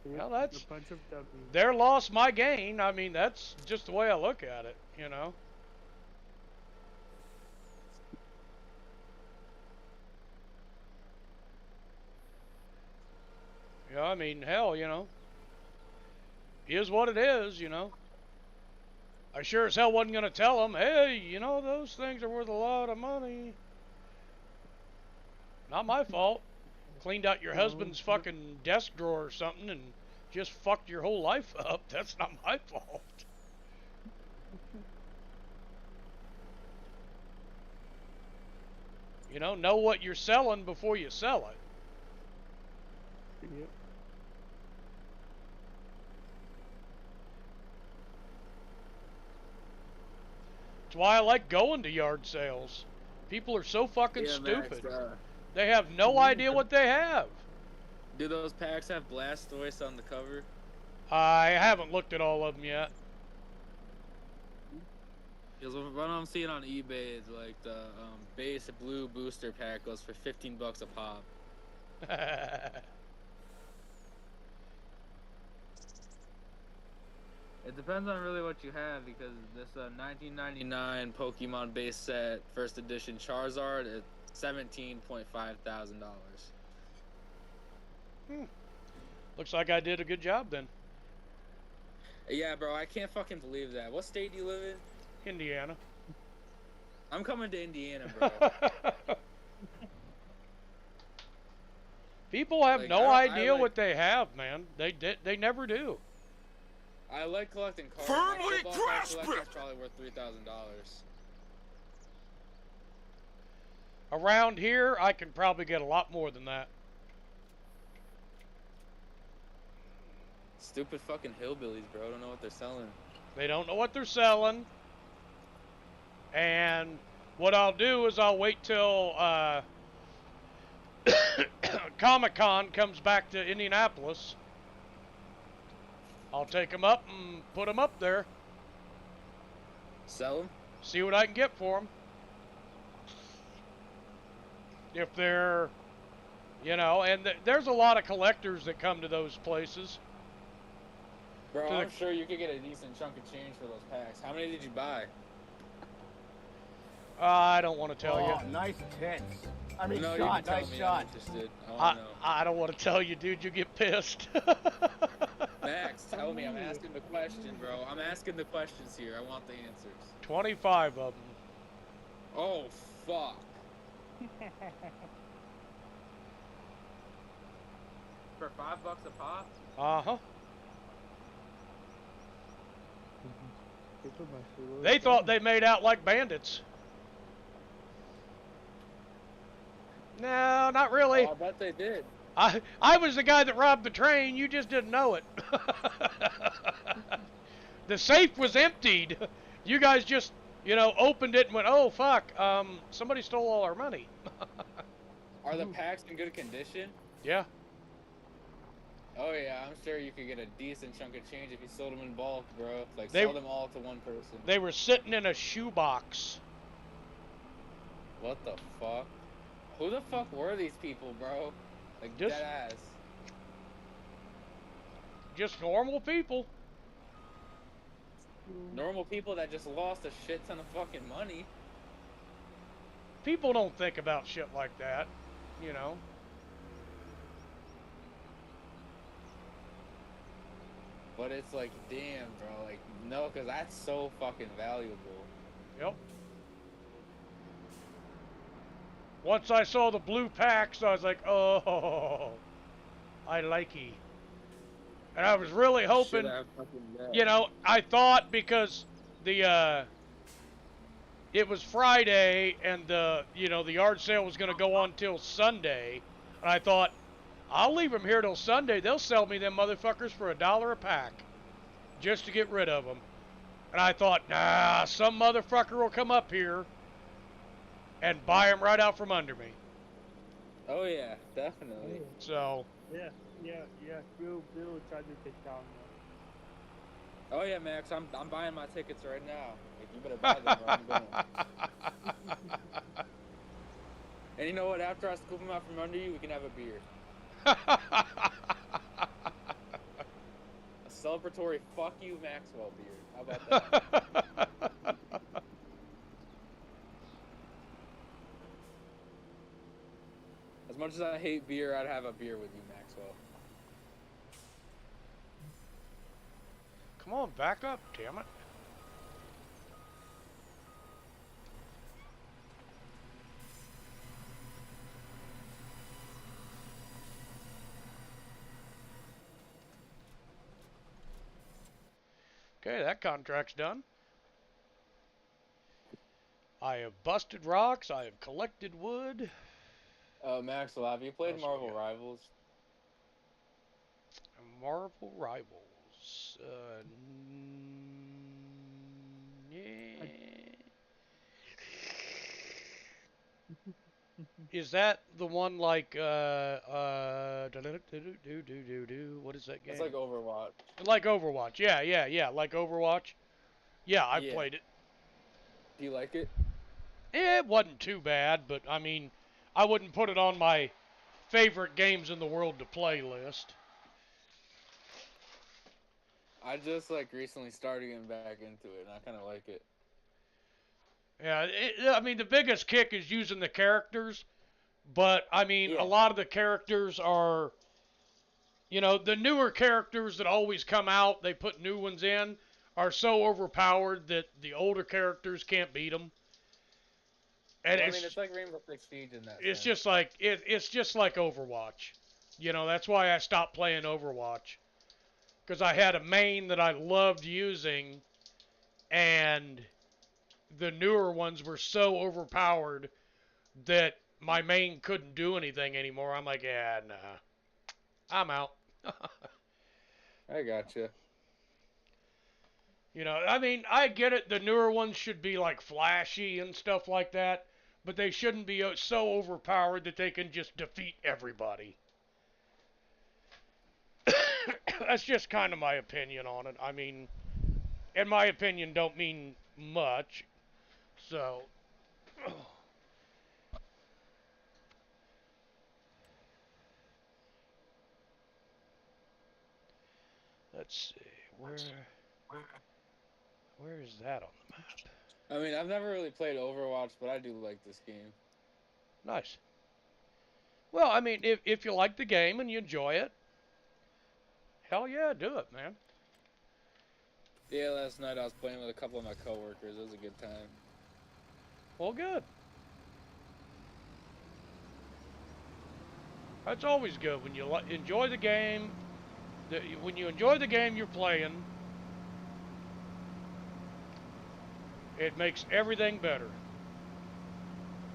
Well, that's a bunch of dummies. Their loss, my gain. I mean, that's just the way I look at it, you know. Yeah, I mean, hell, you know. Is what it is, you know. I sure as hell wasn't going to tell them, hey, you know, those things are worth a lot of money. Not my fault. Cleaned out your husband's fucking desk drawer or something and just fucked your whole life up. That's not my fault. You know what you're selling before you sell it. Yep. That's why I like going to yard sales. People are so fucking stupid. Max, they have no idea what they have. do those packs have Blastoise on the cover? I haven't looked at all of them yet. Because what I'm seeing on eBay is like the base blue booster pack goes for $15 a pop. It depends on really what you have, because this 1999 Pokemon base set first edition Charizard is $17.5 thousand. Looks like I did a good job then. Yeah, bro, I can't fucking believe that. What state do you live in? Indiana. I'm coming to Indiana, bro. People have Like, no I idea like- what they have, man. They never do. I like collecting cards. Firmly My football card grasp collection's it! probably worth $3,000. Around here, I can probably get a lot more than that. Stupid fucking hillbillies, bro. Don't know what they're selling. They don't know what they're selling. And what I'll do is I'll wait till Comic-Con comes back to Indianapolis. I'll take them up and put them up there. Sell them? See what I can get for them. If they're, you know, and there's a lot of collectors that come to those places. Bro, To I'm the- sure you could get a decent chunk of change for those packs. How many did you buy? I don't want to tell you. Oh, nice tits. I mean, No, you shot, can tell nice me. shot. I'm interested. I I, want to know. I don't want to tell you, dude. You get pissed. Max, tell me. I'm asking the question, bro. I'm asking the questions here. I want the answers. 25 of them. Oh, fuck. For $5 a pop? Uh-huh. People must be really They thought dumb. they made out like bandits. No, not really. Oh, I bet they did. I was the guy that robbed the train. You just didn't know it. The safe was emptied. You guys just, opened it and went, oh, fuck, somebody stole all our money. Are the packs in good condition? Yeah. Oh yeah, I'm sure you could get a decent chunk of change if you sold them in bulk, bro. Like, They- sell them all to one person. They were sitting in a shoebox. What the fuck? Who the fuck were these people, bro? Like, Just- dead ass. Just normal people. Normal people that just lost a shit ton of fucking money. People don't think about shit like that, you know. But it's like, damn, bro. Like, no, because that's so fucking valuable. Yep. Once I saw the blue packs, I was like, oh, I likey. And I was really hoping, Shit, I fucking I thought because it was Friday and the yard sale was going to go on till Sunday. And I thought, I'll leave them here till Sunday. They'll sell me them motherfuckers for $1 a pack just to get rid of them. And I thought, nah, some motherfucker will come up here and buy them right out from under me. Oh yeah, definitely. So, Yeah. Bill tried to take down Oh yeah, Max, I'm buying my tickets right now. Like, you better buy them or I'm going. And you know what? After I scoop them out from under you, we can have a beer. A celebratory fuck you Maxwell beer. How about that? As much as I hate beer, I'd have a beer with you, Maxwell. Come on, back up, damn it. Okay, that contract's done. I have busted rocks. I have collected wood. Maxwell, have you played Awesome, Marvel yeah. Rivals? Marvel Rivals. Yeah. Is that the one like what is that game? It's like Overwatch. Like Overwatch. Yeah, like Overwatch. Yeah, I've Yeah. played it. Do you like it? It wasn't too bad, but I mean, I wouldn't put it on my favorite games in the world to play list. I just like recently started getting back into it, and I kind of like it. Yeah, I mean, the biggest kick is using the characters, but I mean, Yeah. a lot of the characters are, the newer characters that always come out, they put new ones in, are so overpowered that the older characters can't beat them. And Well, I mean, it's like Rainbow Six Siege in that it's sense. just like it's just like Overwatch. That's why I stopped playing Overwatch, because I had a main that I loved using, and the newer ones were so overpowered that my main couldn't do anything anymore. I'm like, yeah, nah, I'm out. I gotcha. I mean, I get it. The newer ones should be like flashy and stuff like that, but they shouldn't be so overpowered that they can just defeat everybody. That's just kind of my opinion on it. I mean, and my opinion don't mean much. So, let's see, where is that on the map? I mean, I've never really played Overwatch, but I do like this game. Nice. Well, I mean, if you like the game and you enjoy it, hell yeah, do it, man. Yeah, last night I was playing with a couple of my coworkers. It was a good time. Well, good. That's always good when you enjoy the game. When you enjoy the game you're playing, it makes everything better.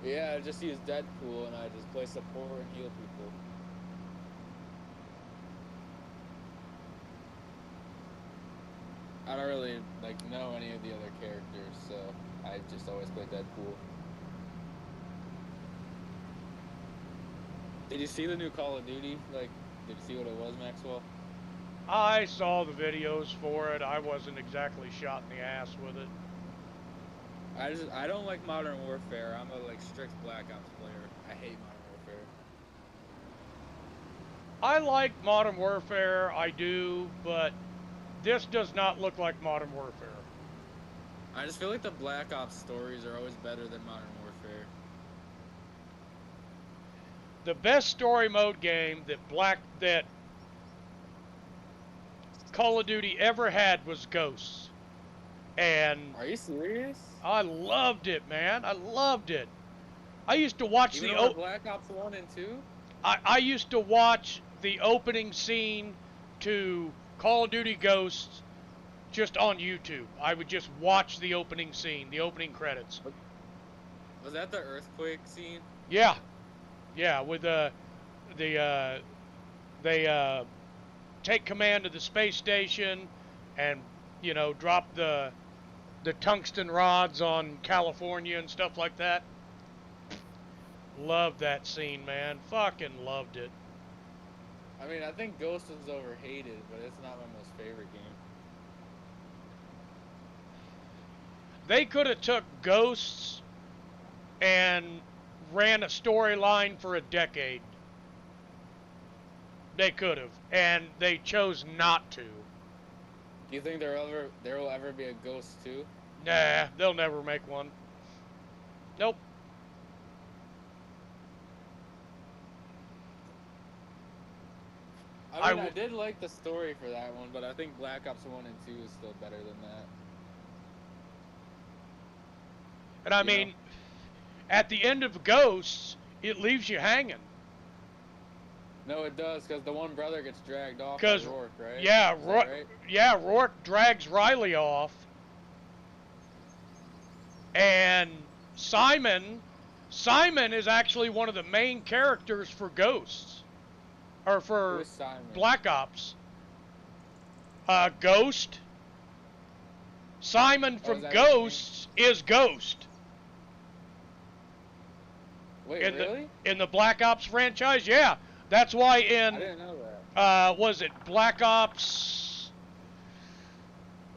Yeah, I just use Deadpool and I just play support and heal people. I don't really know any of the other characters, so I just always play Deadpool. Did you see the new Call of Duty? Did you see what it was, Maxwell? I saw the videos for it. I wasn't exactly shot in the ass with it. I don't like Modern Warfare. I'm a strict Black Ops player. I hate Modern Warfare. I like Modern Warfare, I do, but this does not look like Modern Warfare. I just feel like the Black Ops stories are always better than Modern Warfare. The best story mode game that Call of Duty ever had was Ghosts. And Are you serious? I loved it, man. I loved it. I used to watch Even over Black Ops 1 and 2? I used to watch the opening scene to Call of Duty Ghosts just on YouTube. I would just watch the opening scene, the opening credits. Was that the earthquake scene? Yeah. Yeah, with they take command of the space station and, drop the tungsten rods on California and stuff like that. Loved that scene, man. Fucking loved it. I mean, I think Ghost was overhated, but it's not my most favorite game. They could have took Ghosts and ran a storyline for a decade. They could have, and they chose not to. Do you think there will ever be a Ghost 2? Nah, they'll never make one. Nope. I mean, I did like the story for that one, but I think Black Ops 1 and 2 is still better than that. And I mean, at the end of Ghosts, it leaves you hanging. No, it does, because the one brother gets dragged off by Rourke, right? Yeah, right? Yeah, Rourke drags Riley off. And Simon is actually one of the main characters for Ghosts. Or for Black Ops. Ghost. Simon from Ghosts is Ghost. Wait, really? In the Black Ops franchise, yeah. That's why I didn't know that. Was it Black Ops?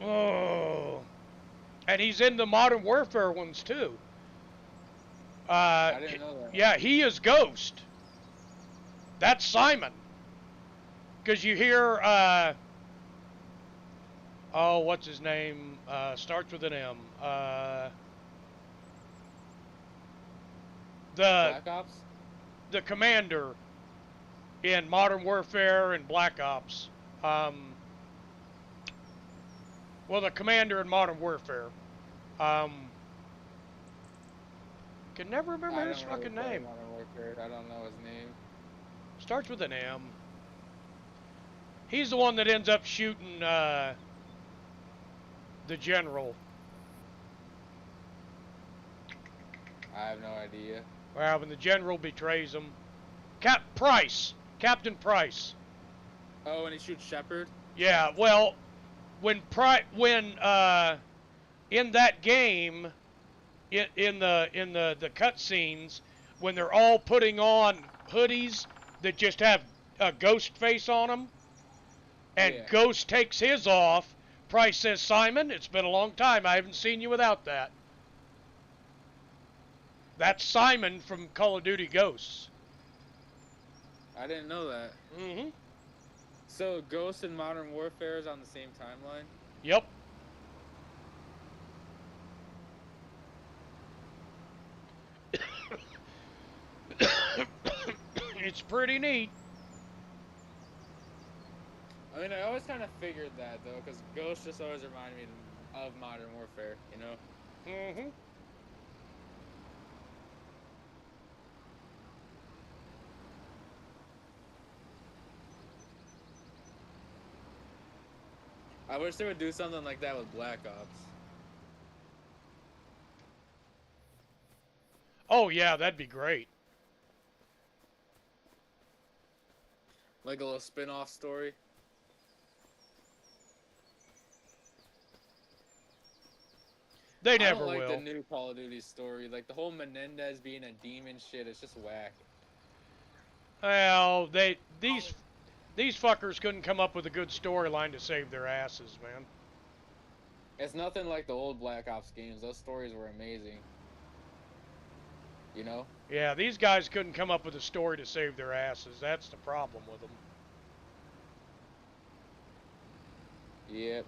Oh. And he's in the Modern Warfare ones too. I didn't know that. Yeah, he is Ghost. That's Simon. Because you hear, what's his name? Starts with an M. Black Ops? The commander in Modern Warfare and Black Ops. Well, the commander in Modern Warfare. Can never remember his fucking name. Modern Warfare. I don't know his name. Starts with an M. He's the one that ends up shooting the general. I have no idea. Well, when the general betrays him. Captain Price. Oh, and he shoots Shepard? Yeah, well, when in that game, in the cutscenes, when they're all putting on hoodies that just have a ghost face on them, and Ghost takes his off, Price says, "Simon, it's been a long time. I haven't seen you without that." That's Simon from Call of Duty Ghosts. I didn't know that. Mm-hmm. So Ghost and Modern Warfare is on the same timeline? Yep. It's pretty neat. I mean, I always kind of figured that though, because Ghost just always reminded me of Modern Warfare, you know? Mm-hmm. I wish they would do something like that with Black Ops. Oh yeah, that'd be great. Like a little spin-off story. They I never don't like will. the new Call of Duty story. Like the whole Menendez being a demon shit, it's just whack. Well, these fuckers couldn't come up with a good storyline to save their asses, man. It's nothing like the old Black Ops games. Those stories were amazing. You know? Yeah, these guys couldn't come up with a story to save their asses. That's the problem with them. Yep.